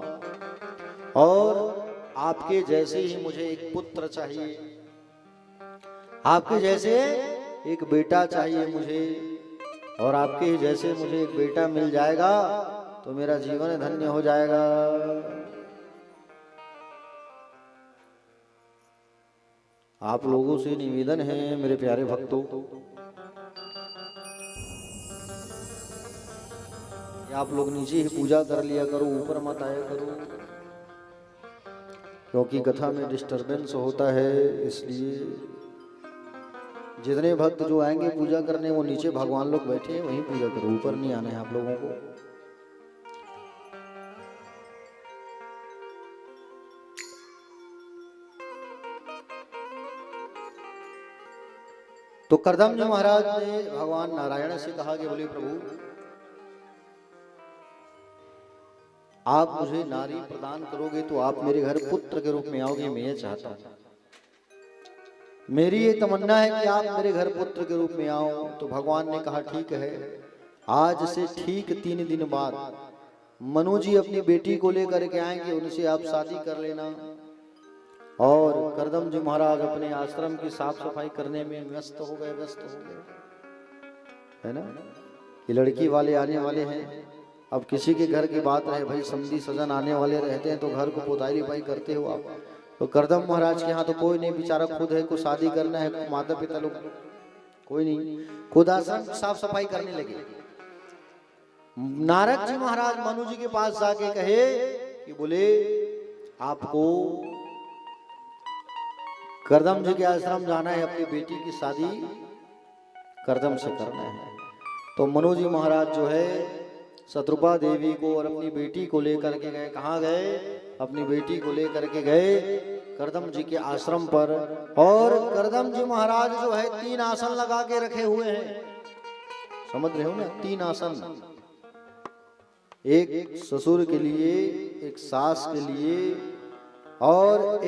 और आपके जैसे ही मुझे एक पुत्र चाहिए, आपके जैसे एक बेटा चाहिए मुझे, और आपके ही जैसे मुझे एक बेटा मिल जाएगा तो मेरा जीवन धन्य हो जाएगा। आप लोगों से निवेदन है मेरे प्यारे भक्तों, आप लोग नीचे ही पूजा कर लिया करो, ऊपर मत आया करो, क्योंकि कथा में डिस्टरबेंस होता है। इसलिए जितने भक्त जो आएंगे पूजा करने वो नीचे भगवान लोग बैठे हैं वहीं पूजा करो, ऊपर नहीं आना है आप लोगों को। तो कर्दम जी महाराज ने भगवान नारायण से कहा कि बोले प्रभु आप मुझे नारी प्रदान करोगे तो आप मेरे घर पुत्र के रूप में आओगे, मैं ये चाहता हूं। मेरी ये तमन्ना है कि आप मेरे घर पुत्र के रूप में आओ। तो भगवान ने कहा ठीक है, आज से ठीक 3 दिन बाद मनु जी अपनी बेटी को लेकर के आएंगे, उनसे आप शादी कर लेना। और कर्दम जी महाराज अपने आश्रम की साफ सफाई करने में व्यस्त हो गए, है ना? ये लड़की वाले आने वाले हैं। अब किसी के घर की बात रहे, भाई समधी सजन आने वाले रहते हैं तो घर को पोताई लिपाई करते हो आप। तो कर्दम महाराज के यहाँ तो कोई नहीं, बेचारा खुद है, को शादी करना है, माता पिता लोग कोई नहीं, खुद आश्रम साफ सफाई करने लगे। नारद जी महाराज मनु जी के पास जाके कहे कि बोले आपको कर्दम जी के आश्रम जाना है, अपनी बेटी की शादी कर्दम से करना है। तो मनु जी महाराज जो है शत्रुपा देवी को और अपनी बेटी को लेकर के गए। कहाँ गए? अपनी बेटी को लेकर के गए करदम जी के आश्रम पर। और करदम जी महाराज जो है 3 आसन लगा के रखे हुए हैं। समझ रहे हो ना? 3 आसन, एक ससुर के लिए, एक सास के लिए और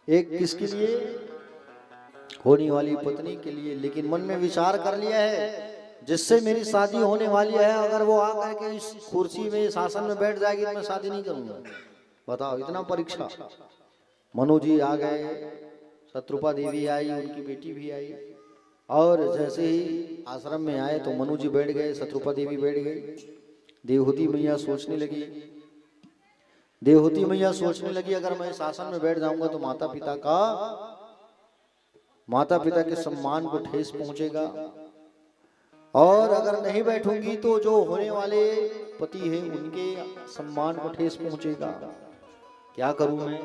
एक किसके लिए? होने वाली पत्नी के लिए। लेकिन मन में विचार कर लिया है जिससे मेरी शादी होने वाली है, अगर वो आकर के इस कुर्सी में, इस आसन में बैठ जाएगी तो मैं शादी नहीं करूंगा। बताओ, इतना परीक्षा। मनु जी आ गए, शत्रुपा देवी आई, उनकी बेटी भी आई। और जैसे ही आश्रम में आए तो मनु जी बैठ गए, शत्रुपा देवी बैठ गई। देवहूति मैया सोचने लगी, अगर मैं इस आसन में बैठ जाऊंगा तो माता पिता के सम्मान को ठेस पहुंचेगा, और अगर नहीं बैठूंगी तो जो होने वाले पति हैं उनके सम्मान को ठेस पहुंचेगा। क्या करूं मैं?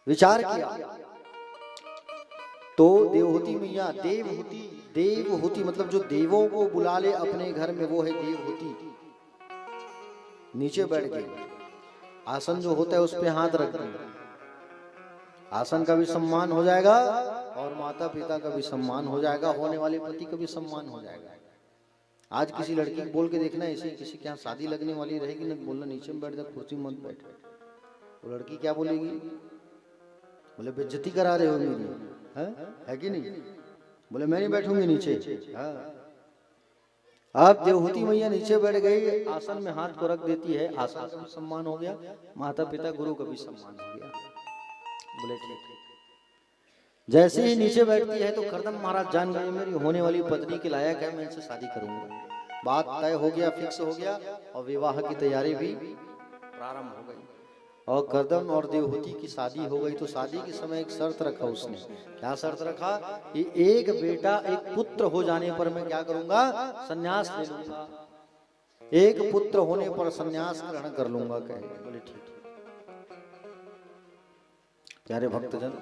विचार किया तो देवहूति मैया, देवहूति मतलब जो देवों को बुला ले अपने घर में, वो है देवहूति। नीचे बैठ गई, आसन जो होता है उस पे हाथ रख दें, आसन का भी सम्मान हो जाएगा और माता पिता का भी सम्मान हो जाएगा, होने वाले पति का भी सम्मान हो जाएगा। आज किसी लड़की को बोल के देखना, ऐसे किसी के यहाँ शादी लगने वाली रहेगी ना, बोलना नीचे में बैठ जा, कुर्सी मत बैठ। वो लड़की क्या बोलेगी? बोले बेइज्जती करा रहे हो मेरी, है कि नहीं? बोले मैं नहीं बैठूंगी नीचे। अब देवहूति मैया नीचे बैठ गई, आसन में हाथ को रख देती है, आसन का सम्मान हो गया, माता पिता गुरु का भी सम्मान हो गया। बोले ठीक। जैसे ही नीचे बैठती है तो करदम महाराज जान गए मेरी होने वाली पत्नी के लायक है, मैं इनसे शादी करूंगा। बात तय हो गया, फिक्स हो गया, और विवाह की तैयारी भी प्रारंभ हो गई। और करदम और देवहूति की शादी हो गई। तो शादी के समय एक शर्त रखा उसने। क्या शर्त रखा? कि एक बेटा, एक पुत्र हो जाने पर मैं क्या करूंगा? संन्यास ले लूंगा। एक पुत्र होने पर संन्यास ग्रहण कर लूंगा। कहे बोले ठीक। प्यारे भक्तजन,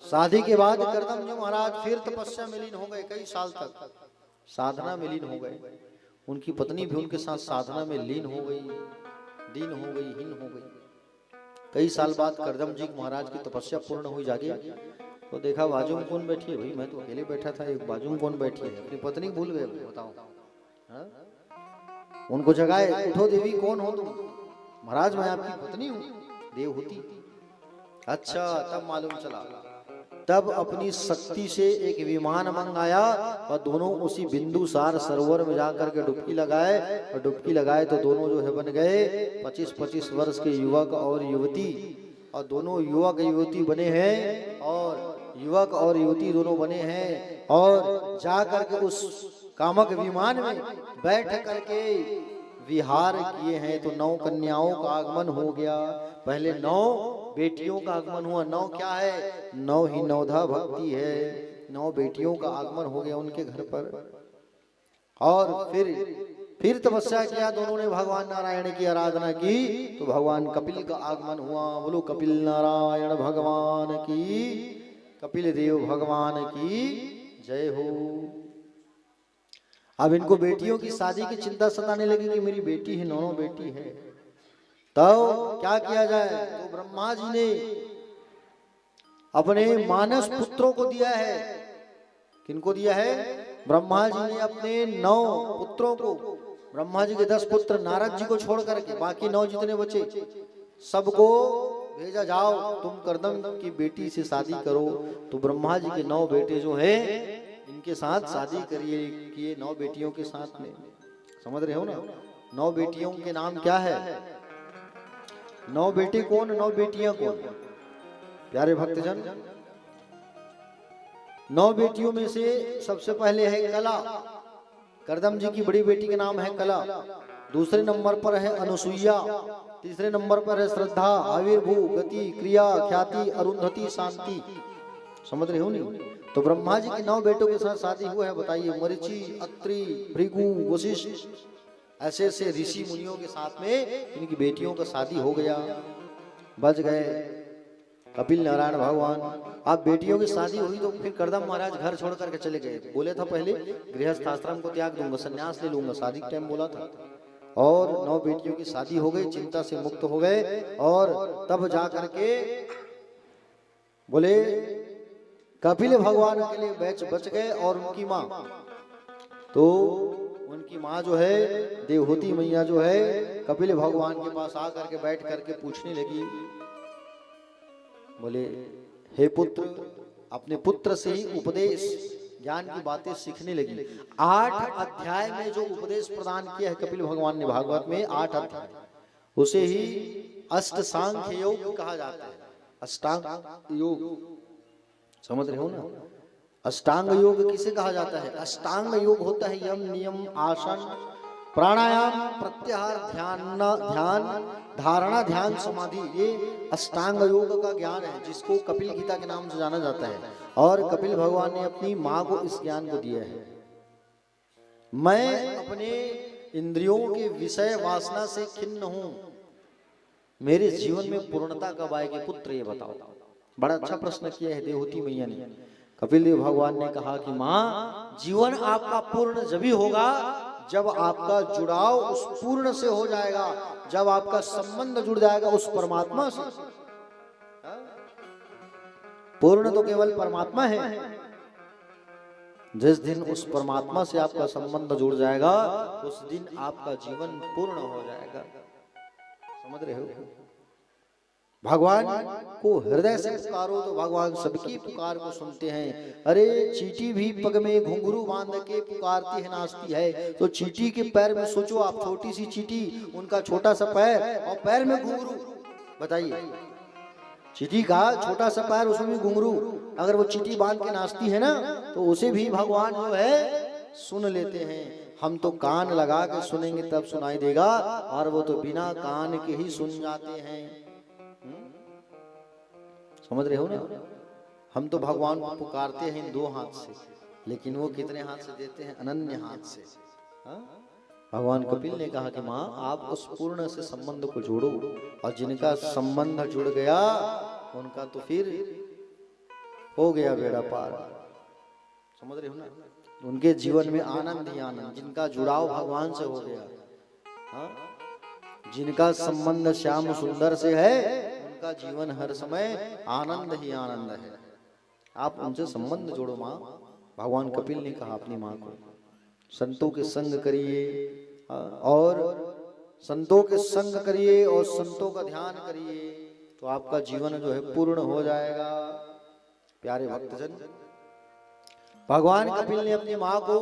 शादी के बाद करदम जी महाराज फिर तपस्या में लीन हो गए। कई साल तक साधना में लीन हो गए। उनकी पत्नी भी उनके साथ साधना में लीन हो गई, दीन हो गई, हीन हो गई। कई साल बाद करदम जी महाराज की तपस्या पूर्ण हुई, जागे तो देखा बाजू में कौन बैठी है। भाई मैं तो अकेले बैठा था, एक बाजू में कौन बैठी है? अपनी पत्नी भूल गए। बताओ, उनको जगाए, उठो देवी, कौन हो तुम? महाराज मैं आपकी पत्नी हूँ, देवहूति। अच्छा, तब मालूम चला। तब अपनी शक्ति से एक विमान मंगाया और दोनों उसी बिंदुसार सरोवर में जाकर के डुबकी लगाए। और डुबकी लगाए तो दोनों जो है बन गए 25-25 वर्ष के युवक और युवती। और दोनों युवक युवती बने हैं, और युवक और युवती दोनों बने हैं। और जाकर के उस कामक विमान में बैठ करके विहार किए हैं। तो 9 कन्याओं का आगमन हो गया। पहले 9 बेटियों का आगमन हुआ। 9 क्या है? 9 ही नवधा भक्ति है। 9 बेटियों का आगमन हो गया उनके घर पर। और फिर तपस्या किया दोनों ने, भगवान नारायण की आराधना की। तो भगवान कपिल का आगमन हुआ। बोलो कपिल नारायण भगवान की, कपिल देव भगवान की जय हो। अब इनको बेटियों की शादी की चिंता सताने लगी कि मेरी बेटी है, 9 बेटी है। तो क्या किया जाए? तो ब्रह्मा जी ने अपने मानस पुत्रों को दिया है। किनको दिया है? ब्रह्मा जी ने अपने 9 पुत्रों को, ब्रह्मा जी के 10 पुत्र नारद जी को छोड़ करके बाकी 9 जितने बचे सबको भेजा, जाओ तुम करदम की बेटी से शादी करो। तो ब्रह्मा जी के 9 बेटे जो है इनके साथ शादी करिए, किए 9 बेटियों के साथ में। समझ रहे हो ना? 9 बेटियों के नाम क्या है? 9 बेटे कौन, 9 बेटियां कौन? प्यारे भक्तजन, 9 बेटियों में से सबसे पहले है कला। करदम जी की बड़ी बेटी का नाम है कला। दूसरे नंबर पर है अनुसुईया। तीसरे नंबर पर है श्रद्धा, आविर्भू, गति, क्रिया, ख्याति, अरुंधति, शांति। समझ रहे हो नहीं? तो ब्रह्मा जी के 9 बेटों के साथ शादी हुआ है। बताइए, मरीचि, अत्रि, भृगु, वशिष्ठ, ऐसे ऐसे ऋषि मुनियों के साथ में इनकी बेटियों का शादी हो गया। बच गए कपिल नारायण भगवान। आप बेटियों की शादी हुई तो फिर करदम महाराज घर छोड़ करके चले गए। बोले था पहले गृहस्थ आश्रम को त्याग दूंगा, संन्यास ले लूंगा, शादी के टाइम बोला था। और 9 बेटियों की शादी हो गई, चिंता से मुक्त हो गए। और तब जा करके बोले कपिल भगवान के लिए बच गए। और उनकी माँ, तो उनकी माँ जो है देवहूति मैया जो है कपिल भगवान के पास आकर के बैठ करके पूछने लगी, बोले हे पुत्र, अपने पुत्र से ही उपदेश ज्ञान की बातें सीखने लगी। 8 अध्याय में जो उपदेश प्रदान किया है कपिल भगवान ने भागवत में, 8 अध्याय, उसे ही अष्ट सांख्य योग कहा जाता है। अष्टांग योग, समझ रहे हो ना? अष्टांग योग किसे कहा जाता है? अष्टांग योग होता है यम, नियम, आसन, प्राणायाम, प्रत्याहार, ध्यान धारणा, ध्यान, समाधि। ये अष्टांग योग का ज्ञान है, जिसको कपिल गीता के नाम से जाना जाता है। और कपिल भगवान ने अपनी माँ को इस ज्ञान को दिया है। मैं अपने इंद्रियों के विषय वासना से खिन्न हूं, मेरे जीवन में पूर्णता कब आएगी पुत्र, ये बताओ। बड़ा अच्छा प्रश्न किया है देवहूति मैया ने। कपिल देव भगवान ने कहा कि माँ, जीवन आपका पूर्ण जभी होगा जब आपका जुड़ाव उस पूर्ण से हो जाएगा, जब आपका संबंध जुड़ जाएगा उस परमात्मा से। पूर्ण तो केवल परमात्मा है। जिस दिन उस परमात्मा से आपका संबंध जुड़ जाएगा उस दिन आपका जीवन पूर्ण हो जाएगा। समझ रहे हो? भगवान को हृदय से पुकारो तो भगवान सबकी पुकार को सुनते हैं। अरे चींटी भी पग में घुंघरू बांध के पुकारती है, नाचती है। तो चींटी के पैर में सोचो आप, छोटी सी चींटी, उनका छोटा सा पैर और पैर में घुंघरू। बताइए, चींटी का छोटा सा पैर, उसमें भी घुंघरू। अगर वो चींटी बांध के नाचती है ना तो उसे भी भगवान जो है सुन लेते हैं। हम तो कान लगा के सुनेंगे तब सुनाई देगा, और वो तो बिना कान के ही सुन जाते हैं। समझ रहे हो ना? हम तो भगवान को पुकारते हैं 2 हाथ से, लेकिन वो कितने हाथ से देते हैं? अनन्य हाथ से। भगवान कपिल ने कहा कि माँ, आप उस पूर्ण से संबंध को जोड़ो, और जिनका संबंध जुड़ गया उनका तो फिर हो गया बेड़ा पार। समझ रहे हो ना? उनके जीवन में आनंद ही आनंद, जिनका जुड़ाव भगवान से हो गया, जिनका संबंध श्याम सुंदर से है, उनका जीवन हर समय आनंद ही आनंद है। आप उनसे संबंध जोड़ो माँ। भगवान कपिल ने कहा अपनी माँ को, संतों के संग करिए, और संतों के संग करिए और संतों का ध्यान करिए, तो आपका जीवन जो है पूर्ण हो जाएगा। प्यारे भक्तजन, भगवान कपिल ने अपनी माँ को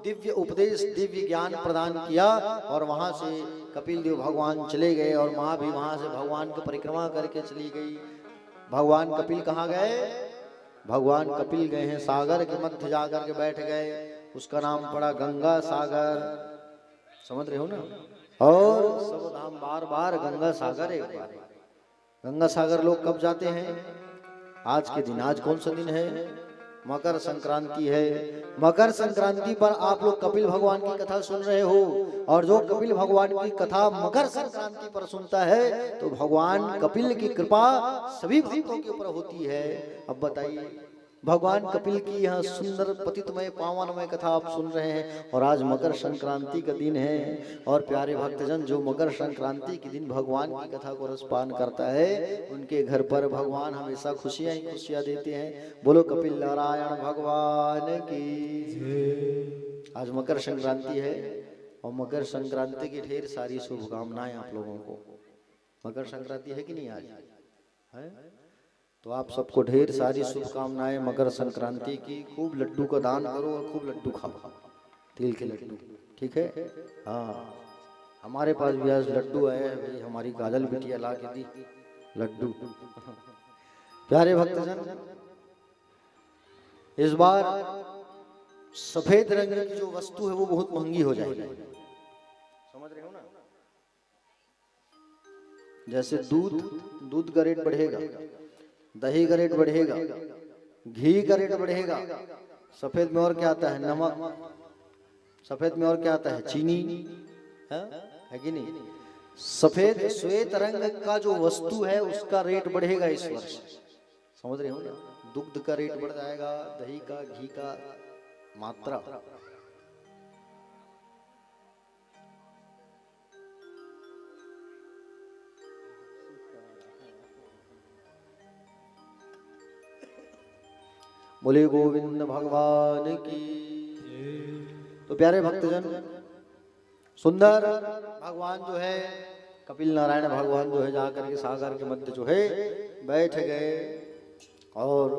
दिव्य उपदेश, दिव्य ज्ञान प्रदान किया, और वहां से कपिल देव भगवान चले गए, और माँ भी वहां से भगवान की परिक्रमा करके चली गई। भगवान कपिल कहाँ गए? भगवान कपिल गए हैं सागर के मध्य जाकर के बैठ गए। उसका नाम पड़ा गंगा सागर। समझ रहे हो ना? और सब धाम बार बार गंगा सागर एक बार। गंगा सागर लोग कब जाते हैं? आज के दिन। आज कौन सा दिन है? मकर संक्रांति है। मकर संक्रांति पर आप लोग कपिल भगवान की कथा सुन रहे हो, और जो कपिल भगवान की कथा मकर संक्रांति पर सुनता है तो भगवान कपिल की कृपा सभी भक्तों के ऊपर होती है। अब बताइए, भगवान कपिल की यह सुंदर पतितमय पावनमय कथा आप सुन रहे हैं, और आज मकर संक्रांति का दिन है। और प्यारे भक्तजन, जो मकर संक्रांति के दिन भगवान की कथा को रसपान करता है, उनके घर पर भगवान हमेशा खुशियां ही खुशियां देते हैं। बोलो कपिल नारायण भगवान की। आज मकर संक्रांति है, और मकर संक्रांति की ढेर सारी शुभकामनाएं आप लोगों को। मकर संक्रांति है कि नहीं आज? है तो आप सबको ढेर सारी शुभकामनाएं मकर संक्रांति की। खूब लड्डू का दान करो और खूब लड्डू खाओ, तिल के लड्डू, ठीक है? हाँ, हमारे पास भी आज लड्डू आए हैं भाई, हमारी काजल बिटिया ला के दी लड्डू। प्यारे भक्तजन, इस बार सफेद रंग की जो वस्तु है वो बहुत महंगी हो जाएगी। समझ रहे हो ना? जैसे दूध का रेट बढ़ेगा, दही का रेट बढ़ेगा, घी का रेट बढ़ेगा। सफेद में और क्या आता है? नमक। सफेद में और क्या आता है? चीनी, है कि नहीं? सफेद श्वेत रंग का जो वस्तु है उसका रेट बढ़ेगा इस वर्ष। समझ रहे हो ना? दुग्ध का रेट बढ़ जाएगा, दही का, घी का मात्रा। बोले गोविंद भगवान की। तो प्यारे भक्तजन, सुंदर भगवान जो है, कपिल नारायण भगवान जो है, जाकर के सागर के मध्य जो है बैठ गए और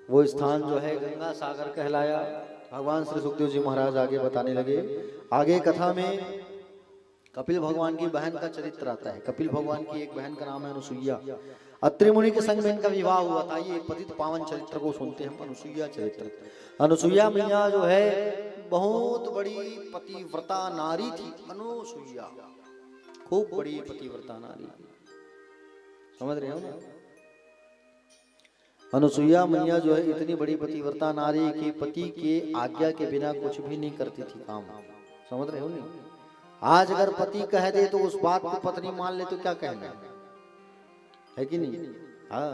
वो स्थान जो है गंगा सागर कहलाया। भगवान श्री सुखदेव जी महाराज आगे बताने लगे। आगे कथा में कपिल भगवान की बहन का चरित्र आता है। कपिल भगवान की एक बहन का नाम है अनुसुईया। अत्रि मुनि के संग में इनका विवाह हुआ था। ये पतित पावन चरित्र को सुनते हैं, अनुसुईया चरित्र। अनुसुईया मैया जो है बहुत बड़ी पतिव्रता नारी थी। अनुसुईया खूब बड़ी पतिव्रता नारी थी, समझ रहे हो ना। अनुसुईया मैया जो है इतनी बड़ी पतिव्रता नारी कि पति के आज्ञा के बिना कुछ भी नहीं करती थी काम, समझ रहे हो नहीं। आज अगर पति कह दे तो उस बात को पत्नी मान ले तो क्या कहना है कि नहीं। हाँ,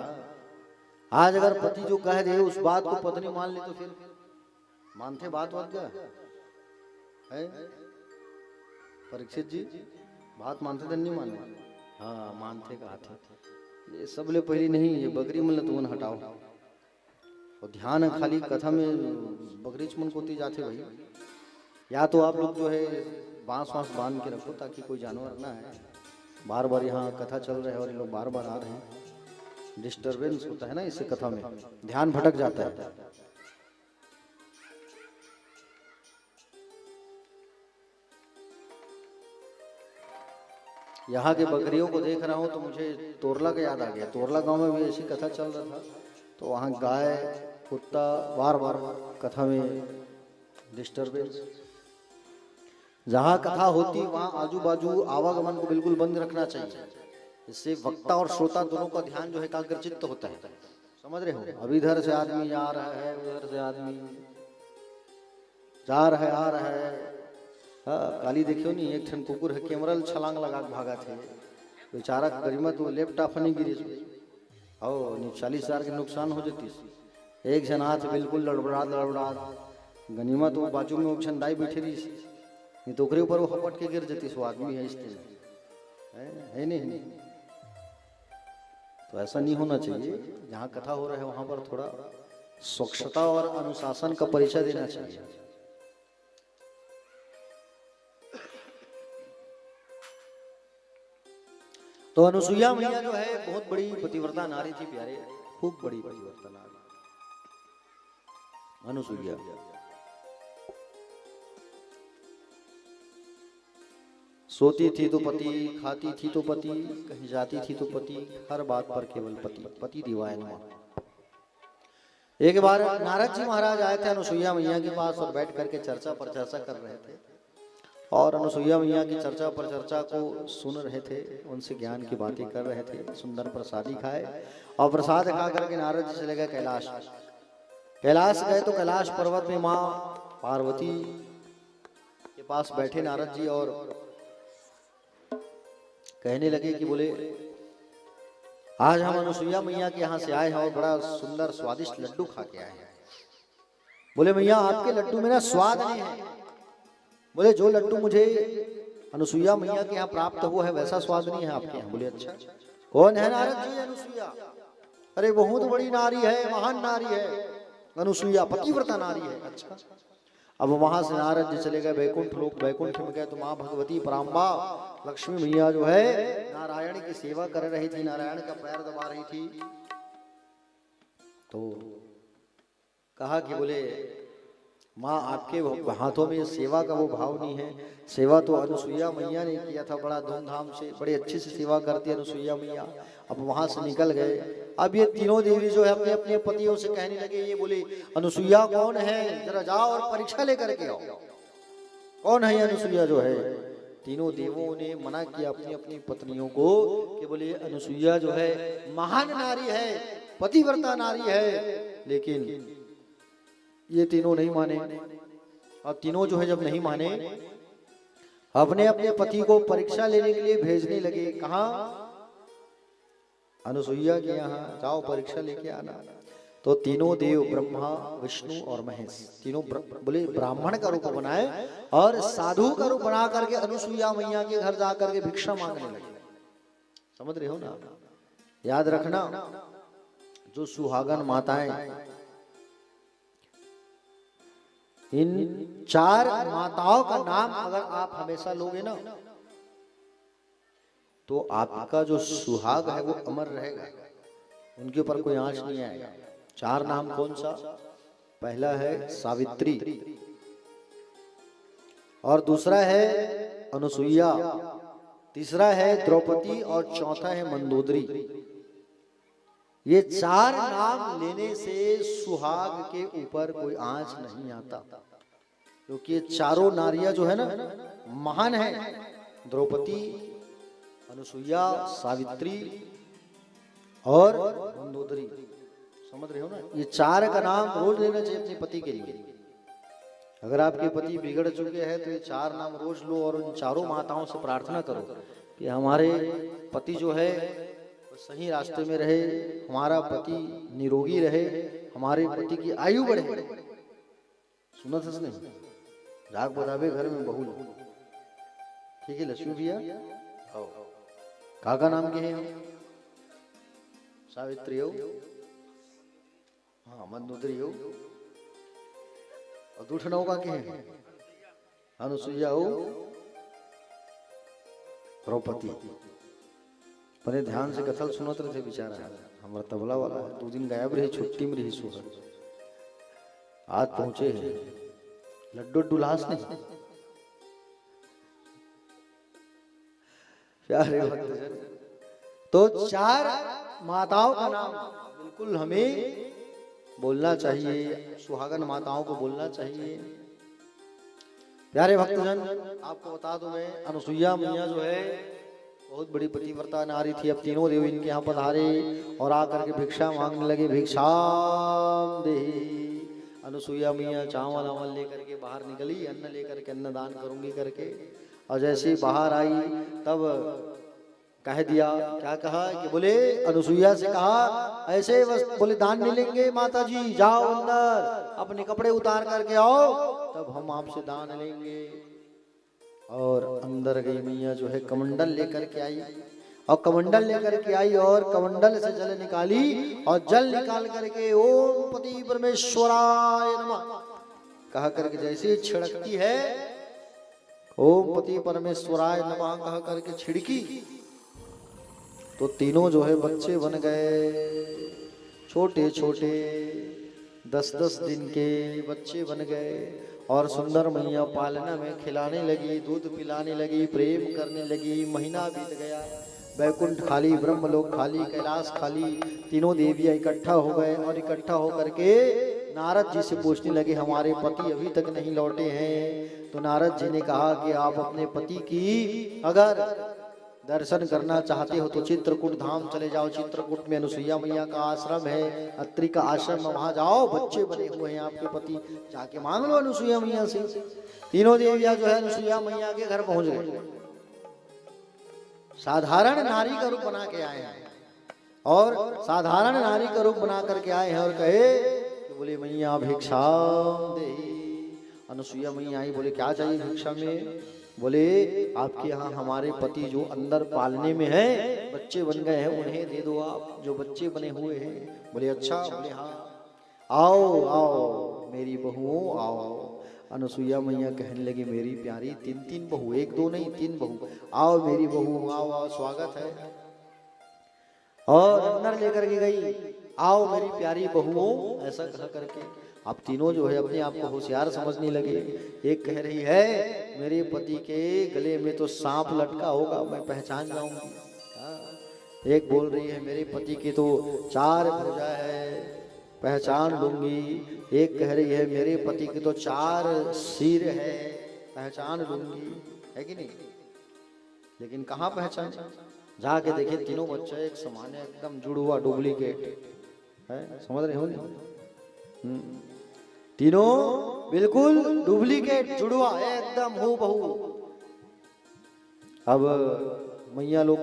आज अगर पति जो कह दे उस बात को पत्नी मान ले तो फिर मानते बात क्या है। परीक्षित जी बात मानते थे नहीं माने। हाँ मानते कहा थे। ये सबले पहली नहीं, ये बकरी मन तुमन हटाओ और ध्यान खाली कथा में बकरी चमन को जाते भाई। या तो आप लोग जो है बांस वांस बांध के रखो ताकि कोई जानवर ना है। बार बार यहाँ कथा चल रहा है और ये लोग बार बार आ रहे हैं, डिस्टरबेंस होता है ना इससे, कथा में ध्यान भटक जाता है। यहाँ के बकरियों को देख रहा हूँ तो मुझे तोरला का याद आ गया। तोरला गांव में भी ऐसी कथा चल रहा था, तो वहाँ गाय कुत्ता बार बार कथा में डिस्टरबेंस। जहाँ कथा होती वहाँ आजू बाजू आवागमन को बिल्कुल बंद रखना चाहिए। इससे वक्ता और श्रोता दोनों का ध्यान जो है एकाग्रचित्त होता है, समझ रहे हो। अब इधर से आदमी आ रहा है, उधर से आदमी जा रहा है, आ रहा है। हाँ, काली देखियो नहीं, एक ठन कुकुर है केमरल छलांग लगा के भागा थे बेचारा गरिमा, तो लैपटॉप नहीं गिरी और 40,000 के नुकसान हो जाती। एक जन हाथ बिल्कुल लड़बड़ा गनीमा, तो बाजू में एक दाई बैठी रही, नहीं तो ओकरे ऊपर वो हपट के गिर जाती। सो आदमी है इस है नहीं। तो ऐसा नहीं होना चाहिए। जहाँ कथा हो रहा है वहां पर थोड़ा स्वच्छता और अनुशासन का परिचय देना चाहिए। तो अनुसुईया मैया जो है बहुत बड़ी पतिव्रता नारी थी प्यारे, खूब बड़ी पतिव्रता नारी अनुसुईया। सोती थी तो पति, खाती थी तो पति, कहीं जाती थी तो पति, हर बात पर केवल पति, पति दीवान। एक बार नारद जी महाराज आए थे अनुसुईया मैया के पास और बैठ करके चर्चा पर चर्चा कर रहे थे और अनुसुईया मैया की चर्चा पर चर्चा को सुन रहे थे, उनसे ज्ञान की बातें कर रहे थे। सुंदर प्रसादी खाए और प्रसाद खा करके नारद जी चले गए कैलाश। कैलाश गए तो कैलाश पर्वत में माँ पार्वती के पास बैठे नारद जी और कहने लगे कि बोले आज हम अनुसुईया मैया के यहाँ से आए हैं और बड़ा सुंदर स्वादिष्ट लड्डू खा के आए हैं। बोले मैया आपके लड्डू में ना स्वाद नहीं है। बोले जो लड्डू मुझे अनुसुईया मैया के यहाँ प्राप्त हुआ है वैसा स्वाद नहीं है आपके यहाँ। बोले अच्छा कौन है नारद जी अनुसुईया? अरे बहुत बड़ी नारी है, महान नारी है अनुसुईया, पतिव्रता नारी है। अच्छा, अब वहां से नारद जी चले गए वैकुंठ लोक। वैकुंठ में गए तो माँ भगवती पराम्बा लक्ष्मी मैया जो है नारायण की सेवा कर रही थी, नारायण का पैर दबा रही थी। तो कहा कि बोले माँ आपके हाथों में सेवा का वो भाव नहीं है। सेवा तो अनुसुईया मैया ने किया था बड़ा धूमधाम से, बड़ी अच्छी से सेवा करती है अनुसुईया मैया। अब वहां से निकल गए। अब ये तीनों देवी जो है अपने अपने पतियों से कहने लगे, ये बोले अनुसुईया कौन है, जरा जाओ और परीक्षा लेकर के आओ, कौन है अनुसुईया जो है। तीनों देवों ने मना किया अपनी अपनी पत्नियों को कि बोले अनुसुईया जो है महान नारी है, पतिव्रता नारी है। लेकिन ये तीनों नहीं माने और तीनों जो है जब नहीं माने अपने अपने पति को परीक्षा लेने के लिए भेजने लगे। कहा अनुसुईया के यहाँ जाओ परीक्षा लेके आना। तो तीनों देव ब्रह्मा विष्णु और महेश तीनों बोले ब्राह्मण का रूप बनाए और साधु का रूप बना करके अनुसुईया मैया के घर जा करके भिक्षा मांगने लगे। समझ रहे हो ना? याद रखना, जो सुहागन माताएं, इन 4 माताओं का नाम अगर आप हमेशा लोगे ना तो आपका जो सुहाग है वो अमर रहेगा, उनके ऊपर कोई आंच नहीं आएगा। 4 नाम कौन सा? पहला है सावित्री, और दूसरा है अनुसुईया, तीसरा है द्रौपदी और चौथा है मंदोदरी। ये 4 नाम लेने से सुहाग के ऊपर कोई आंच नहीं आता, क्योंकि ये चारों नारियां जो है ना महान है। द्रौपदी, अनुसुईया, सावित्री और मंदोदरी। समझ रहे हो ना? ये 4 का नाम रोज लेना चाहिए अपने पति के लिए। अगर आपके पति बिगड़ चुके हैं तो ये 4 नाम रोज लो और उन चारों माताओं से प्रार्थना करो कि हमारे पति जो है सही रास्ते में रहे, हमारा पति निरोगी रहे, हमारे पति की आयु बढ़े। सुना था नहीं? राग बतावे घर में बहू। ठीक है लक्ष्मी भैया, काका नाम के हैं? सावित्री हो, हाँ मंदोदरी हो, और दूठनौ का के हैं? अनुसुईया हो, द्रौपदी। पर ध्यान से कथल सुनत रहे बेचारा, हमारा तबला वाला 2 दिन गायब रही, छुट्टी में रही सोहर, आज पहुंचे हैं। लड्डू डुलास नहीं प्यारे भक्तजन। तो 4 माताओं का नाम बिल्कुल हमें बोलना चाहिए, सुहागन माताओं को बोलना चाहिए। प्यारे भक्तजन, आपको बता दूं मैं, अनुसुईया मैया जो है बहुत बड़ी पतिव्रता नारी थी। अब तीनों देव इनके यहाँ पधारे और आकर के भिक्षा मांगने लगे। भिक्षाम देहि। अनुसुईया मैया चावल अवल लेकर के बाहर निकली, अन्न लेकर के अन्नदान करूंगी करके, और जैसे ही बाहर आई तब कह दिया, क्या कहा कि बोले अनुसुईया से कहा ऐसे बस बोले दान नहीं लेंगे माता जी, जाओ अंदर अपने कपड़े उतार करके आओ तब हम आपसे दान लेंगे। और अंदर गई मैया जो है कमंडल लेकर के आई, और कमंडल लेकर के आई और कमंडल से जल निकाली, और जल निकाल करके ओम पति परमेश्वराय नमः कहा करके जैसे छिड़कती है, ओम पति परमेश्वराय नमः कहा करके छिड़की, तो तीनों जो है बच्चे बन गए। छोटे छोटे 10-10 दिन के बच्चे बन गए, और सुंदर मैया पालना में खिलाने लगी, दूध पिलाने लगी, प्रेम करने लगी। महीना बीत गया, वैकुंठ खाली, ब्रह्मलोक खाली, कैलाश खाली, तीनों देवियां इकट्ठा हो गए, और इकट्ठा होकर के नारद जी से पूछने लगे हमारे पति अभी तक नहीं लौटे हैं। तो नारद जी ने कहा कि आप अपने पति की अगर दर्शन करना चाहते हो तो चित्रकूट धाम चले जाओ। चित्रकूट में अनुसुईया मैया का आश्रम है, अत्रि का आश्रम, वहां जाओ, बच्चे बने हुए हैं आपके पति, जाके मांग लो अनुसुईया मैया से। तीनों देवियां जो है अनुसुईया मैया के घर पहुंच गए। साधारण नारी का रूप बना के आए हैं, और साधारण नारी का रूप बना करके आए हैं, और कहे कि बोले मैया भिक्षा देहि। अनुसुईया मैया आई, बोले क्या चाहिए भिक्षा में? बोले आपके यहाँ हमारे पति जो अंदर पालने में है, बच्चे बन गए हैं, उन्हें दे दो आप, जो बच्चे बने हुए हैं। बोले अच्छा? बोले हाँ, आओ आओ मेरी बहुओं आओ। अनुसुईया मैया कहने लगी मेरी प्यारी 3 बहू, 1-2 नहीं 3 बहू, आओ मेरी बहू, आओ आओ स्वागत है। और अंदर लेकर के गई, आओ मेरी प्यारी बहुओं, ऐसा कहा करके आप तीनों जो है अपने आप को होशियार समझने लगे। एक कह रही है मेरे पति के गले में तो सांप लटका होगा, मैं पहचान जाऊंगी। एक बोल रही है मेरे पति की तो 4 भुजा है, पहचान लूंगी। एक कह रही है मेरे पति की तो 4 सिर है, पहचान लूंगी, है कि नहीं? लेकिन कहाँ पहचान? जाके देखे तीनों बच्चे एक समान है, एकदम जुड़वा डुप्लीकेट है। समझ रहे हो? तीनों बिल्कुल डुप्लीकेट जुड़वा एकदम हूबहू। अब मैया लोग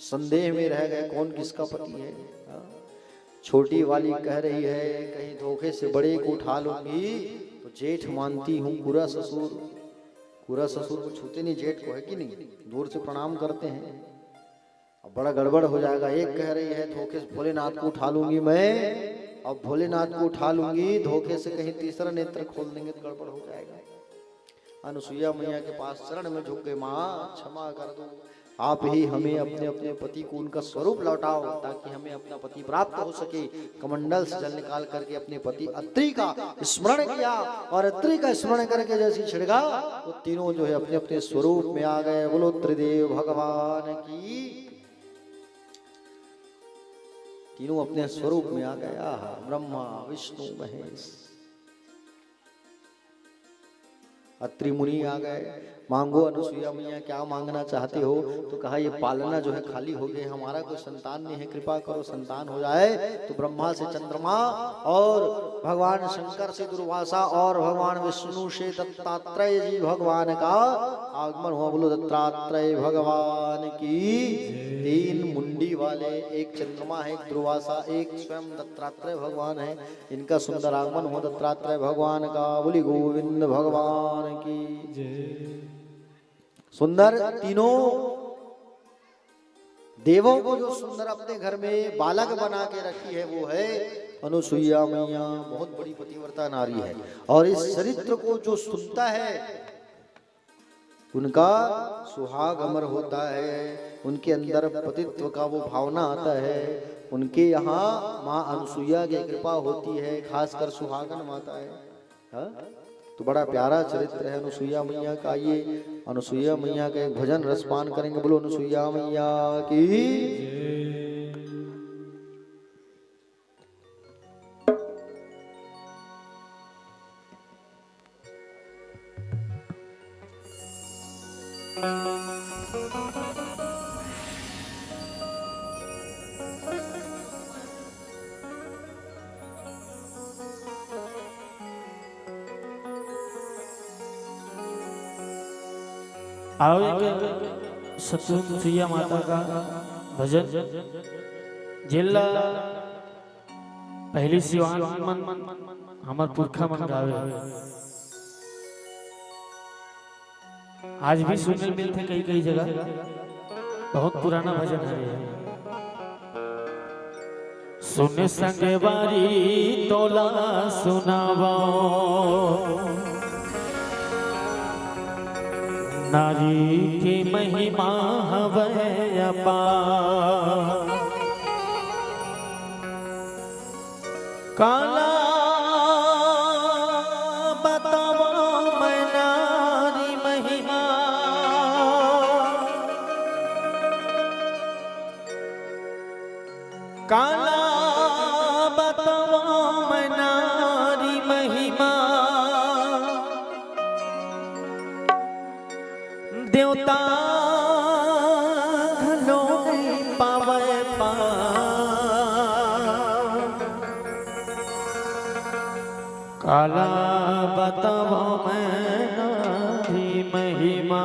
संदेह में रह गए कौन किसका पति है। हाँ? छोटी वाली कह रही है कहीं धोखे से बड़े को उठा लूंगी तो जेठ मानती हूँ पूरा ससुर। पूरा ससुर को छूते नहीं, जेठ को है कि नहीं, दूर से प्रणाम करते हैं। अब बड़ा गड़बड़ हो जाएगा। एक कह रही है धोखे से भोलेनाथ को उठा लूंगी मैं, अब भोलेनाथ को उठा लूंगी, धोखे से कहीं तीसरा नेत्र खोल देंगे तो गड़बड़ हो जाएगा। अनुसुईया मैया के पास चरण में झुक गए, माँ क्षमा कर दो, आप ही हमें अपने अपने पति को उनका स्वरूप लौटाओ ताकि हमें अपना पति प्राप्त हो सके। कमंडल से जल निकाल करके अपने पति अत्रि का स्मरण किया और अत्रि का स्मरण करके जैसे छिड़का तो तीनों जो है अपने अपने स्वरूप में आ गए। बोलो त्रिदेव भगवान की, तीनों अपने स्वरूप में आ गया। ब्रह्मा विष्णु महेश। अत्रि मुनि आ गए। मांगो अनुसुईया मैया क्या मांगना चाहते हो? तो कहा ये पालना जो है खाली हो गई, हमारा कोई संतान नहीं है, कृपा करो संतान हो जाए। तो ब्रह्मा से चंद्रमा और भगवान शंकर से दुर्वासा और भगवान विष्णु से दत्तात्रेय जी भगवान का आगमन हुआ। बोलो दत्तात्रेय भगवान की। तीन मुंडी वाले, एक चंद्रमा है, एक दुर्वासा, एक स्वयं दत्तात्रेय भगवान है, इनका सुंदर आगमन हुआ दत्तात्रेय भगवान का। बोली गोविंद भगवान की। सुंदर तीनों देवों को जो सुंदर अपने घर में बालक बना के रखी है वो है अनुसुईया मैया। बहुत बड़ी पतिव्रता नारी है और इस चरित्र को जो सुनता है उनका सुहाग अमर होता है, उनके अंदर पतित्व का वो भावना आता है। उनके यहाँ माँ अनुसुईया की कृपा होती है, खासकर सुहागन माता है। हा? तो बड़ा प्यारा चरित्र है अनुसुईया मैया का। ये अनुसुईया मैया का एक भजन रसपान करेंगे। बोलो अनुसुईया मैया की।
आओ सतुया माता का भजन जिला पहली सिवान हमार पुरखा मन गावे। आज भी सुनने मिलते कई कई जगह, बहुत पुराना भजन है। सुन संग बारी तोला सुनावा, नारी की महिमा हवै अपार। काला बतावा मैं नारी महिमा, काला बतावा मैं नारी महिमा। देवता घलो नहीं पावे पार, काला बतावा मैं नारी महिमा।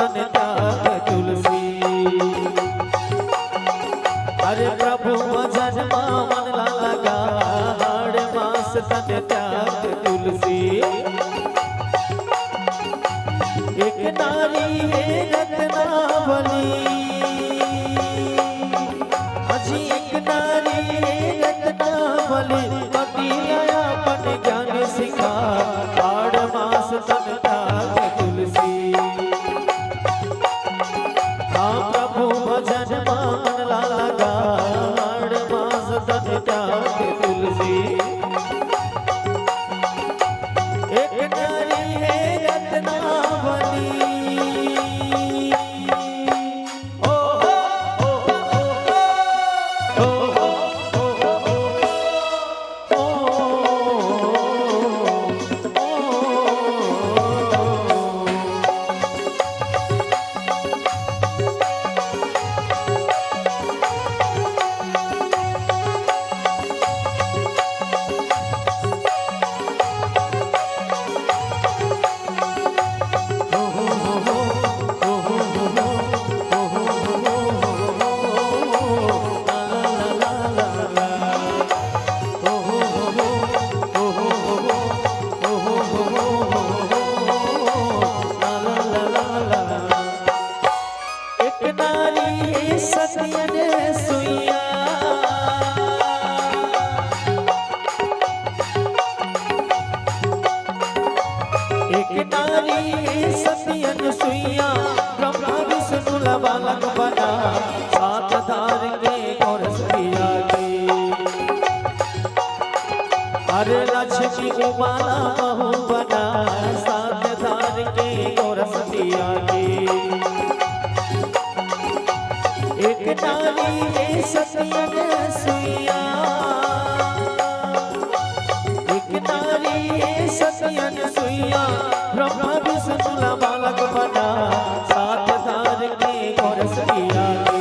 तन त्याग तुलसी। अरे प्रभु भजन मन लगा, हाड़ मास तन त्याग तुलसी। एक नारी है रत्नावली, अजी एक नारी है रत्नावली, पति लया पन ज्ञान सिखा, हाड़ मास तन त्याग तुलसी। हाँ प्रभु भजन मन लगा, हाड़ मास तन त्याग तुलसी। एक नारी है रत्नावली, ओ हो ओ हो ओ हो ओ एक नारी है सतियन सुइया, एक नारी है सतियन सुइया, ब्रह्मा विष्णु बालक बना, सात धार के और सतिया की। अरे लक्ष्मी उमाला बहू बना, सात धार के और सतिया की। एक नारी है सतियन सुइया, एक नारी है सतियन सुइया, ब्रह्मा विष्णु बालक बना, सात धार के और सतिया की।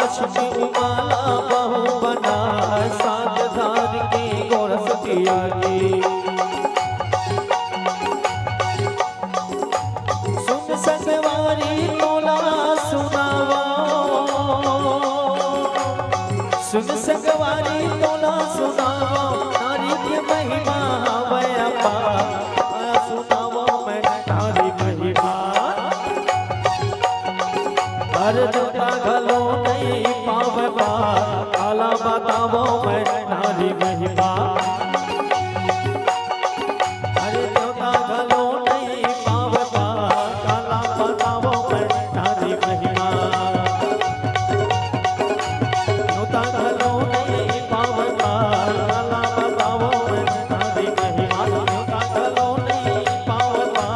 लक्ष्मी उमाला बहू बना, सात धार के और सतिया की। सुन ससवारी तोला सुनावा, सुन ससवारी तोला सुनावा, नारी की महिमा वयपा, सुनावा मैं नारी महिमा। हर जोता घलो नहीं पावबा, काला बतावो मैं नारी महिमा। हर जोता घलो नहीं पावबा, काला बतावो मैं नारी महिमा। जोता घलो नहीं पावबा, काला बतावो मैं नारी महिमा। जोता घलो नहीं पावबा,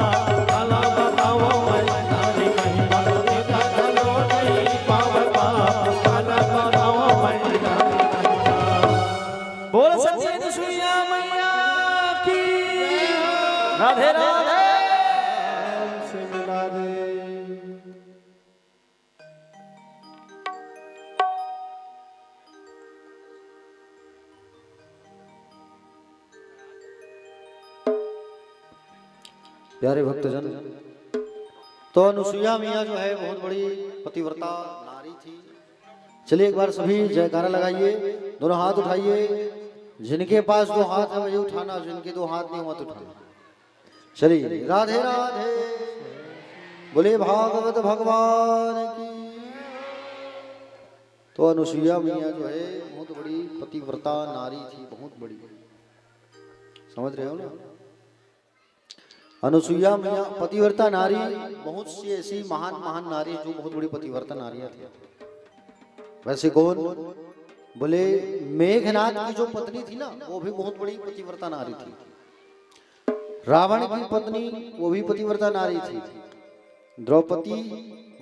काला बतावो मैं नारी महिमा। जोता घलो नहीं पावबा, काला बतावो मैं नारी महिमा। बोल सच्चे सुइया मैया की। राधे राधे।
से मिला दे।
प्यारे भक्तजन, तो अनुसुईया मियाँ जो है बहुत बड़ी पतिव्रता नारी थी। चलिए एक बार सभी जयकारा लगाइए, दोनों हाथ उठाइए। जिनके पास दो हाथ है वही उठाना, जिनके दो हाथ नहीं मत उठाना। चलिए राधे राधे, बोले भागवत भगवान की। तो अनुसुईया मियाँ जो है बहुत बड़ी पतिव्रता नारी थी, बहुत बड़ी। समझ रहे हो ना? अनुसुईया मियाँ पतिव्रता नारी, बहुत सी ऐसी महान महान नारी जो बहुत बड़ी पतिव्रता नारियां थी। वैसे कौन? बोले मेघनाथ की जो पत्नी थी ना, वो भी बहुत बड़ी पतिव्रता नारी थी। रावण की पत्नी वो भी पतिव्रता नारी थी। द्रौपदी,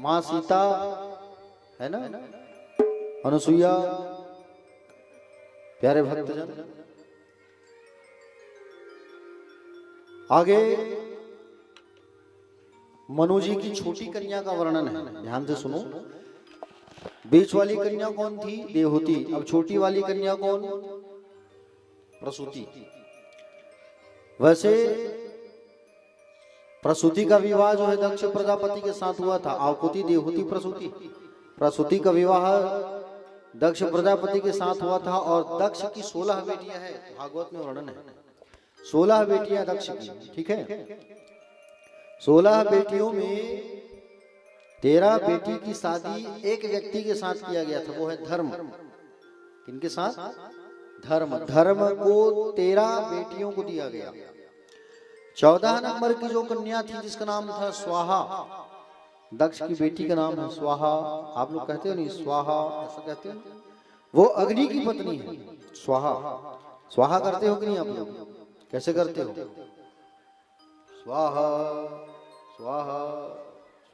माँ सीता है ना, अनुसुईया। प्यारे भक्तजन, आगे मनु जी की छोटी कन्या का वर्णन है, ध्यान से सुनो। बीच वाली कन्या कौन थी? देवहूति। अब छोटी वाली कन्या कौन? प्रसूति। वैसे प्रसूति का विवाह जो है दक्ष प्रजापति के साथ हुआ था। आकुति देवहूति प्रसूति, प्रसूति का विवाह दक्ष प्रजापति के साथ हुआ था। और दक्ष की 16 बेटियां हैं, भागवत में वर्णन है 16 बेटियां दक्ष की, ठीक है। 16 बेटियों में 13 बेटी की शादी एक व्यक्ति के साथ किया गया था, वो है धर्म। किनके साथ? धर्म। धर्म को 13 बेटियों को दिया गया। 14 नंबर की जो कन्या थी जिसका नाम था स्वाहा, दक्ष की बेटी का नाम है स्वाहा। आप लोग कहते हो नहीं स्वाहा, ऐसा कहते हो? वो अग्नि की पत्नी है स्वाहा। स्वाहा करते हो कि नहीं आप लोग? कैसे करते हो? स्वाहा स्वाहा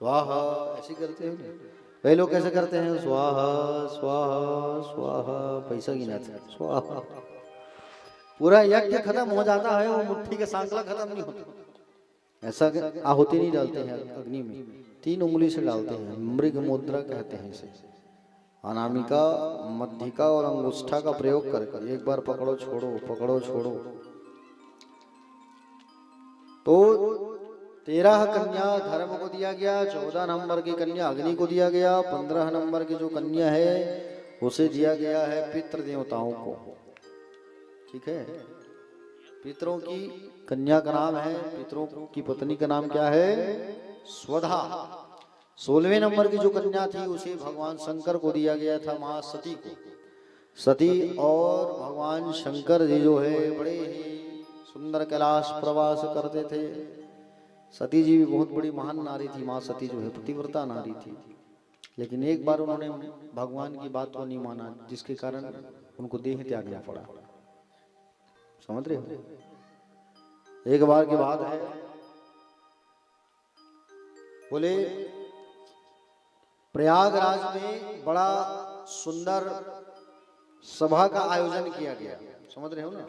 स्वाहा ऐसे करते हो नहीं? कई लोग कैसे करते हैं? स्वाहा स्वाहा स्वाहा, पैसा गिनाते हैं स्वाहा। पूरा यज्ञ खत्म हो जाता है, वो मुट्ठी के सांकला खत्म नहीं होता। ऐसा आहुति नहीं डालते हैं अग्नि में, 3 उंगली से डालते हैं। मृग मुद्रा कहते हैं इसे। अनामिका, मध्यिका और अंगुष्ठा का प्रयोग करके एक बार पकड़ो छोड़ो, पकड़ो छोड़ो। तो 13 कन्या धर्म को दिया गया, 14 नंबर की कन्या अग्नि को दिया गया, 15 नंबर की जो कन्या है उसे दिया गया है पितृ देवताओं को, ठीक है। पितरों की कन्या का नाम है, पितरों की पत्नी का नाम क्या है? स्वधा। 16वें नंबर की जो कन्या थी उसे भगवान शंकर को दिया गया था, मां सती को। सती और भगवान शंकर जी जो है बड़े ही सुंदर कैलाश प्रवास करते थे। सती जी भी बहुत बड़ी महान नारी थी, मां सती जो है पतिव्रता नारी थी। लेकिन एक बार उन्होंने भगवान की बात को नहीं माना, जिसके कारण उनको देह त्यागना पड़ा। समझ रहे हो? एक बार की बात है, बोले प्रयागराज में बड़ा सुंदर सभा का आयोजन किया गया। समझ रहे हो ना?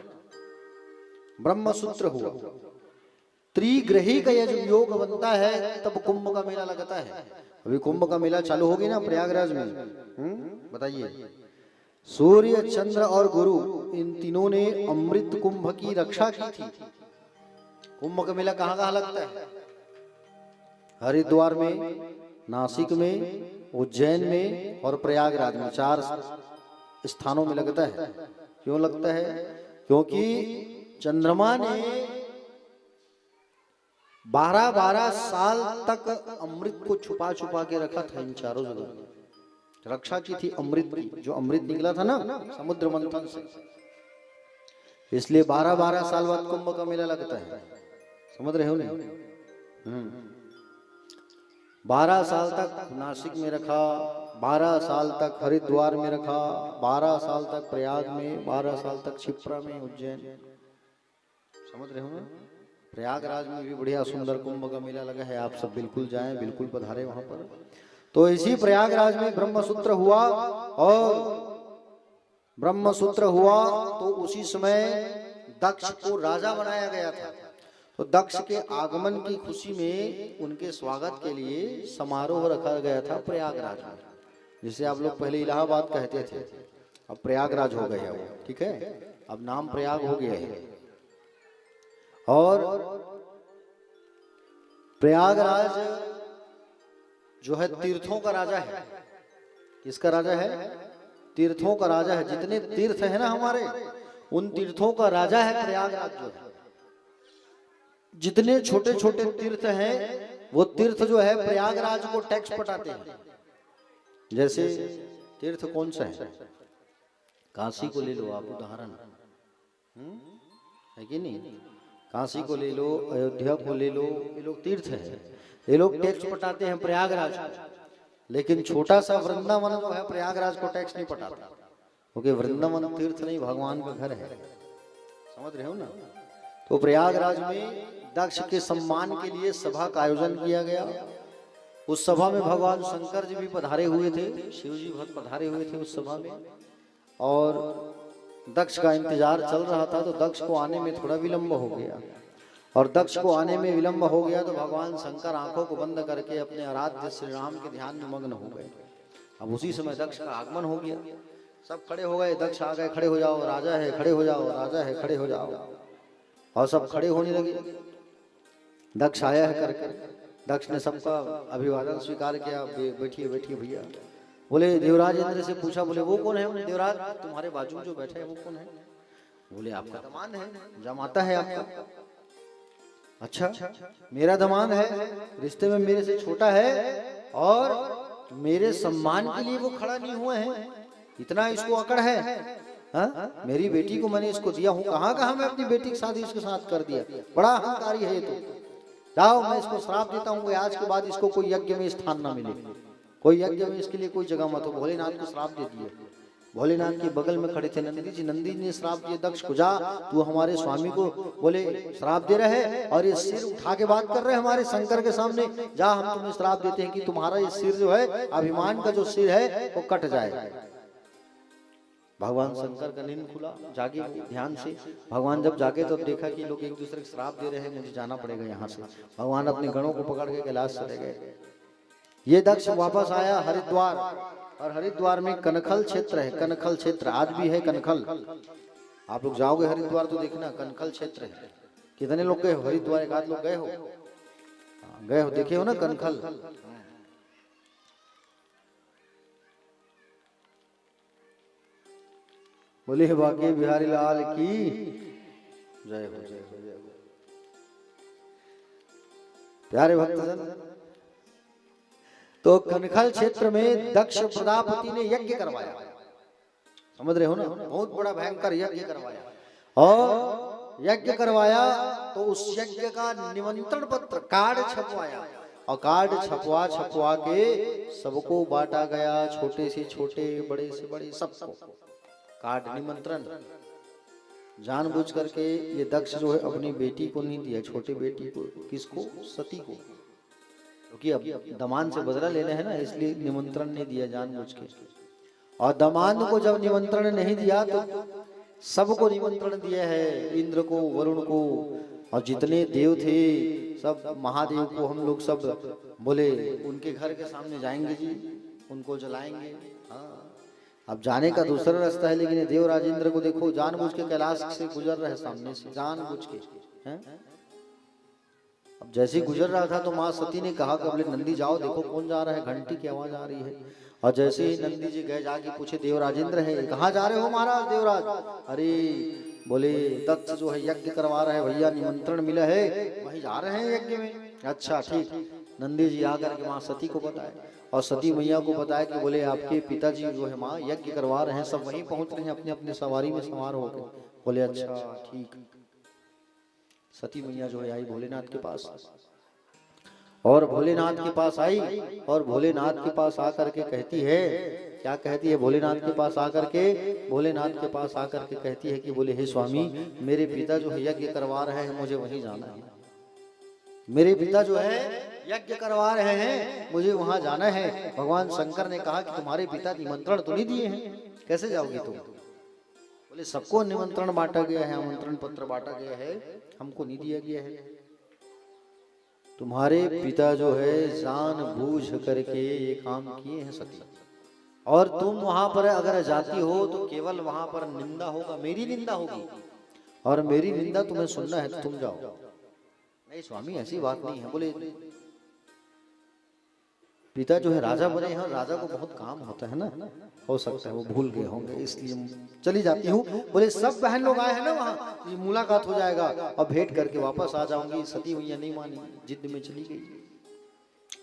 ब्रह्मसूत्र हुआ, त्रिग्रही का यह योग बनता है, तब कुंभ का मेला लगता है। अभी कुंभ का मेला चालू होगी ना प्रयागराज में, बताइए। सूर्य, चंद्र और गुरु, इन तीनों ने अमृत कुंभ की रक्षा की थी। कुंभ का मेला कहाँ कहाँ लगता है? हरिद्वार में, नासिक में, उज्जैन में और प्रयागराज में, 4 स्थानों में लगता है। क्यों लगता है? क्योंकि चंद्रमा ने 12-12 साल तक अमृत को छुपा छुपा के रखा था। इन चारों जगह रक्षा की थी अमृत की, जो अमृत निकला था ना समुद्र मंथन से, इसलिए 12-12 साल बाद कुंभ का मेला लगता है। समझ रहे हो नहीं? 12 साल तक नासिक में रखा, 12 साल तक हरिद्वार में रखा, 12 साल तक प्रयाग में, 12 साल तक क्षिप्रा में, उज्जैन। समझ रहे हो ना? प्रयागराज में भी बढ़िया सुंदर कुंभ का मेला लगा है। आप सब बिल्कुल जाएं, बिल्कुल पधारे वहां पर। तो इसी प्रयागराज में ब्रह्मसूत्र हुआ, और ब्रह्मसूत्र हुआ तो उसी समय दक्ष को राजा बनाया गया था। तो दक्ष के आगमन की खुशी में उनके स्वागत के लिए समारोह रखा गया था प्रयागराज में। जिसे आप लोग पहले इलाहाबाद कहते थे, अब प्रयागराज हो गया वो, ठीक है। अब नाम प्रयाग हो गया है। और प्रयागराज जो है तीर्थों का राजा है। किसका राजा है? तीर्थों का राजा है। जितने तीर्थ है ना हमारे, उन तीर्थों का राजा है प्रयागराज जो है। जितने छोटे छोटे तीर्थ हैं, वो तीर्थ जो है प्रयागराज को टैक्स पटाते हैं। जैसे तीर्थ कौन सा है? काशी को ले लो आप उदाहरण, है कि नहीं? काशी को ले लो, अयोध्या को ले लो, ये लोग तीर्थ हैं, ये लोग टैक्स पटाते हैं प्रयागराज को। लेकिन छोटा सा वृंदावन जो है प्रयागराज को टैक्स नहीं पटाता, क्योंकि वृंदावन तीर्थ नहीं, भगवान का घर है। समझ रहे हो ना? तो प्रयागराज में दक्ष के सम्मान के लिए सभा का आयोजन किया गया। उस सभा में भगवान शंकर जी भी पधारे हुए थे, शिव जी भक्त पधारे हुए थे उस सभा में। और दक्ष का इंतजार चल रहा था, तो दक्ष को आने में थोड़ा विलंब हो गया। और दक्ष को आने में विलंब हो गया तो भगवान शंकर आंखों को बंद करके अपने आराध्य श्री राम के ध्यान में मग्न हो गए। अब उसी समय दक्ष का आगमन हो गया। सब खड़े हो गए, दक्ष आ गए, खड़े हो जाओ, राजा है, खड़े हो जाओ, राजा है, खड़े हो जाओ। और सब खड़े होने लगे। दक्ष आया है करके दक्ष ने सबका अभिवादन स्वीकार किया। बैठिए बैठिए भैया। बोले देवराज इंद्र से पूछा, बोले वो कौन है? बोले देवराज तुम्हारे बाजू में जो बैठा है वो कौन है? बोले आपका दमान है, जमाता है आपका। अच्छा मेरा दमान है, रिश्ते में मेरे से छोटा है और मेरे सम्मान के लिए वो खड़ा नहीं हुआ है, इतना इसको अकड़ है। हाँ मेरी बेटी को मैंने इसको दिया हूँ, कहाँ कहाँ मैं अपनी बेटी की शादी इसके साथ कर दिया, बड़ा अहंकारी है ये तो। जाओ मैं इसको श्राप देता हूँ, आज के बाद इसको कोई यज्ञ में स्थान ना मिले, कोई यज्ञ में इसके लिए कोई जगह मत हो। भोलेनाथ को श्राप दे दिए। भोलेनाथ के बगल में खड़े थे नंदी जी। नंदी ने श्राप दिए दक्ष को, जा तू हमारे स्वामी को बोले श्राप दे रहे हैं और ये सिर उठा के बात कर रहे हैं हमारे शंकर के सामने, जा हम तुम्हें श्राप देते हैं कि तुम्हारा ये सिर जो है, अभिमान का जो सिर है वो कट जाए। भगवान शंकर का नींद खुला, जागे ध्यान से। भगवान जब जागे तो देखा कि लोग एक दूसरे को श्राप दे रहे हैं, मुझे जाना पड़ेगा यहाँ से। भगवान अपने गणों को पकड़ के कैलाश चले गए। ये दक्ष वापस आया हरिद्वार, और हरिद्वार में कनखल क्षेत्र है। कनखल क्षेत्र आज भी है कनखल। आप लोग जाओगे हरिद्वार तो देखना कनखल क्षेत्र है। कितने लोग गए हो हरिद्वार? एक आध लोग गए हो? गए हो, देखे हो ना कनखल। बोले बाकी बिहारी लाल की जय हो, जय हो, जय हो। प्यारे भक्तजन, तो कनखल क्षेत्र में दक्ष प्रजापति ने यज्ञ करवाया, समझ रहे हो ना, बहुत बड़ा भयंकर यज्ञ करवाया। और यज्ञ करवाया तो उस यज्ञ का निमंत्रण पत्र कार्ड छपवाया, और कार्ड छपवा के सबको बांटा गया, छोटे से छोटे बड़े से बड़े सबको कार्ड निमंत्रण। जानबूझ करके ये दक्ष जो है अपनी बेटी को नहीं दिया, छोटी बेटी को। किसको? सती को, क्योंकि अब दमान से बदला लेना है ना, इसलिए निमंत्रण नहीं दिया जानबूझ के। और दमान को जब निमंत्रण नहीं दिया तो सबको निमंत्रण दिया है, इंद्र को, वरुण को, और जितने देव थे सब, महादेव को हम लोग सब बोले उनके घर के सामने जाएंगे जी, उनको जलाएंगे। हाँ अब जाने का दूसरा रास्ता है, लेकिन देव राजेंद्र को देखो जानबूझ के कैलाश से गुजर रहे सामने से, जानबूझ के हैं। अब जैसे ही गुजर रहा था तो माँ सती ने कहा कि बोले नंदी जाओ देखो कौन जा रहा है, घंटी की आवाज आ रही है। और जैसे ही नंदी जी गए जाके पूछे देव राजेंद्र है, कहाँ जा रहे हो महाराज देवराज? अरे बोले दत्त जो है यज्ञ करवा रहे हैं भैया, निमंत्रण मिला है, वहीं जा रहे हैं यज्ञ में। अच्छा ठीक। नंदी जी आकर के माँ सती को बताए, और सती मैया को बताया कि बोले आपके पिताजी जो है माँ यज्ञ करवा रहे हैं, सब वहीं पहुंच रहे हैं अपने अपने सवारी में सवार होकर। बोले अच्छा ठीक। सती मैया जो है आई भोलेनाथ के पास, और भोलेनाथ के पास आई, और भोलेनाथ के पास आकर के कहती है, क्या कहती है? भोलेनाथ के पास आकर के, भोलेनाथ के पास आकर के कहती है कि बोले हे स्वामी, मेरे पिता जो है यज्ञ करवा रहे हैं, मुझे वहीं जाना है। मेरे पिता जो है यज्ञ करवा रहे हैं, मुझे वहां जाना है। भगवान शंकर ने कहा कि तुम्हारे पिता निमंत्रण तो नहीं दिए हैं, कैसे जाओगी तुम? बोले सबको निमंत्रण बांटा गया है, आमंत्रण पत्र बांटा गया है, हमको नहीं दिया गया है। तुम्हारे पिता जो है जानबूझ करके ये काम किए हैं सती, और तुम वहां पर अगर जाती हो तो केवल वहां पर निंदा होगा, मेरी निंदा होगी, और मेरी निंदा तुम्हें सुनना है तो तुम जाओ। नहीं स्वामी ऐसी बात नहीं है। बोले पिता जो है राजा बने हैं, राजा को बहुत काम होता है ना, हो सकता है वो भूल गए होंगे, इसलिए चली जाती हूँ। बोले सब बहन लोग आए हैं ना वहाँ, मुलाकात हो जाएगा और भेंट करके वापस आ जाऊंगी। सती मैया नहीं मानी, जिद में चली गई।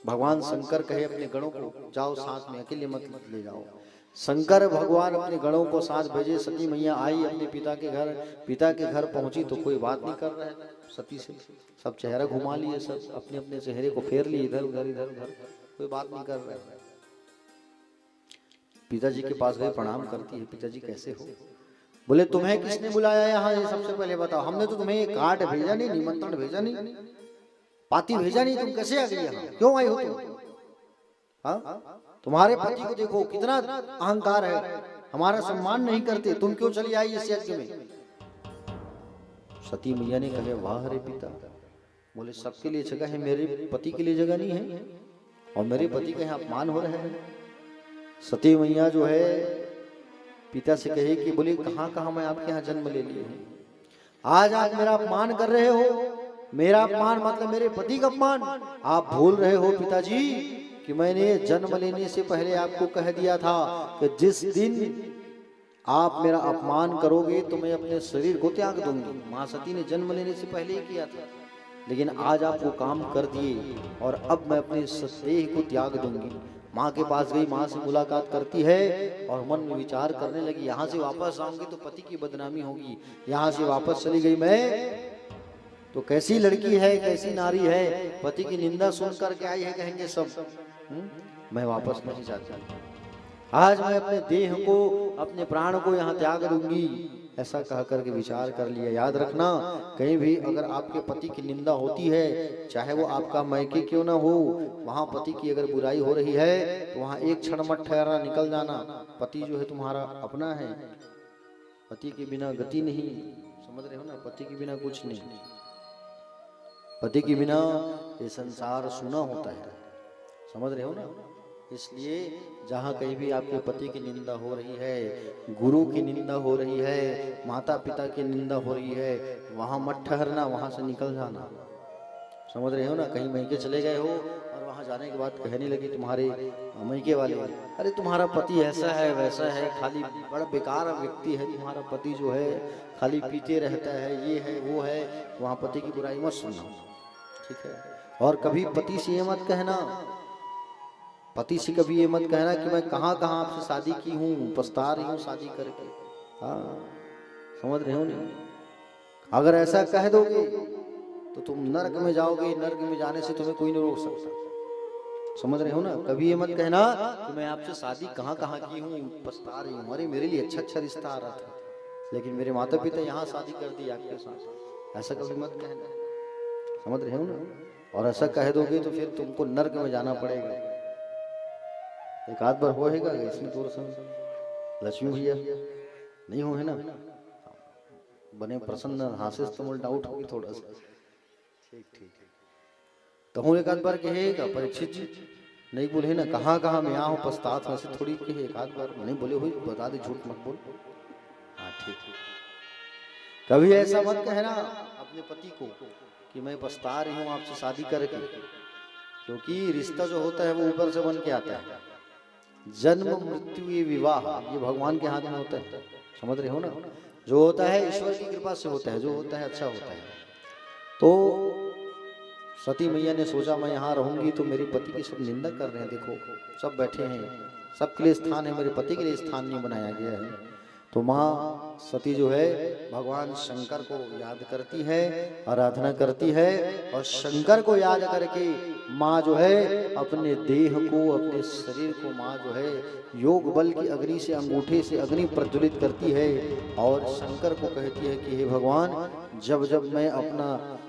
भगवान शंकर कहे अपने गणों को जाओ साथ में, अकेले मत ले जाओ। शंकर भगवान अपने गणों को साथ भेजे। सती मैया आई अपने पिता के घर, पिता के घर पहुंची तो कोई बात नहीं कर रहे सती से, सब चेहरा घुमा लिए, सब अपने अपने चेहरे को फेर लिए इधर उधर इधर उधर, कोई बात नहीं कर रहे। पिताजी के पास गए, प्रणाम करती है, पिताजी कैसे हो? बोले तुम्हें किसने बुलाया यहाँ, ये सबसे पहले बताओ। हमने तो तुम्हें कार्ड भेजा नहीं, निमंत्रण भेजा नहीं, पाती भेजा नहीं, तुम कैसे आ गई यहाँ, क्यों आई हो तुम? हाँ तुम्हारे पति को देखो कितना अहंकार है, हमारा सम्मान नहीं करते, तुम क्यों चली आई इस यज्ञ में? सती मैया ने कहे वाह रे पिता। बोले सबके लिए जगह है, मेरे पति के लिए जगह नहीं है, और मेरे पति का यहाँ अपमान हो रहा है। सती मैया जो है पिता से कहे कि बोले कहाँ कहाँ मैं आपके यहाँ जन्म ले लिए हूँ, आज आप मेरा अपमान कर रहे हो, मेरा अपमान मतलब मेरे पति का अपमान। आप भूल रहे हो पिताजी कि मैंने जन्म लेने से पहले आपको कह दिया था कि जिस दिन आप मेरा अपमान करोगे तो मैं अपने शरीर को त्याग दूंगी। माँ सती ने जन्म लेने से पहले ही किया था, लेकिन आज आप वो काम कर दिए और अब मैं अपने देह को त्याग दूंगी। माँ के पास गई, माँ से मुलाकात करती है और मन में विचार करने लगी, यहाँ से वापस आऊंगी तो पति की बदनामी होगी, यहाँ से वापस चली गई मैं तो कैसी लड़की है, कैसी नारी है, पति की निंदा सुन करके आई है कहेंगे सब। मैं वापस नहीं चाहती, आज मैं अपने देह को, अपने प्राण को यहाँ त्याग दूंगी। ऐसा कह करके विचार कर लिया। याद रखना, कहीं भी अगर आपके पति की निंदा होती है, चाहे वो आपका मायके क्यों ना हो, वहां पति की अगर बुराई हो रही है तो वहां एक क्षण मत ठहरना, निकल जाना। पति जो है तुम्हारा अपना है, पति के बिना गति नहीं, समझ रहे हो ना, पति के बिना कुछ नहीं, पति के बिना ये संसार सूना होता है, समझ रहे हो ना। इसलिए जहाँ कहीं भी आपके पति की निंदा हो रही है, गुरु की निंदा हो रही है, माता पिता की निंदा हो रही है, वहां मत ठहरना, वहां से निकल जाना, समझ रहे हो ना। कहीं मैके चले गए हो और वहां जाने के बाद कहने लगे तुम्हारे मैके वाले, अरे तुम्हारा पति ऐसा है वैसा है, खाली बड़ा बेकार व्यक्ति है तुम्हारा पति, जो है खाली पीते रहता है, ये है वो है, वहां पति की बुराई मत सुनना, ठीक है। और कभी पति से ये मत कहना, पति से कभी ये मत कहना कि मैं कहाँ कहाँ आपसे शादी की हूँ, पछता रही हूँ शादी करके। हाँ, समझ रहे हो नहीं। अगर ऐसा कह दोगे तो तुम नर्क में जाओगे, नर्क में जाने से तुम्हें कोई नहीं रोक सकता, समझ रहे हो ना। कभी ये मत कहना कि मैं आपसे शादी कहाँ कहाँ की हूँ, पछता रही हूँ, अरे मेरे लिए अच्छा अच्छा रिश्ता आ रहा था लेकिन मेरे माता पिता यहाँ शादी कर दी आपके साथ, ऐसा कभी मत कहना, समझ रहे हो ना। और ऐसा कह दोगे तो फिर तुमको नर्क में जाना पड़ेगा। एक आध बार होएगा इसमें थोड़ा सा लक्ष्मी भैया नहीं हो, है ना, बने प्रसन्न, हास्य तुम डाउट होगी थोड़ा सा, ठीक ठीक। तो हूँ एक आध बार कहेगा, परीक्षित जी नहीं बोले ना, कहाँ कहाँ मैं यहाँ हूँ पछतात, वैसे थोड़ी कहे एक आध बार, नहीं बोले हुई बता दे, झूठ मत बोल। हाँ ठीक है। कभी ऐसा मत कहना अपने पति को कि मैं पछता रही हूँ आपसे शादी करके, क्योंकि रिश्ता जो होता है वो ऊपर से बन के आता है। जन्म मृत्यु ये विवाह ये भगवान के हाथ में होता है, समझ रहे हो ना। जो होता है ईश्वर की कृपा से होता है, जो होता है अच्छा होता है। तो सती मैया ने सोचा मैं यहाँ रहूंगी तो मेरे पति की सब निंदा कर रहे हैं, देखो सब बैठे हैं, सबके लिए स्थान है, मेरे पति के लिए स्थान नहीं बनाया गया है। तो माँ सती जो है भगवान शंकर को याद करती है, आराधना करती है, और शंकर को याद करके माँ जो है अपने देह को, अपने शरीर को माँ जो है योग बल की अग्नि से, अंगूठे से अग्नि प्रज्वलित करती है और शंकर को कहती है कि हे भगवान, जब जब मैं अपना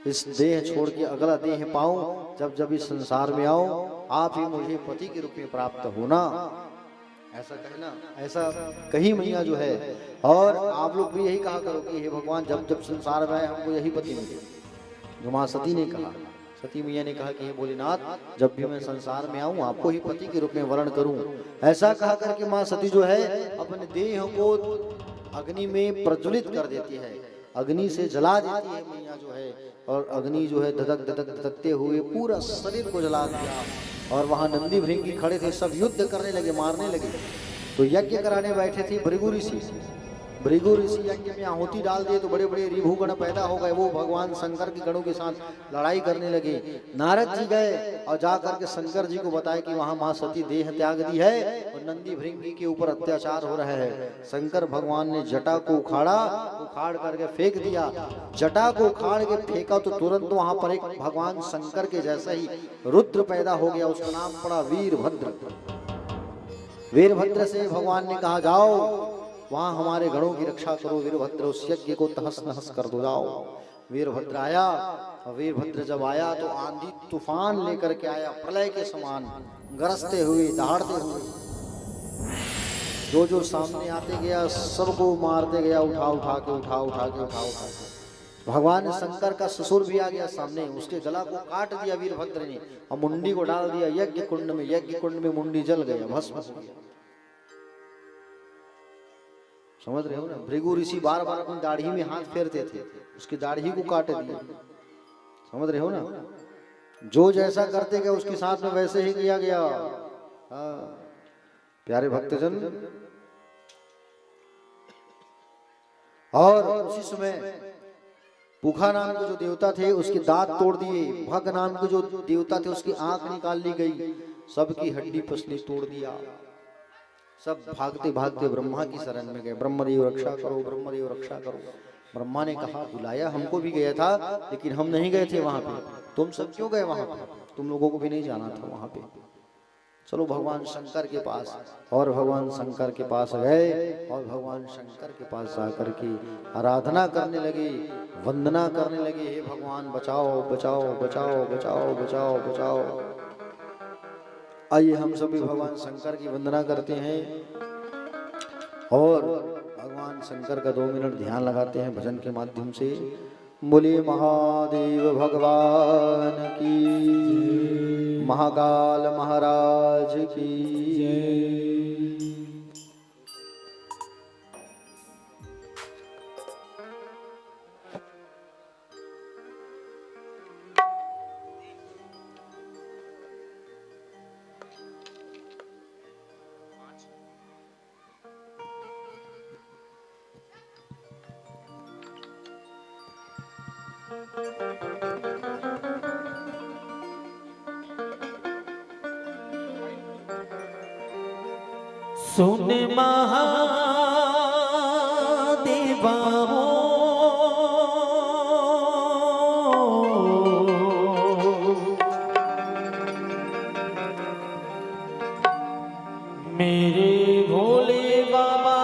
इस देह छोड़ के अगला देह पाऊं, जब जब इस संसार में आऊं, आप ही मुझे पति के रूप में प्राप्त होना, ऐसा कहना। ऐसा कही मैया जो है, और आप लोग भी यही कहा करो कि हे भगवान, जब जब संसार में आए हमको यही पति मिले, जो माँ सती ने कहा। सती मैया ने कहा कि हे भोलेनाथ, जब भी मैं संसार में आऊं आपको ही पति के रूप में वर्ण करूं। ऐसा कहा करके माँ सती जो है अपने देह को अग्नि में प्रज्वलित कर देती है, अग्नि से जला देती है मैया जो है, और अग्नि जो है धधक धधक धधकते हुए पूरा शरीर को जला दिया। और वहां नंदी भृंगी खड़े थे, सब युद्ध करने लगे, मारने लगे। तो यज्ञ कराने बैठे थे भृगु ऋषि। भृगु ऋषि यज्ञ में आहुति डाल दिए तो बड़े बड़े रिभु गण पैदा हो गए, वो भगवान शंकर के गणों के साथ लड़ाई करने लगे। नारद जी गए और जा करके शंकर जी को बताया कि वहां माँ सती देह त्याग दी है और नंदी भृंगी के ऊपर अत्याचार हो रहा है। शंकर भगवान ने जटा को उखाड़ा, उखाड़ करके फेंक दिया। जटा को उखाड़ के फेंका तो तुरंत वहां पर एक भगवान शंकर के जैसा ही रुद्र पैदा हो गया, उसका नाम पड़ा वीरभद्र। वीरभद्र से भगवान ने कहा जाओ वहां हमारे गणों की रक्षा करो, वीरभद्र उस यज्ञ को तहस नहस कर दो, जाओ। वीरभद्र आया, और वीरभद्र जब आया तो आंधी तूफान लेकर के आया, प्रलय के समान गरजते हुए, दहाड़ते हुए। जो जो सामने आते गया सबको मारते गया, उठा उठा के। भगवान शंकर का ससुर भी आ गया सामने, उसके गला को काट दिया वीरभद्र ने और मुंडी को डाल दिया यज्ञ कुंड में। यज्ञ कुंड में मुंडी जल गया, भस्म हो गया। समझ रहे हो ना। भृगु ऋषि बार बार अपनी दाढ़ी में हाथ फेरते थे, उसकी दाढ़ी को काट दिया। समझ रहे हो ना। जो जैसा करते गए उसके साथ में वैसे ही किया गया। हाँ प्यारे भक्तजन, और उसी समय पुखा नाम के जो देवता थे उसके दांत तोड़ दिए। भग नाम के जो देवता थे उसकी आंख निकाल ली गई, सबकी हड्डी पसली तोड़ दिया। सब भागते भागते ब्रह्मा की शरण में गए। ब्रह्मदेव रक्षा करो, ब्रह्मदेव रक्षा करो। ब्रह्मा ने कहा बुलाया हमको भी गया था, लेकिन हम नहीं गए थे वहां पे। तुम सब क्यों गए वहां पे? तुम लोगों को भी नहीं जाना था वहां पे। चलो भगवान शंकर के पास। और भगवान शंकर के पास गए और भगवान शंकर के पास जाकर के आराधना करने लगे, वंदना करने लगे। हे भगवान बचाओ बचाओ बचाओ बचाओ बचाओ बचाओ। आइए हम सभी भगवान शंकर की वंदना करते हैं और भगवान शंकर का 2 मिनट ध्यान लगाते हैं भजन के माध्यम से। बोले महादेव भगवान की, महाकाल महाराज की।
सुन महादेवा हो, मेरे भोले बाबा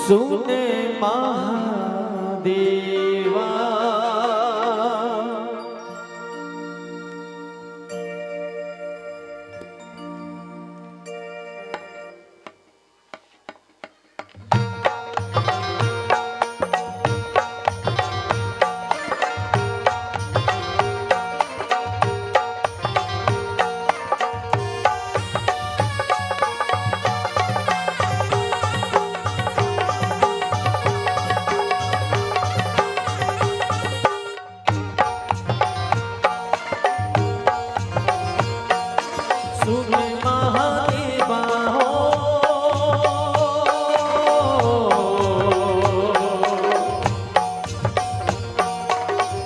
सुन महादेवा। सुन महादेवा हो,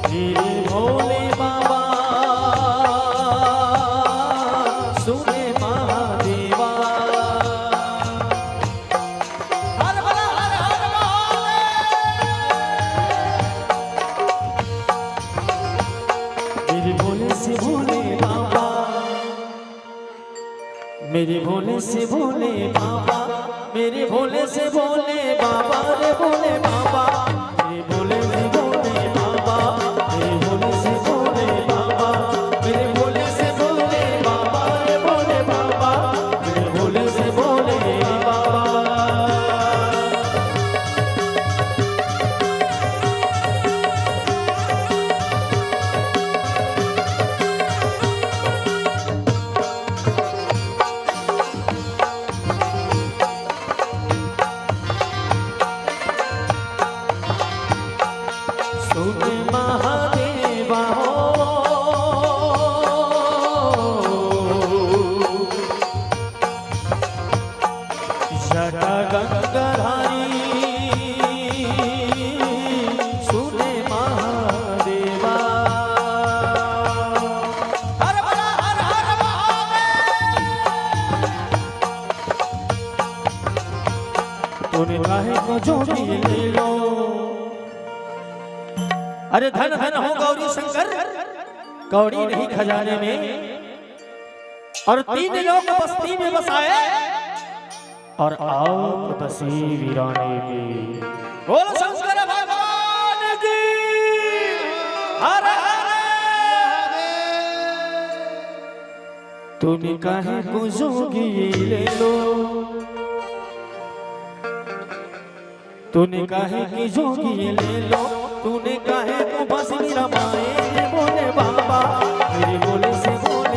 मेरे भोले बाबा सुन महादेवा। हर भला हर हर महादेव। मेरे भोले से भोले बाबा, मेरे भोले से भोले बाबा, मेरे भोले से भोले बाबा रे भोले बाबा। मेरे भोले से भोले बाबा, मेरे भोले से भोले बाबा, मेरे भोले से भोले बाबा रे भोले बाबा, मेरे भोले से भोले बाबा। सुन महादेवा हो, जटा गंगाधारी सुन महादेवा। हर भला हर हर महादेव। तूने काहे को जोड़ी ले लो। अरे धन धन हो गौरी शंकर, कौड़ी नहीं खजाने में। और 3 लोग बस्ती में बसाए और आप बसी वीराने में। बोलो शंकर भगवान की हर हर। तूने काहे को जोगी ले लो, तूने काहे की जोगी ले लो। तूने काहे को बंसुरी रमाए रे भोले बाबा, मेरे भोले से भोले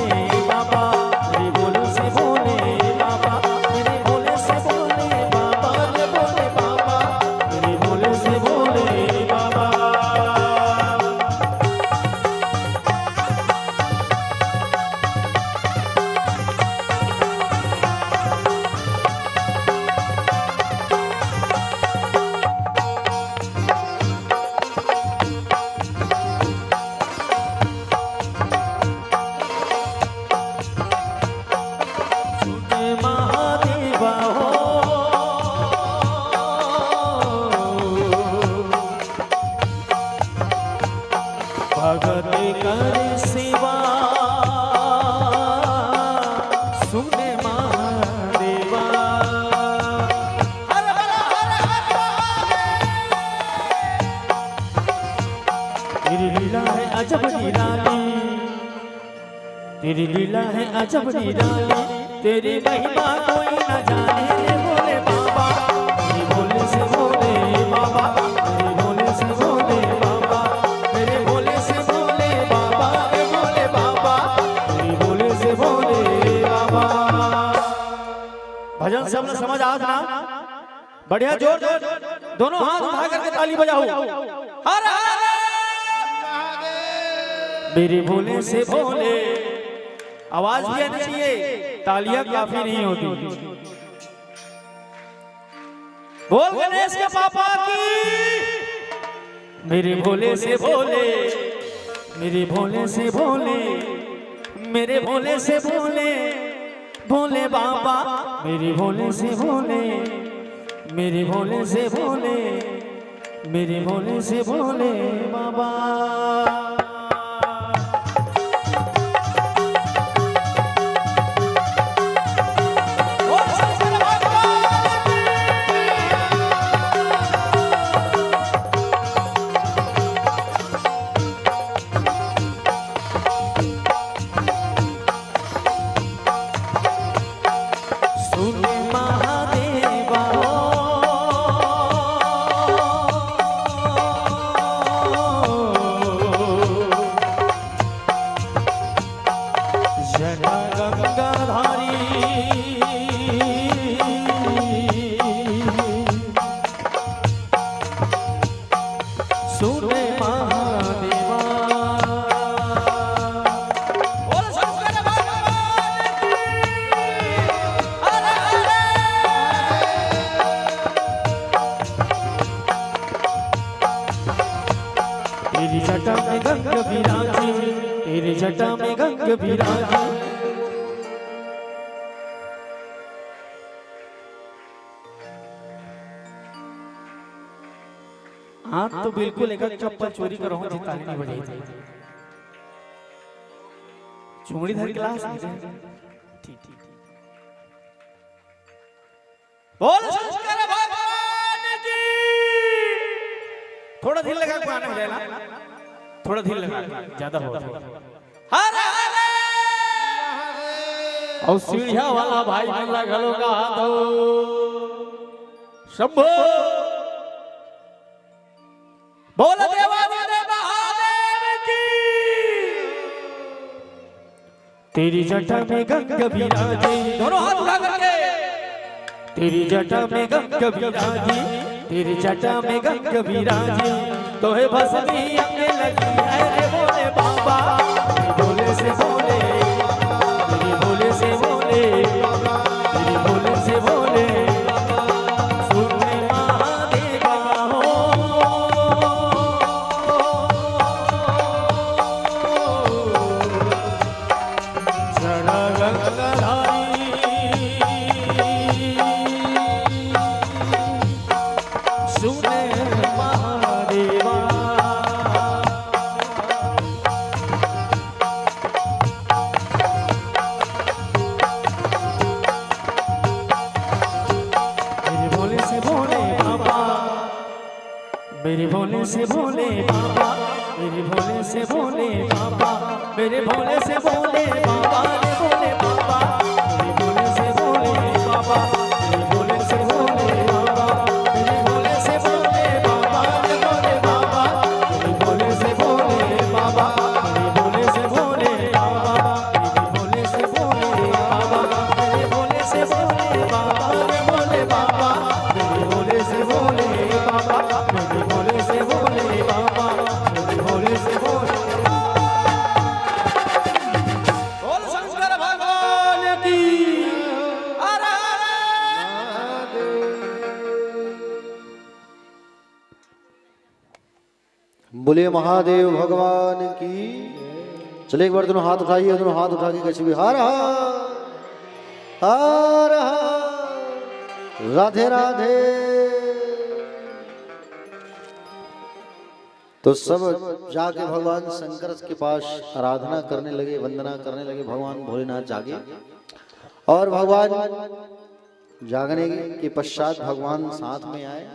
अजब निराली, तेरी लीला है अजब निराली, तेरी महिमा कोई न जाने रे भोले बाबा, मेरे भोले से भोले बाबा, मेरे भोले से भोले बाबा, मेरे भोले से भोले बाबा, रे भोले बाबा, मेरे भोले से भोले बाबा। भजन सब लोग समझ आ ना? बढ़िया, जोर जोर दोनों हाथ उठा करके ताली बजाओ। हर हर मेरे भोले से भोले, आवाज भी आनी चाहिए, तालियां काफी नहीं होती। बोल गणेश के पापा की। मेरे भोले से भोले, मेरे भोले से भोले, मेरे भोले से भोले, भोले बाबा, मेरे भोले से भोले, मेरे भोले से भोले, मेरे भोले से भोले बाबा। तेरी जटा में गंग विराजी, तेरी जटा में गंग विराजी। हाथ तो बिल्कुल एक चप्पल चोरी कर रहा हूँ, ताली नहीं बजाई थी। चुमड़ी धर क्लास ठीक ठीक। बोल शंकर भगवान की। थोड़ा धीरे लगा गाना हो जाएगा, थोड़ा धीरे लगा, ज्यादा हो हर हर। और सीढ़िया वाला भाई मन लगलो का हाथ शंभो। बोल देवादिदेव महादेव की। तेरी जटा में गंग विराजी, दोनों हाथ उठा करके। तेरी जटा में गंग विराजी, तेरी जटा में गंग विराजी, तो है भस्मी अंगे लगी है रे भोले बाबा, मेरे भोले से भोले, मेरे भोले से भोले, मेरे भोले से भोले। सुन महादेवा हो, जड़ा गंगाधारी, सुने महादेवा। मेरे भोले से भोले बाबा, मेरे भोले से भोले बाबा, मेरे भोले से भोले बाबा, मेरे भोले से भोले बाबा, रे भोले बाबा, मेरे भोले से भोले बाबा, मेरे भोले से भोले बाबा, मेरे भोले से भोले बाबा, रे भोले बाबा, मेरे भोले से भोले बाबा, मेरे भोले से भोले बाबा, मेरे भोले से भोले बाबा, मेरे भोले से भोले बाबा, रे भोले बाबा, मेरे भोले से भोले बाबा, मेरे भोले से भोले बाबा, मेरे भोले से भोले। बोल शंकर भगवान की। हर हर।
बोले महादेव भगवान की। चले एक बार दोनों हाथ उठाइए, दोनों हाथ उठा के कैसे भी हर हर हर हर, राधे राधे। तो सब जाके भगवान शंकर के पास आराधना करने लगे, वंदना करने लगे। भगवान भोलेनाथ जागे और भगवान जागने के पश्चात भगवान साथ में आए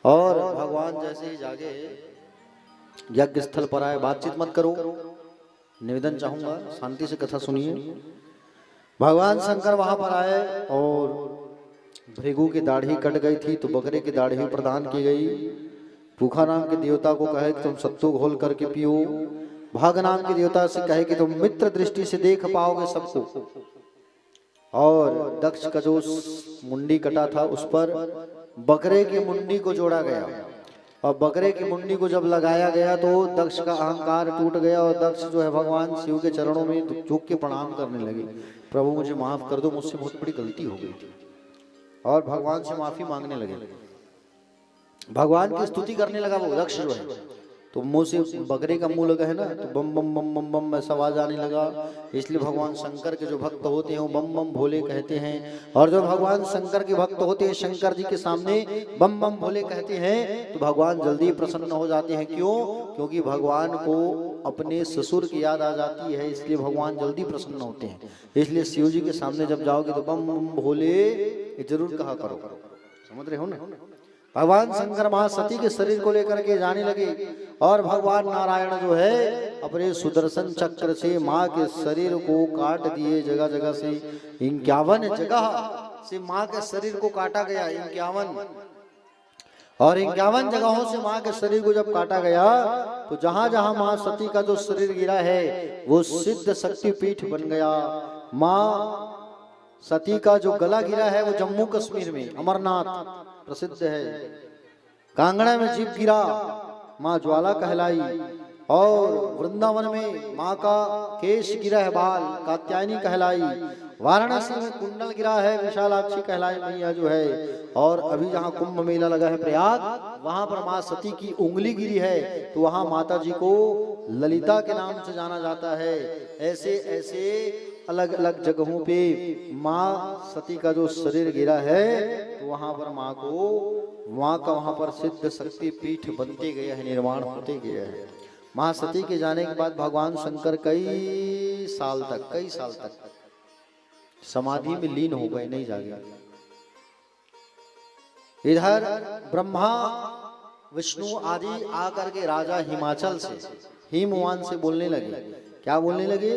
और भगवान जैसे ही जागे यज्ञ स्थल पर आए, बातचीत मत करो। निवेदन चाहूंगा, शांति से कथा सुनिए। भगवान शंकर वहां पर आए और भृगु की दाढ़ी कट गई थी तो बकरे की दाढ़ी प्रदान की गई। भूखा नाम के देवता को कहे कि तुम सत्तू घोल करके पियो। भाग नाम के देवता से कहे कि तुम मित्र दृष्टि से देख पाओगे सबको। और दक्ष का जो मुंडी कटा था उस पर बकरे की मुंडी को जोड़ा गया और बकरे की मुंडी को जब लगाया गया तो दक्ष का अहंकार टूट गया और दक्ष जो है भगवान शिव के चरणों में झुक के प्रणाम करने लगे। प्रभु मुझे माफ कर दो, मुझसे बहुत बड़ी गलती हो गई थी। और भगवान से माफी मांगने लगे। भगवान की स्तुति करने लगा वो दक्ष जो है। तो मुंह से बकरे का मुंह लगा है ना, तो बम बम बम बम बम ऐसा आवाज आने लगा। इसलिए भगवान शंकर के जो भक्त होते हैं वो बम बम भोले कहते हैं। और जो भगवान शंकर के भक्त होते हैं शंकर जी के सामने बम बम भोले कहते हैं तो भगवान जल्दी प्रसन्न हो जाते हैं। क्यों? क्योंकि भगवान को अपने ससुर की याद आ जाती है, इसलिए भगवान जल्दी प्रसन्न होते हैं। इसलिए शिव जी के सामने जब जाओगे तो बम बम भोले ये जरूर कहा करो। समझ रहे हो ना? भगवान शंकर मां सती के शरीर को लेकर के जाने लगे और भगवान नारायण जो है अपने सुदर्शन चक्र से मां के शरीर को काट दिए। जगह जगह से 51 जगह से मां के शरीर को काटा गया। 51 और 51 जगहों से मां के शरीर को जब काटा गया तो जहां जहां मां सती का जो शरीर गिरा है वो सिद्ध शक्ति पीठ बन गया। मां सती का जो गला गिरा है वो जम्मू कश्मीर में अमरनाथ प्रसिद्ध है। कांगड़ा में जीव गिरा, मां ज्वाला कहलाई। और वृंदावन में मां का केश गिरा है, बाल कात्यायनी कहलाई। वाराणसी में कुंडल गिरा है, विशालाक्षी कहलाई मैया जो है। और अभी जहाँ कुंभ मेला लगा है प्रयाग, वहां पर मां सती की उंगली गिरी है तो वहां माता जी को ललिता के नाम से जाना जाता है। ऐसे ऐसे अलग अलग जगहों पे माँ सती का जो शरीर गिरा है तो वहां पर माँ का वहां पर सिद्ध शक्ति पीठ बनते गया है, निर्माण होते गया है। माँ सती के जाने के बाद भगवान शंकर कई साल तक समाधि में लीन हो गए, नहीं जागे। इधर ब्रह्मा विष्णु आदि आकर के राजा हिमाचल से हिमवान से बोलने लगे। क्या बोलने लगे?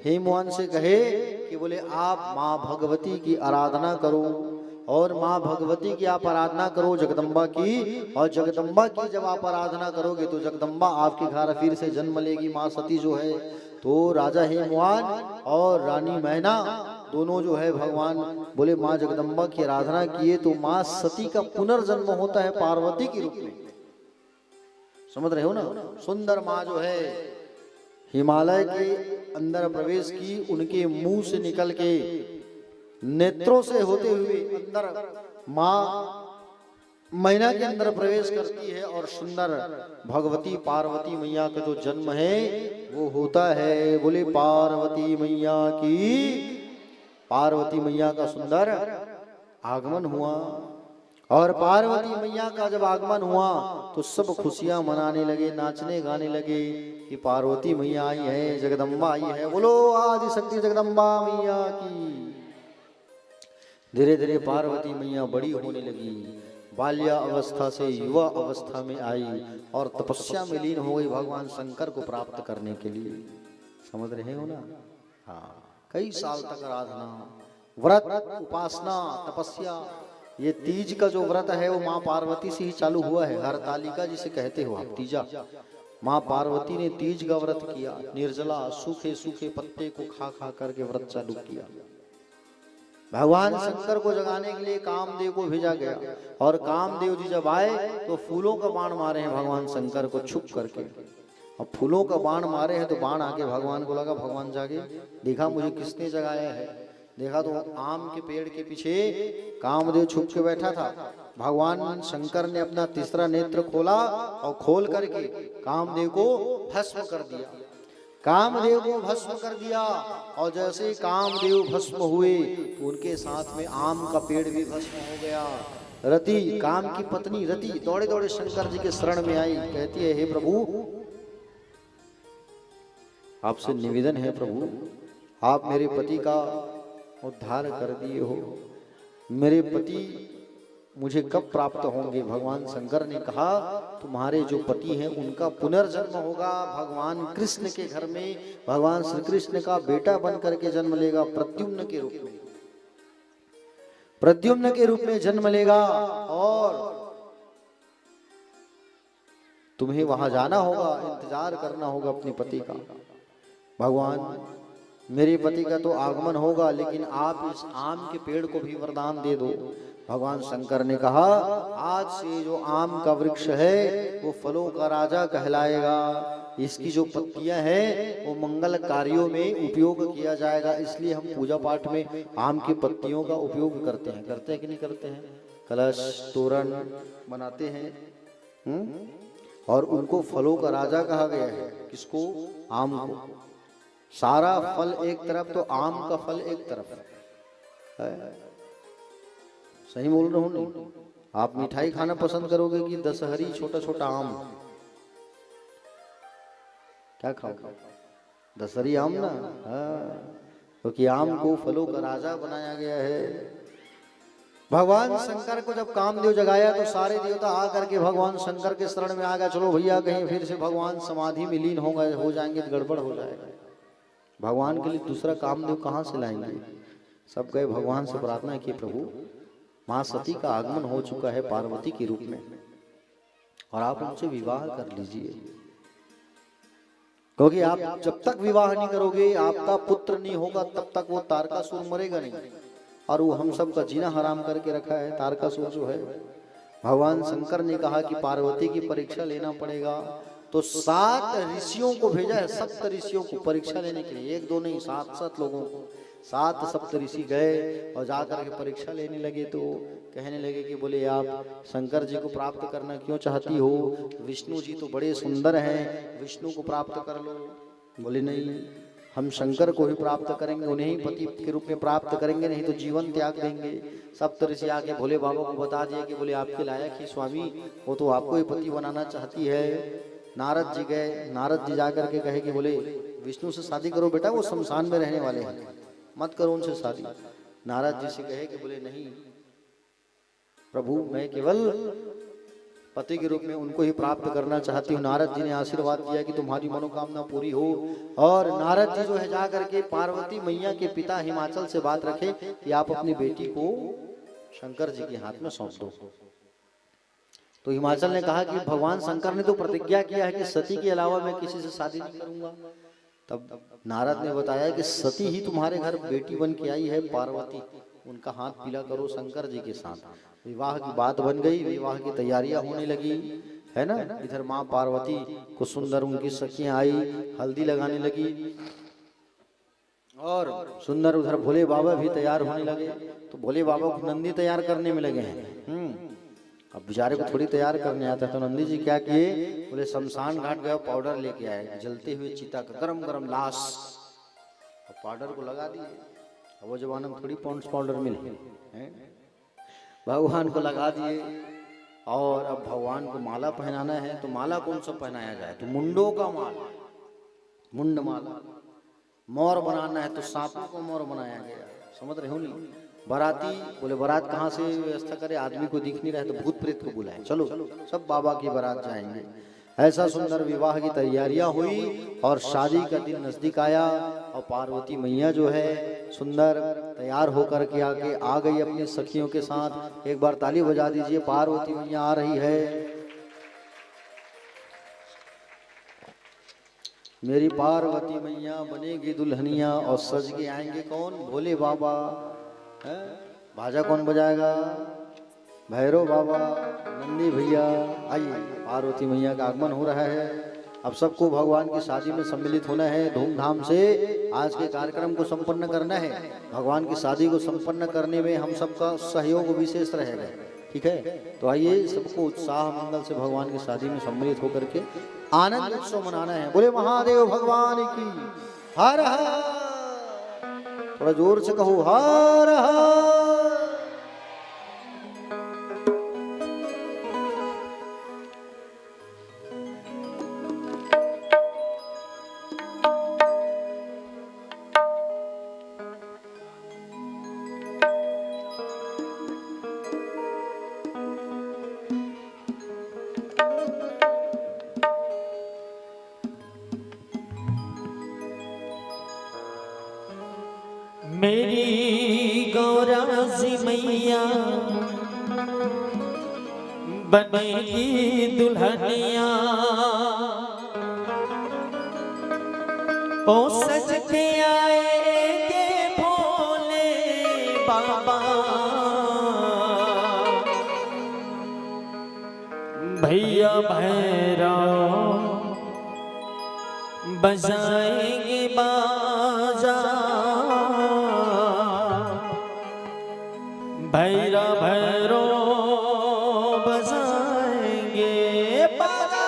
हिमवान से कहे कि बोले आप माँ भगवती की आराधना करो और माँ भगवती की आप आराधना करो जगदम्बा की। और जगदम्बा की जब आप आराधना करोगे तो जगदम्बा आपके घर फिर से जन्म लेगी। माँ सती जो है तो राजा हिमवान और रानी मैना दोनों जो है भगवान बोले माँ जगदम्बा की आराधना किए तो माँ सती का पुनर्जन्म होता है पार्वती के रूप में। समझ रहे हो ना? सुंदर माँ जो है हिमालय के अंदर प्रवेश की, उनके मुंह से निकल के नेत्रों से होते हुए अंदर माँ मैना के अंदर प्रवेश करती है और सुंदर भगवती पार्वती मैया का जो जन्म है वो होता है। बोले पार्वती मैया की, पार्वती मैया का सुंदर आगमन हुआ। और पार्वती मैया का जब आगमन हुआ तो सब खुशियां मनाने लगे, नाचने गाने लगे कि पार्वती मैया आई है, जगदम्बा आई है। बोलो आदि शक्ति जगदम्बा मैया की। धीरे धीरे पार्वती मैया बड़ी होने लगी, बाल्या अवस्था से युवा अवस्था में आई और तपस्या में लीन हो गई भगवान शंकर को प्राप्त करने के लिए। समझ रहे हो ना? हाँ, कई साल तक आराधना, व्रत, उपासना, तपस्या। ये तीज का जो व्रत है वो माँ पार्वती से ही चालू हुआ है। हरतालिका जिसे कहते हो आप, तीजा। माँ पार्वती ने तीज का व्रत किया, निर्जला सूखे सूखे पत्ते को खा खा करके व्रत चालू किया। भगवान शंकर को जगाने के लिए कामदेव को भेजा गया और कामदेव जी जब आए तो फूलों का बाण मारे हैं भगवान शंकर को छुप करके। अब फूलों का बाण मारे हैं तो बाण आके भगवान को लगा, भगवान जागे, देखा मुझे किसने जगाया है। देखा तो आम के पेड़ के पीछे कामदेव छुप के बैठा था। भगवान शंकर ने अपना तीसरा नेत्र खोला और खोल करके कामदेव को भस्म कर दिया। कामदेव को भस्म कर दिया और जैसे कामदेव भस्म हुए तो उनके साथ में आम का पेड़ भी भस्म हो गया। रति, काम की पत्नी रति दौड़े दौड़े शंकर जी के शरण में आई, कहती है हे प्रभु आपसे निवेदन है प्रभु, आप मेरे पति का उद्धार कर दिए हो। मेरे पति मुझे कब प्राप्त होंगे? भगवान शंकर ने कहा तुम्हारे जो पति हैं उनका पुनर्जन्म होगा, भगवान कृष्ण के घर में भगवान श्री कृष्ण का बेटा बन करके जन्म लेगा, प्रद्युम्न के रूप में, प्रद्युम्न के रूप में जन्म लेगा और तुम्हें वहां जाना होगा, इंतजार करना होगा अपने पति का। भगवान मेरे पति का तो आगमन होगा, लेकिन आप इस आम के पेड़ को भी वरदान दे दो। भगवान शंकर ने कहा आज से जो आम का वृक्ष है वो फलों का राजा कहलाएगा, इसकी जो पत्तियां हैं वो मंगल कार्यों में उपयोग किया जाएगा, इसलिए हम पूजा पाठ में आम की पत्तियों का उपयोग करते हैं। करते हैं कि नहीं करते हैं? कलश तोरण बनाते हैं और उनको फलों का राजा कहा गया है। किसको? आम को। सारा फल एक तरफ तो आम का फल एक तरफ है। सही बोल रहा हूं नहीं? आप मिठाई खाना पसंद करोगे कि दशहरी छोटा छोटा आम? क्या खाओगे? दशहरी आम ना। क्योंकि आम को फलों का राजा बनाया गया है। भगवान शंकर को जब कामदेव जगाया तो सारे देवता आकर के भगवान शंकर के शरण में आ गए। चलो भैया कहीं फिर से भगवान समाधि में लीन हो जाएंगे तो गड़बड़ हो जाएगा। भगवान के लिए दूसरा कामदेव कहाँ से लाएंगे? सब गए भगवान से प्रार्थना की, प्रभु माँ सती का आगमन हो चुका है पार्वती के रूप में और आप उनसे विवाह कर लीजिए, क्योंकि आप जब तक विवाह नहीं करोगे आपका पुत्र नहीं होगा तब तक वो तारकासुर मरेगा नहीं, और वो हम सब का जीना हराम करके रखा है तारकासुर जो है। भगवान शंकर ने कहा कि पार्वती की परीक्षा लेना पड़ेगा, तो 7 ऋषियों को भेजा है, 7 ऋषियों को परीक्षा लेने के लिए। 1 2 नहीं, 7 लोगों को। 7 सप्त ऋषि गए और जाकर के परीक्षा लेने लगे। तो कहने लगे कि बोले आप शंकर जी को प्राप्त करना क्यों चाहती हो? विष्णु जी तो बड़े सुंदर हैं, विष्णु को प्राप्त कर लो। बोले नहीं, हम शंकर को ही प्राप्त करेंगे, उन्हें ही पति के रूप में प्राप्त करेंगे, नहीं तो जीवन त्याग देंगे। सप्त ऋषि आके भोले बाबा को बता दिया कि बोले आपके लायक ही स्वामी, वो तो आपको ही पति बनाना चाहती है। नारद जी गए, नारद जी जाकर के कहे कि बोले विष्णु से शादी करो बेटा, वो शमशान में रहने वाले हैं, मत करो उनसे शादी। नारद जी से कहे कि बोले नहीं प्रभु, मैं केवल पति के रूप में उनको ही प्राप्त करना चाहती हूँ। नारद जी ने आशीर्वाद दिया कि तुम्हारी मनोकामना पूरी हो। और नारद जी जो है जा करके पार्वती मैया के पिता हिमाचल से बात रखे कि आप अपनी बेटी को शंकर जी के हाथ में सौंप दो। तो हिमाचल ने कहा कि भगवान शंकर ने तो प्रतिज्ञा किया है कि सती के अलावा मैं किसी से शादी नहीं करूंगा। तब नारद ने बताया कि सती ही तुम्हारे घर बेटी बन के आई है पार्वती, उनका हाथ पीला करो शंकर जी के साथ। विवाह की बात बन गई, विवाह की तैयारियां होने लगी, है ना। इधर माँ पार्वती को सुंदर उनकी सखियां आई, हल्दी लगाने लगी, और सुंदर उधर भोले बाबा भी तैयार होने लगे। तो भोले बाबा को नंदी तैयार करने में लगे हैं। अब बेचारे को थोड़ी तैयार करने आता है। तो नंदी जी क्या किए? बोले शमशान घाट गए, पाउडर लेके आए, जलते हुए चीता का गरम गरम लाश, और पाउडर को लगा दिए। वो जमाने में थोड़ी पॉन्ड्स पाउडर मिले हैं, भगवान को लगा दिए। और अब भगवान को माला पहनाना है, तो माला कौन सा पहनाया जाए? तो मुंडों का माला, मुंड माला। मोर बनाना है तो सांपों को मोर बनाया गया। समझ रहे हो नहीं? बाराती बोले बारात कहाँ से व्यवस्था करे, आदमी को दिख नहीं रहा है तो भूत प्रेत को बुलाए, चलो सब बाबा की बारात जाएंगे। ऐसा सुंदर विवाह की तैयारियां हुई और शादी का दिन नजदीक आया। और पार्वती मैया जो है सुंदर तैयार होकर के आके आ गई अपनी सखियों के साथ। एक बार ताली बजा दीजिए, पार्वती मैया आ रही है। मेरी पार्वती मैया बनेगी दुल्हनिया, और सज के आएंगे कौन? भोले बाबा। बाजा कौन बजाएगा? भैरव बाबा, नंदी भैया। आइए, पार्वती मैया का आगमन हो रहा है। अब सबको भगवान की शादी में सम्मिलित होना है, धूमधाम से आज के कार्यक्रम को संपन्न करना है। भगवान की शादी को संपन्न करने में हम सबका सहयोग विशेष रहेगा, ठीक है। तो आइए, सबको उत्साह मंगल से भगवान की शादी में सम्मिलित होकर के आनंद उत्सव मनाना है। बोले महादेव भगवान की हर हर। थोड़ा जोर से कहो, हर हर।
मेरी गौरा सी मैया बनेगी दुल्हनिया, ओ सज के आएंगे भोले बाबा, भैया भैरव बजाएंगे बाजा, भैरा भैरो बजाएंगे बाजा।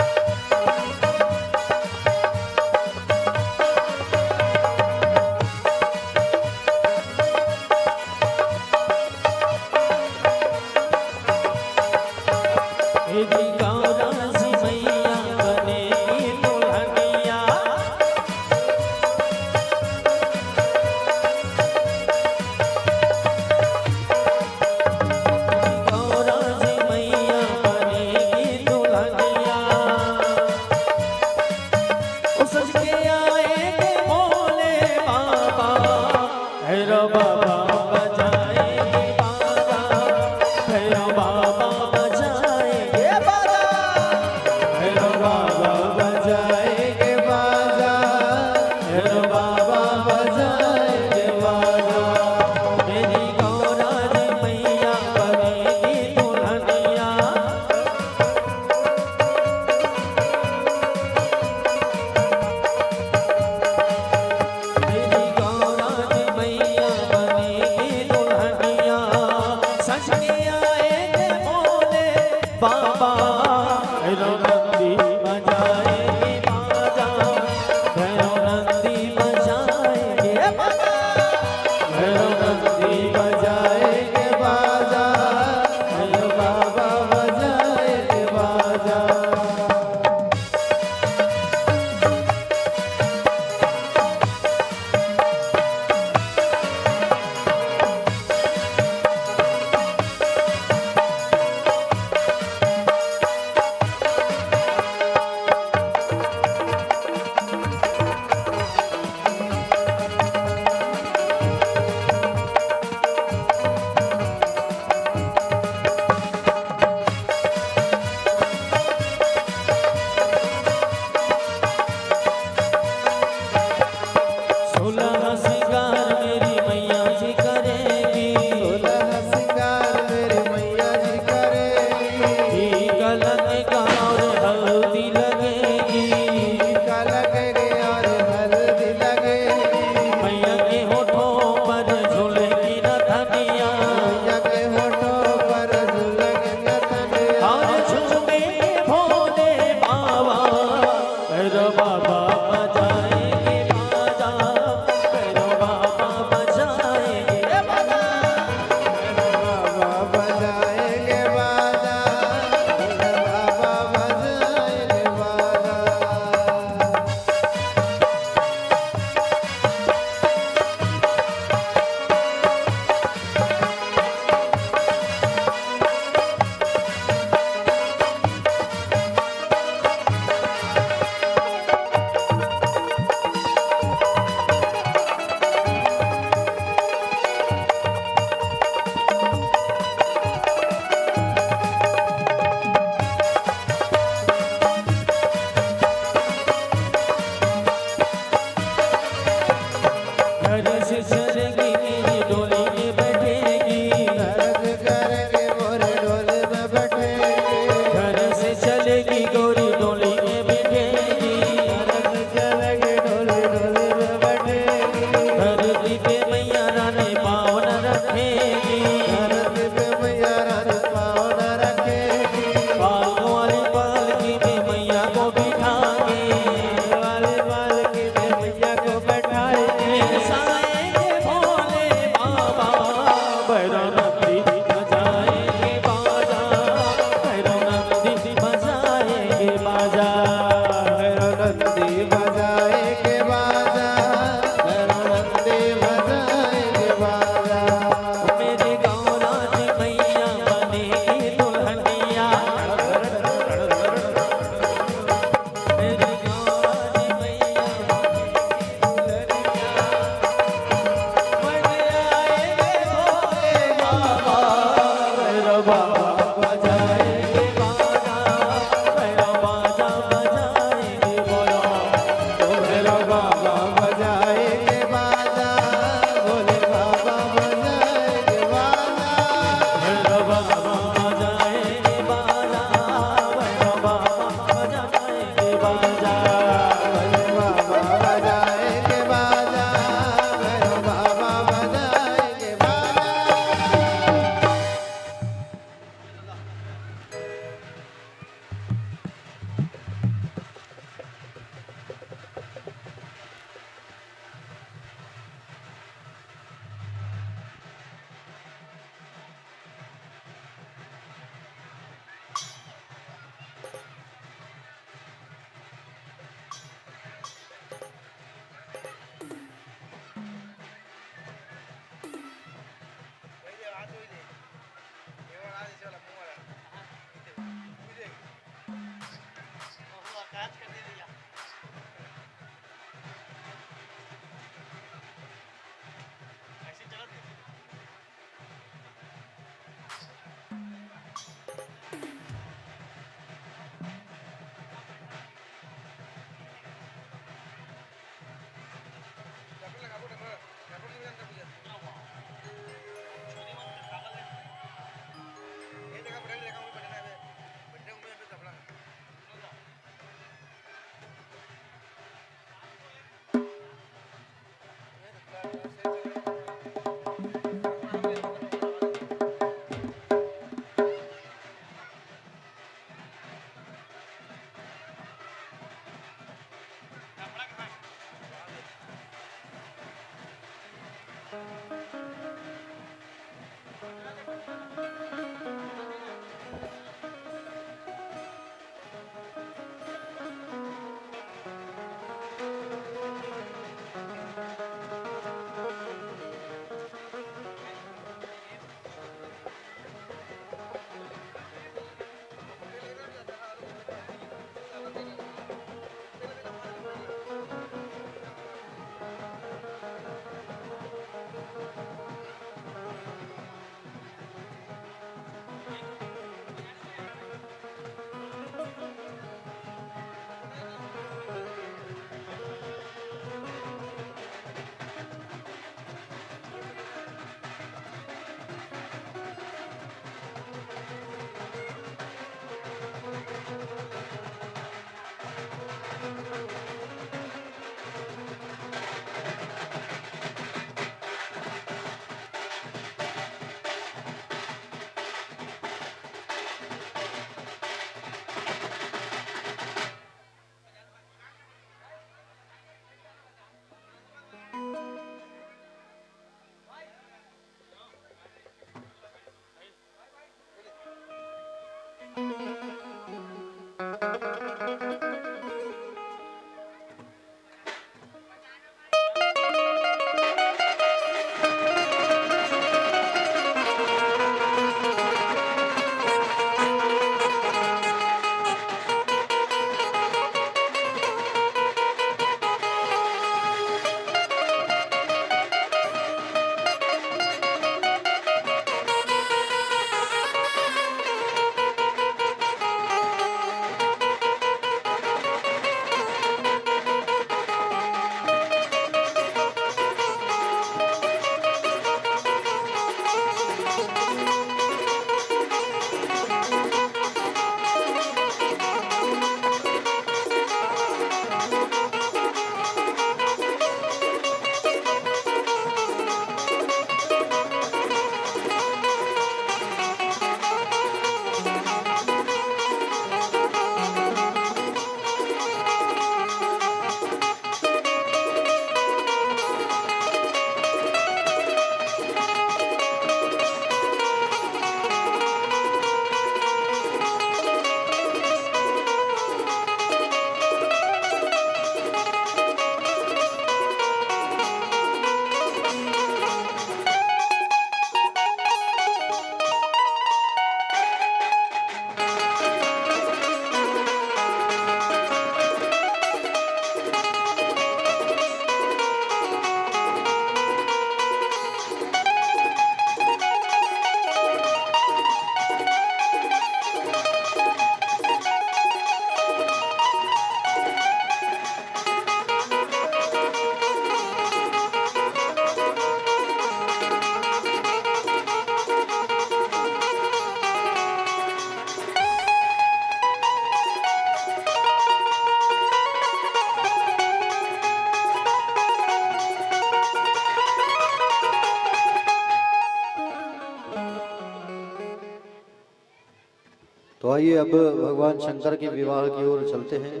तो आइए अब भगवान शंकर के विवाह की ओर चलते हैं।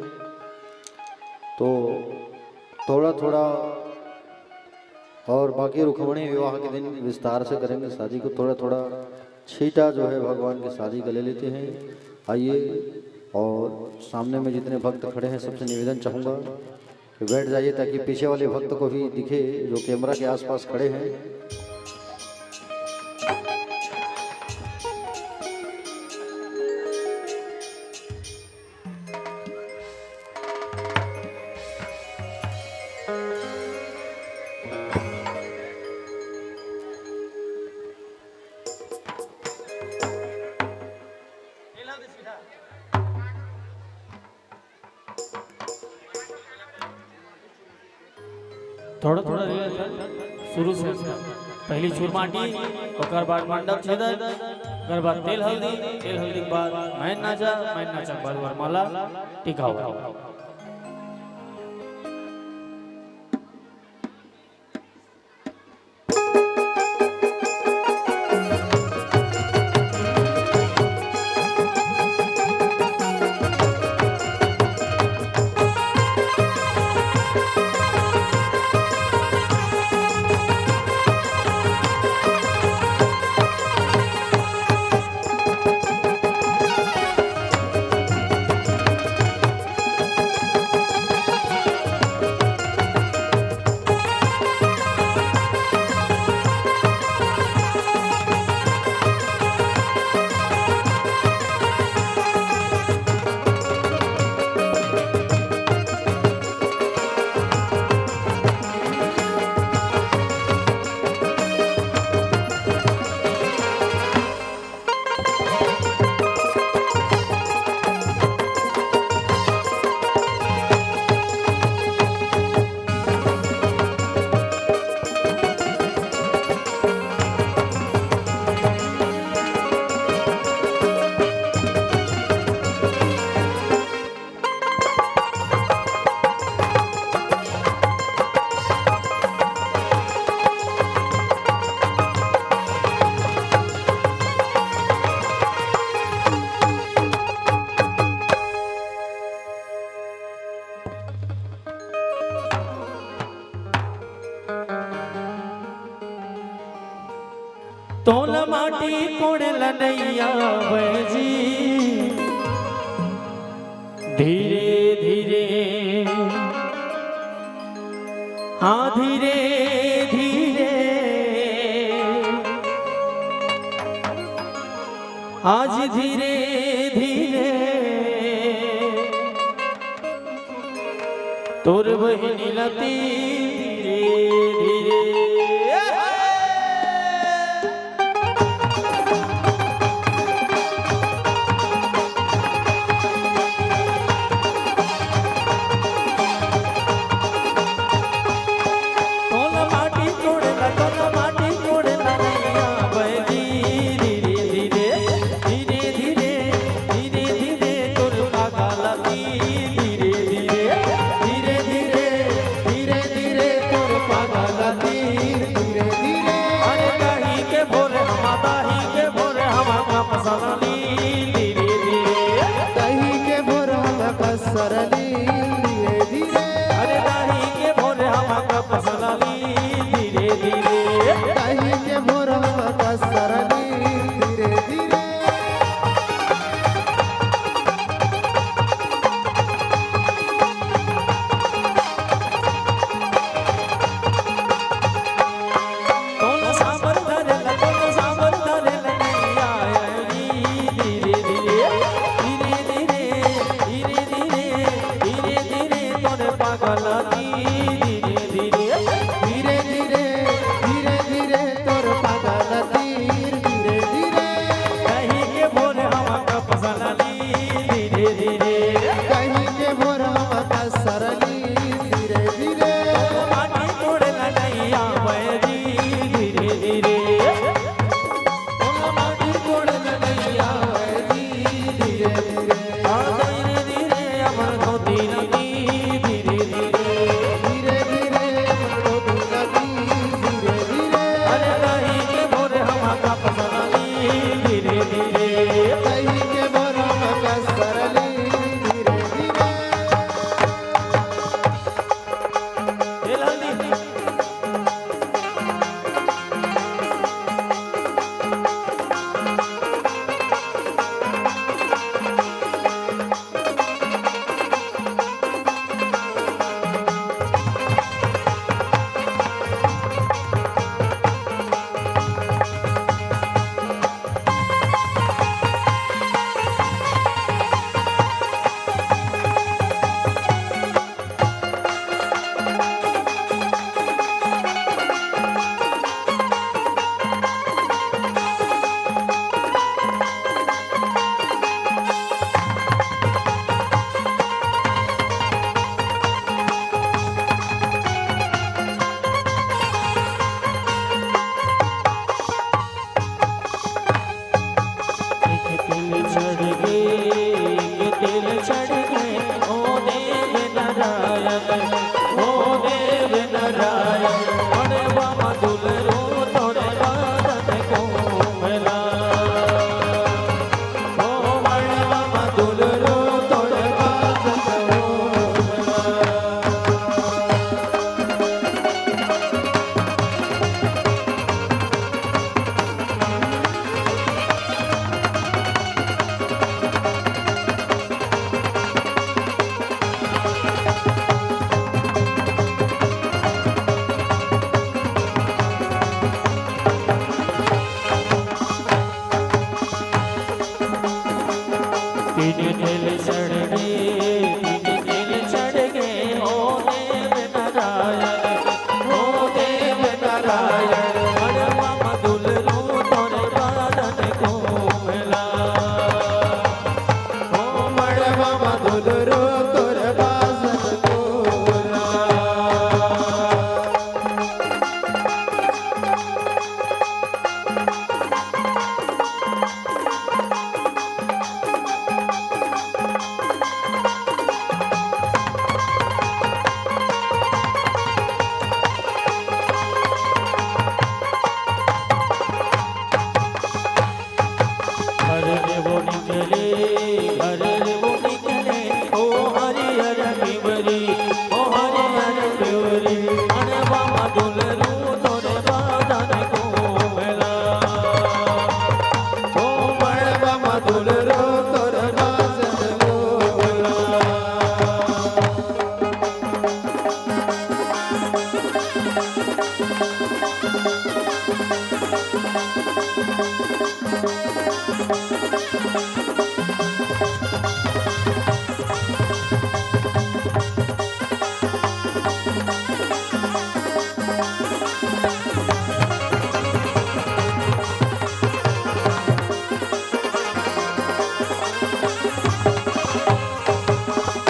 तो थोड़ा थोड़ा और बाकी रुक्मिणी विवाह के दिन विस्तार से करेंगे शादी को। थोड़ा थोड़ा छीटा जो है भगवान की शादी का ले लेते हैं। आइए, और सामने में जितने भक्त खड़े हैं सबसे निवेदन चाहूँगा कि बैठ जाइए ताकि पीछे वाले भक्त को भी दिखे जो कैमरा के आसपास खड़े हैं।
थोड़ा थोड़ा शुरू से पहली चूरमाटी, ओकर बाद मंडप छेदन, ओकर बाद तेल हल्दी के बाद मैन नाचा के बाद वरमाला टिका हुआ। तोल माटी कोड़ लनैया बजी धीरे धीरे हाँ धीरे धीरे आज धीरे धीरे तोर बहिनी लती धीरे धीरे
धीरे धीरे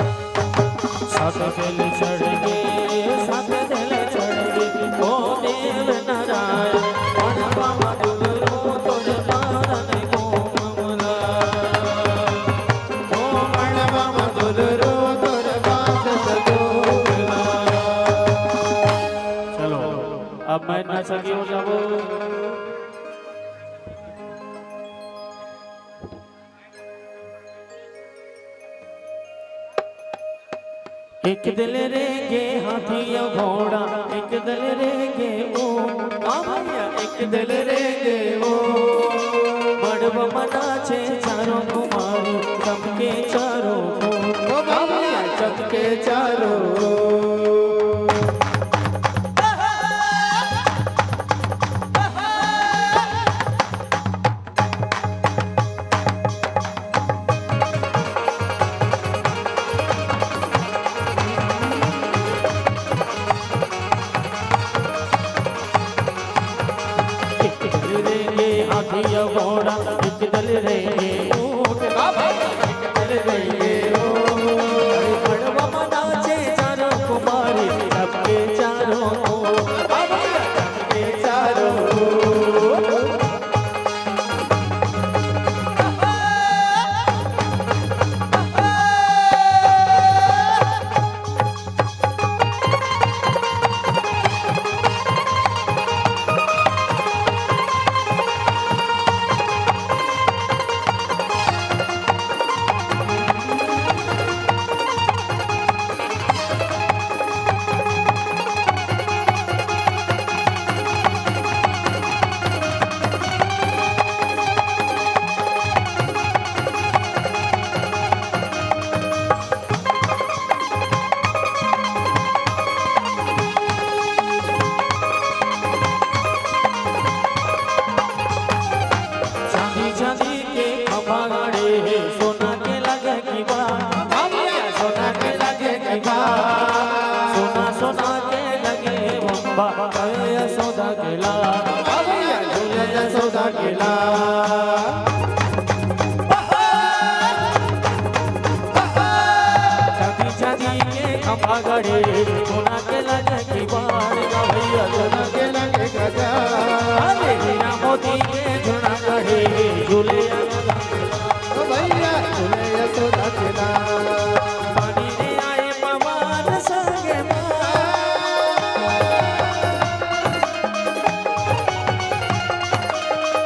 सात दिल चढ़ गए सात दिल चढ़ गए ओ देव नारायण मणवा मधुरो तुझ पारन को ममला
ओ मणवा मधुरो तुर बात सदोला।
चलो अब मैं ना सकी हो जाओ एक दिल रेगे हाथी या घोड़ा एक दिल रेगे ओ भैया एक दिल रेगे ओ मड़व मना छे चारों कुमारी सबके चारों
ओ भैया चमके चारों।
एक दिल रेगे हाथी या घोड़ा एक दिल रेगे ऊंट एक दिल रेगे ऊंट मड़व मना छे चारों कुमारी सबके चारों सबके चारों चांदी चांदी के खंभा गड़े सोना के लगे की बात सोना के लगे की बात सोना सोना के लगे बम्बा कहे सौदा के ला
भैया झूले जसोदा के लाल।
चांदी चांदी के खंभा गड़े सोना के लगे की बात भैया सोना
के लगे गजा
अरे हीरा मोती के झुना गड़े झूले
ओ भैया झूले जसोदा के लाल।
पानी रे आए पवन संगे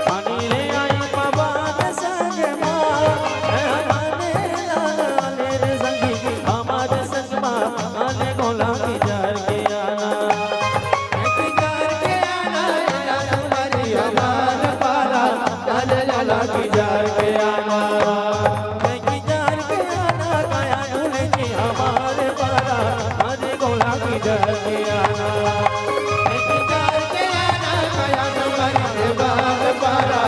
पानी रे आए पवन संगे माने लाले रे संगी हमारे संग माने गोला की जार के आना
हमारी हमार पारा लाल लाला की जार के आना।
की जार के आना काया झूले की हमारे पारा माने गोला की जार के आना की जार के आना
काया हमारी बार पारा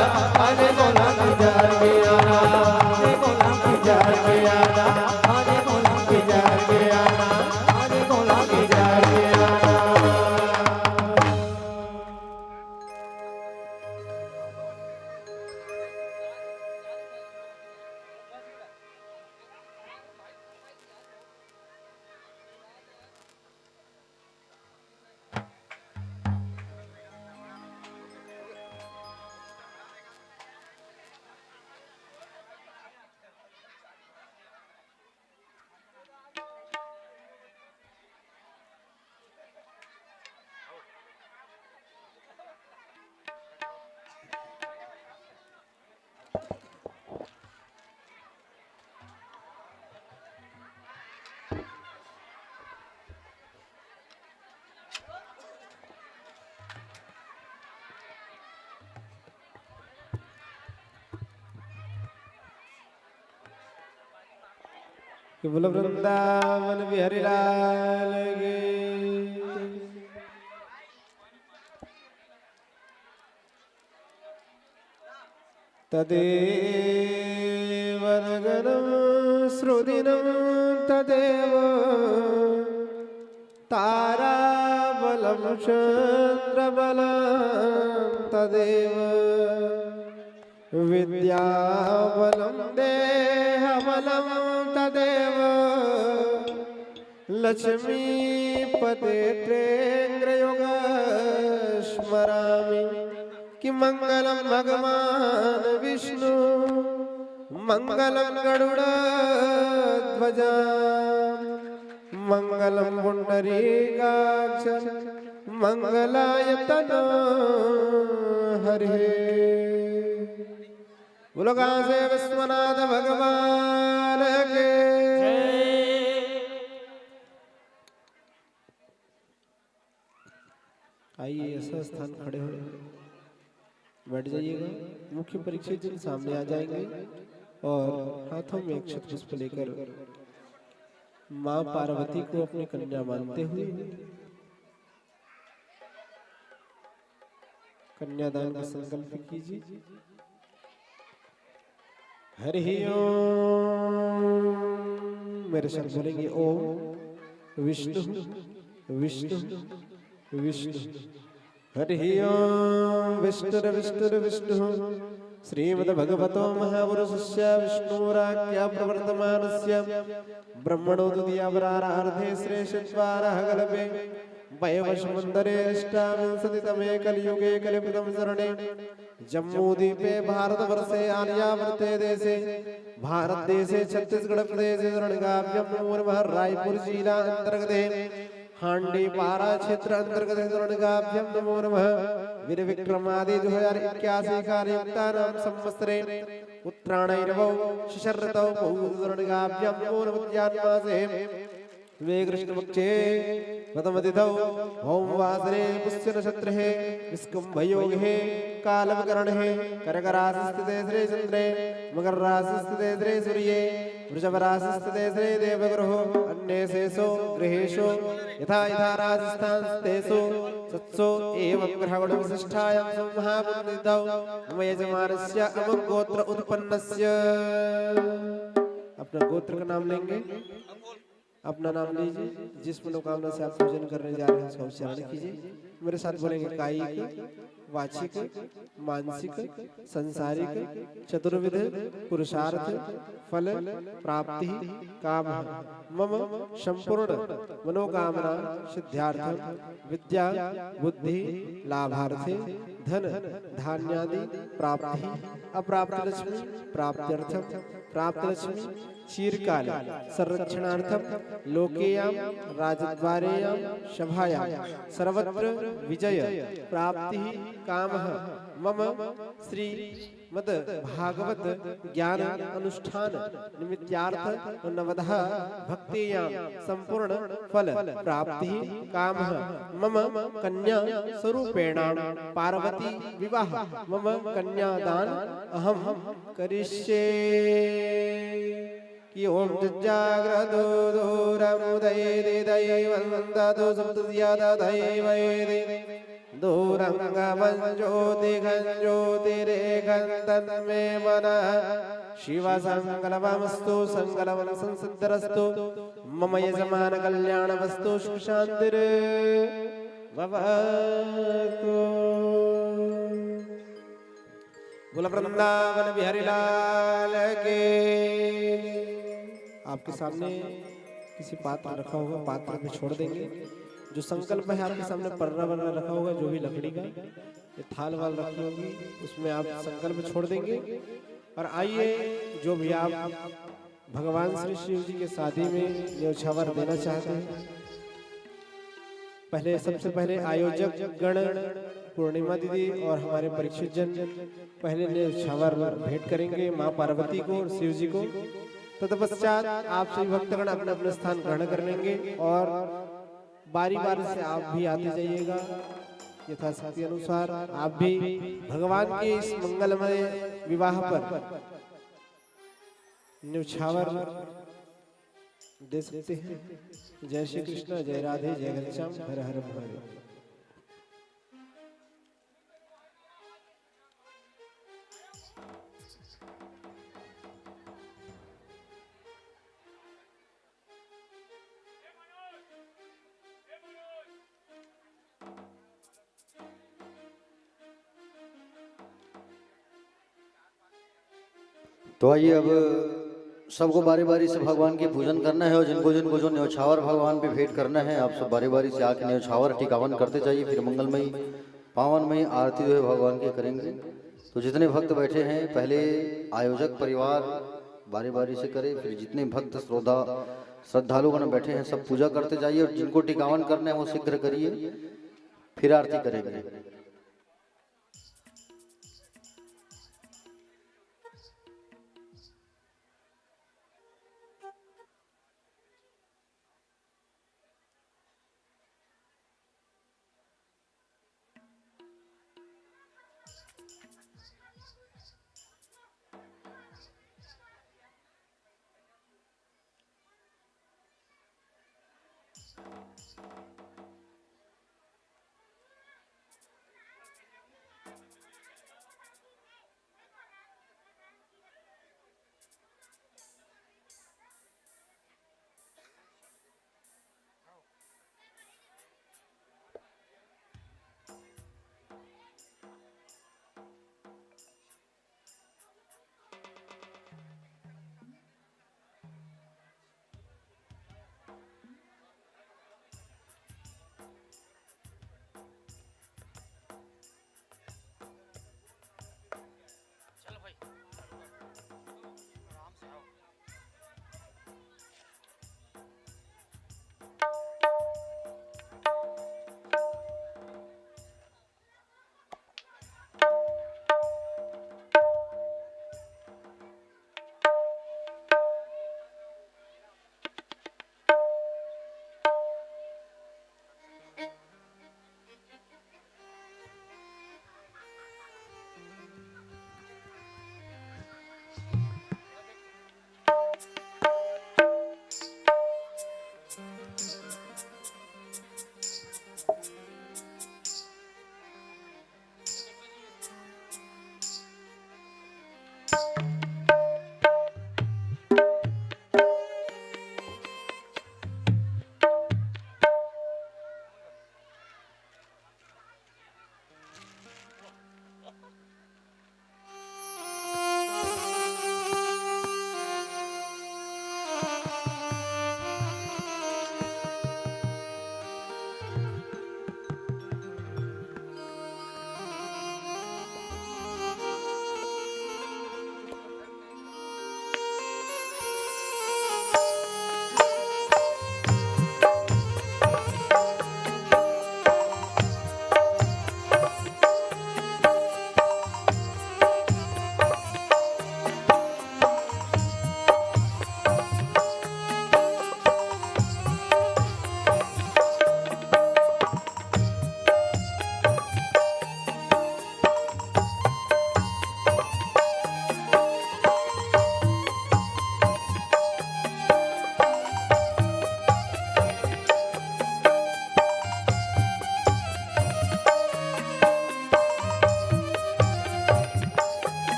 आने गोला की जार के आना।
माने गोला की जार के आना माने गोला की जार के आना माने गोला की जार के आना
कि बोलो वृंदावन बिहारी लाल की। तदेव नगरं श्रुदिनं तदेव ताराबलं चन्द्रबलं तदेव विद्याबलं देहबलं तदेव लक्ष्मीपते त्रेन्द्रयुगं स्मरामि कि मङ्गलं भगवान् विष्णु मङ्गलं गरुडध्वजा मङ्गलं पुण्डरीकाक्ष मङ्गलाय तनो हरिः। बोलो काशी विश्वनाथ भगवान के। आइए ऐसा स्थान खड़े हो बैठ जाइएगा। मुख्य परीक्षित जन सामने आ जाएंगे और हाथों में अक्षत पुष्प लेकर माँ पार्वती को अपनी कन्या मानते हुए कन्यादान का संकल्प कीजिए। हरि ओम। मेरे साथ बोलेंगे ओम विष्णु विष्णु विष्णु। हरि ओम विष्णुर विष्णुर विष्णु श्रीमद्भगवतो महापुरुषस्य विष्णुराज्ञा प्रवर्तमानस्य ब्रह्मणो द्वितीयावतारार्धे श्रेष्ठद्वारः कल्पे वैवस्वतंत्रे अष्टाविंशतितमे कलियुगे कलियुगं शरणे जम्मूद्वीपे भारतवर्षे आर्यावर्ते देशे भारत देशे छत्तीसगढ़ प्रदेशे रणगाभ्यां नमो रायपुर जिला अंतर्गते हांडी पारा क्षेत्र अंतर्गत रणगाभ्यां नमो नमः। वीर विक्रमादि 2081 कार्ययुक्तानां संवत्सरे उत्तरायणौ शिशिरतौ रणगाभ्यां नमो नमः। वे कृष्णपक्षे प्रथमतिथौ होमवासरे पुष्य नक्षत्रे विस्कुम्भयोगे कालवकरणे कर्कराशिस्थिते श्री चन्द्रे मकर राशिस्थिते श्री सूर्ये वृषभ राशिस्थिते श्री देवगुरुः अन्येषु गृहेषु यथा यथा राजस्थानस्तेषु सत्सु एवं ग्रहगुणविशिष्टायां महापुण्डितौ मम यजमानस्य अमगोत्र उत्पन्नस्य। अपना गोत्र का नाम लेंगे, अपना नाम लीजिए। जिस मनोकामना से आप पूजन करने जा रहे हैं उसका उच्चारण कीजिए। मेरे साथ बोलेंगे कायिक वाचिक मानसिक संसारिक चतुर्विध पुरुषार्थ फल प्राप्ति काम मम संपूर्ण मनोकामना सिद्ध्यार्थम विद्या बुद्धि लाभार्थे धन धान्यादि प्राप्ति अप्राप्त लक्ष्मी प्राप्त्यर्थम प्राप्त लक्ष्मी चीरकाल संरक्षणार्थम लोकेयां राजद्वारेयां सभायां सर्वत्र विजय प्राप्ति कामः मम श्री मद भागवत ज्ञान अनुष्ठान निमित्तार्थ नवदः भक्तियां संपूर्ण फल प्राप्ति कामः मम कन्या स्वरूपेण पार्वती विवाह मम कन्यादान अहम करिष्ये। कि ओम जाग्रतो दूरमुदये दैवन्दतो सप्तस्यादधैवैदे दूरङ्गमं ज्योतिर्गं तन्मे मनः शिवसङ्कल्पमस्तु सङ्कल्पं संसिद्धिरस्तु मम यजमान कल्याणमस्तु सुशान्तिर्भवतु। बोल वृंदावन बिहारी लाल के। आपके सामने किसी पात्र रखा होगा, पात्र में छोड़ देंगे। जो संकल्प है आपके सामने पर्रा वर्रा रखा होगा, जो भी लकड़ी का ये थाल वाल रखी होगी उसमें आप संकल्प छोड़ देंगे। और आइए जो भी आप भगवान श्री शिव जी के शादी में न्यौछावर देना चाहते हैं, पहले सबसे पहले आयोजक गण पूर्णिमा दीदी और हमारे परीक्षित जन पहले न्यौछावर भेंट करेंगे माँ पार्वती को और शिव जी को। तत्पश्चात आप सभी भक्तगण अपने अपने स्थान ग्रहण कर लेंगे और बारी बारी से आप भी आते जाइएगा। यथाशक्ति अनुसार आप भी भगवान के इस मंगलमय विवाह पर न्यौछावर दे सकते हैं। जय श्री कृष्ण, जय राधे, जय घनश्याम, हर हर महादेव।
तो आइए अब सबको बारी बारी से भगवान की पूजन करना है और जिनको जिनको जो न्यौछावर भगवान पे भेंट करना है आप सब बारी बारी से आके न्यौछावर टिकावन करते जाइए। फिर मंगलमयी पावनमयी आरती जो है भगवान की करेंगे। तो जितने भक्त बैठे हैं पहले आयोजक परिवार बारी बारी से करे, फिर जितने भक्त श्रद्धालुगण बैठे हैं सब पूजा करते जाइए और जिनको टिकावन करना है वो शीघ्र करिए, फिर आरती करेंगे।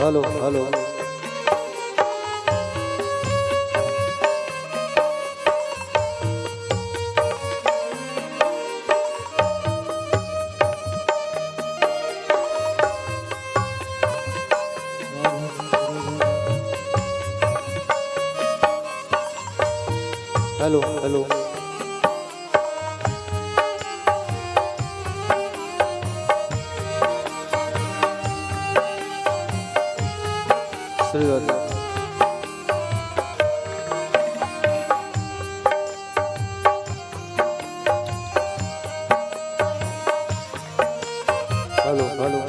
Hello hello hello hello hello श्रीगत hello hello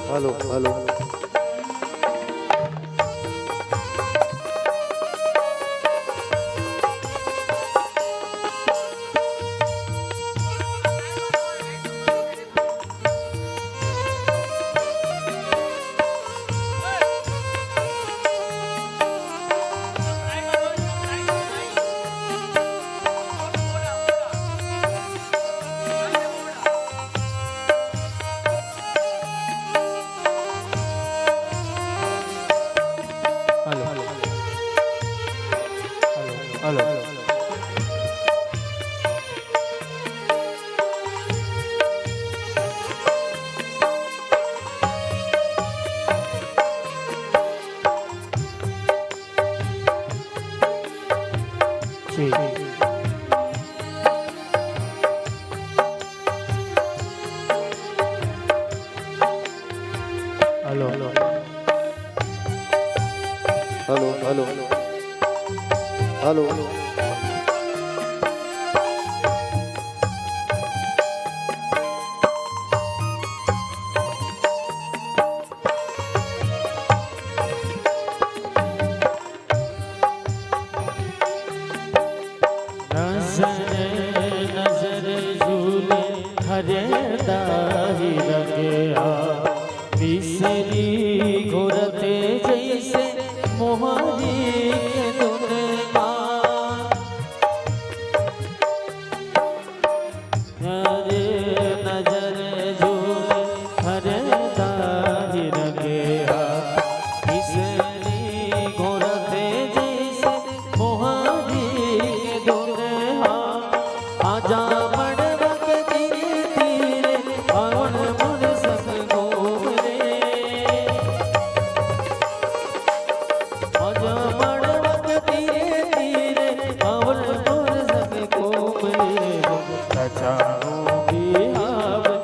hello hello
hello जी हेलो
हेलो हेलो हेलो
नजर झूले हरे दाही रंगया बिसरी घोरते जैसे मोहरी के दुनिया हरे नजर झूले हरे दाही रंगया बिसरी घोरते जैसे मोहरी के दुनिया आजा मड़वा के तीरे तीरे और मुड़ सब गोरे आजा मड़वा के तीरे तीरे और मुड़ सब गोरे बचाओ भी आवे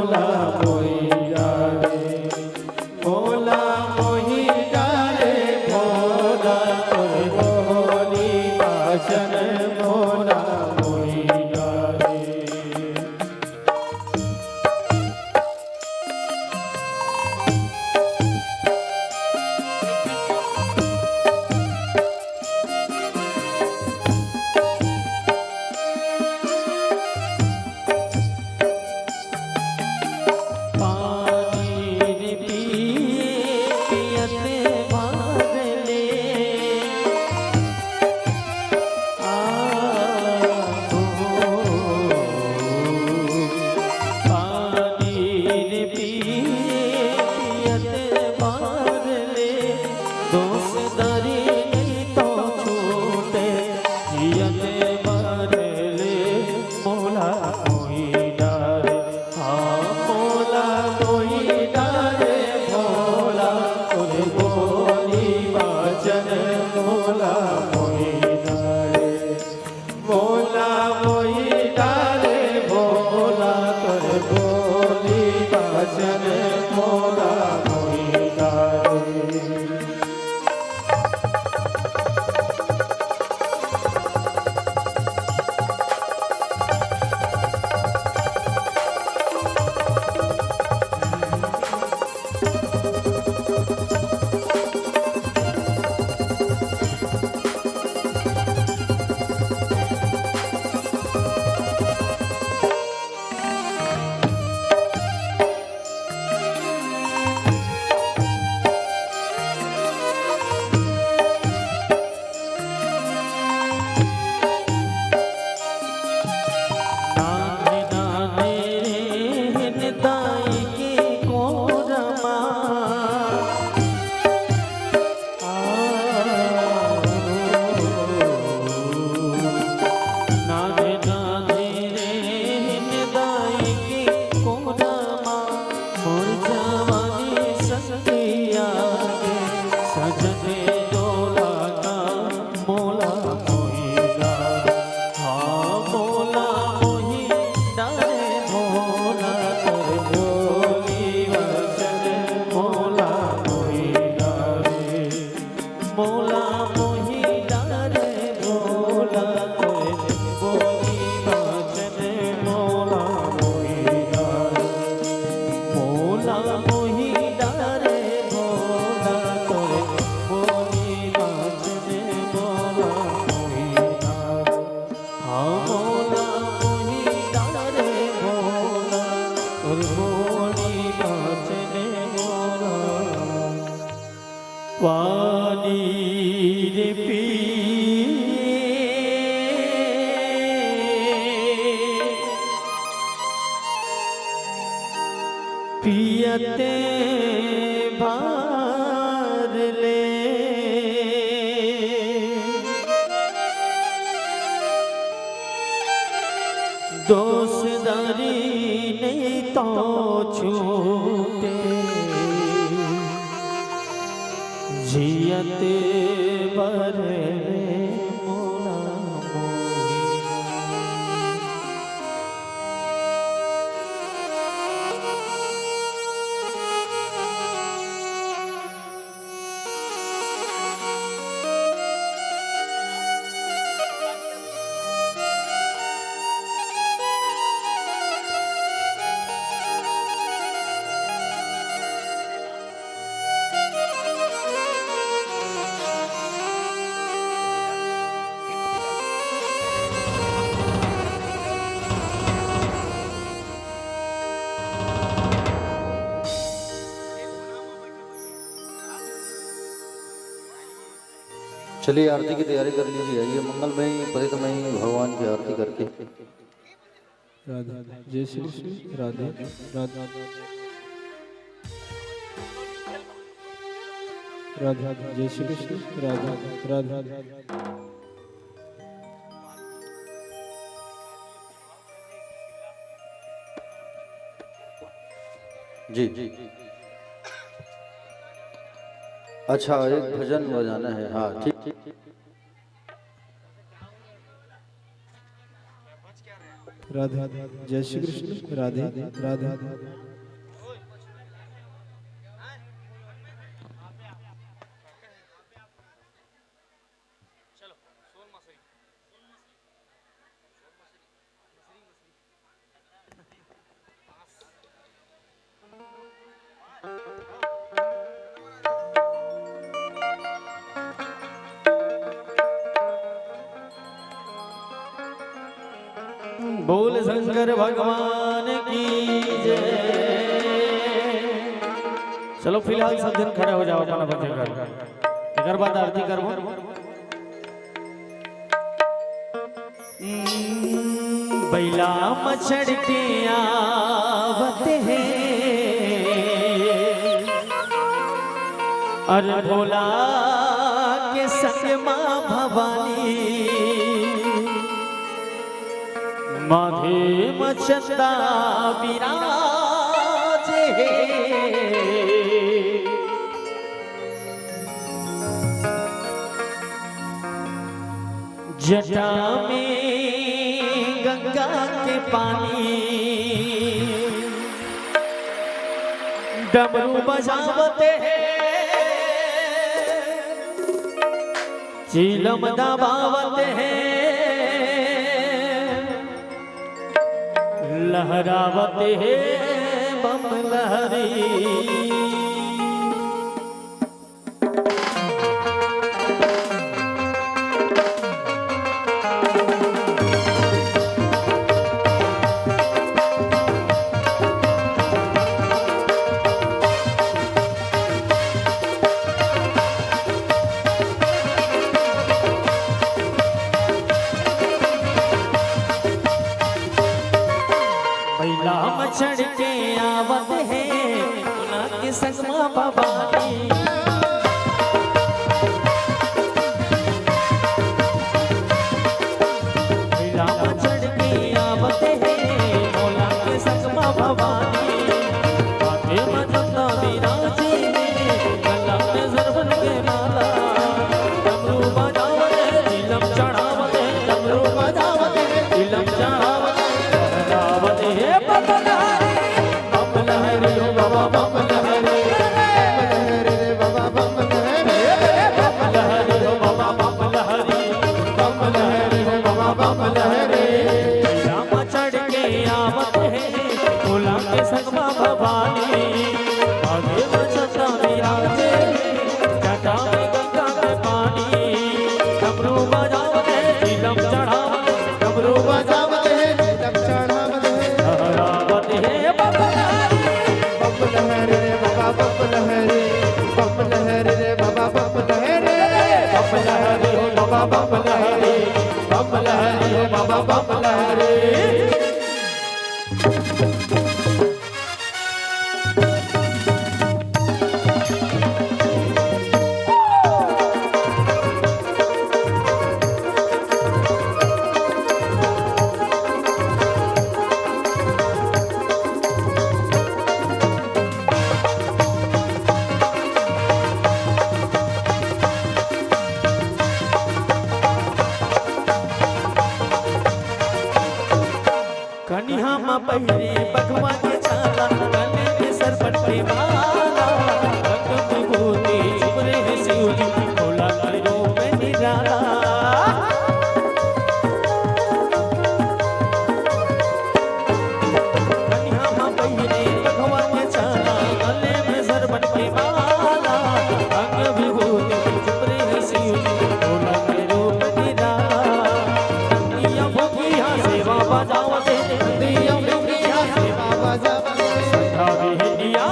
भोला मोहि डारे भोला मोहि डारे भोला तोरे बोली भाषण भोला मोहि डारे पियते भार ले दोस्तारी नहीं तो छूटे जियते भरे मोला मोही
चलिए आरती की तैयारी कर लीजिए। आइए मंगलमयी पतितमयी भगवान की आरती करके।
राधा जय श्री कृष्ण राधे राधा राधा जय श्री कृष्ण राधा राधा
जी जी अच्छा एक भजन बजाना है। हाँ ठीक ठीक
राधे। जय श्री कृष्ण। राधे राधे।
बोल शंकर भगवान की जय। चलो फिलहाल सब जन खड़े हो जाओ अपना बच्चे कर एक बाद आरती करबो। बैला मछड़ के आवत है अरे भोला के संग माँ भवानी माधे मचंदा विराज है जटा में गंगा के पानी डमरू बजावते हैं चीलम दबावते हैं लहरावते हैं बम लहरी। बैला मछड़ के आवत है उना के संगमा भवानी बैला मछड़ के आवत है उना के संगमा भवानी माथे मचंदा विराजी गला में सर्वन के माला डमरू बजावते दिलम चढ़ावते डमरू बजावते दिलम चढ़ावते कन्या माँ पहरे बघवा के छाला गले में सरपट पे माला रंग विभूति छुपरे है शिवजी भोला के रूप में निराला। कन्या माँ पहरे बघवा के छाला गले में सरपट पे माला रंग विभूति छुपरे है शिवजी भोला के रूप में निराला। या भोगिया सेवा बजावते
दिया सेवा बजा
संध्या भी हिया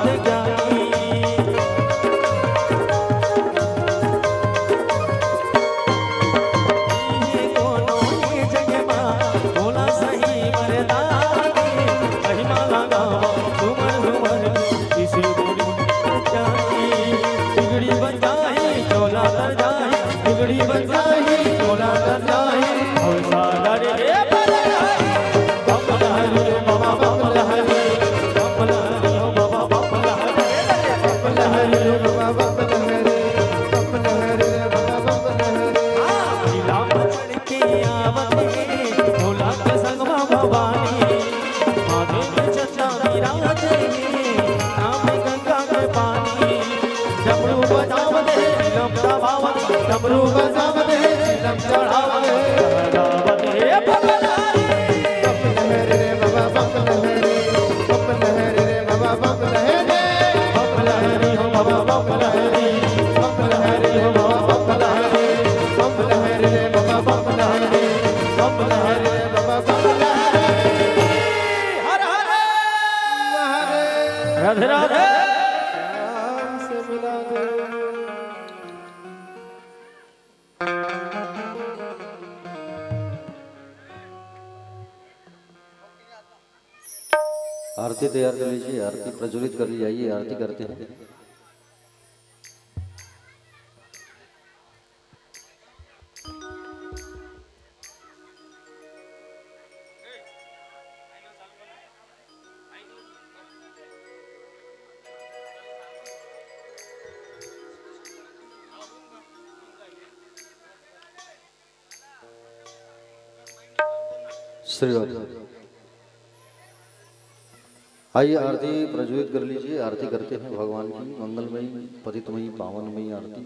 बात ज्ञानी ये दोनों ये जगह माँ बोला सही मरदानी महिमा लगाओ झूमर झूमर किसी बोली जानी बिगड़ी बन जाए चोला तर जाए बिगड़ी बन जाए चोला तर जाए और सारा रे डमरू बजावत है चिलम चढ़ावत है बम लहरे रे बाबा बम लहरे रे बाबा बम लहरे हो बाबा बम लहरे हो बाबा बम लहरे रे बाबा बम लहरे रे बाबा बम लहरे हर हर राधे राधे
से मिला दे।
आरती तैयार कर लीजिए, आरती प्रज्वलित कर ली जाइए, आरती करते हैं। श्री आइए आरती प्रज्वलित कर लीजिए, आरती करते हैं भगवान की मंगलमयी पतितमयी पावनमयी आरती।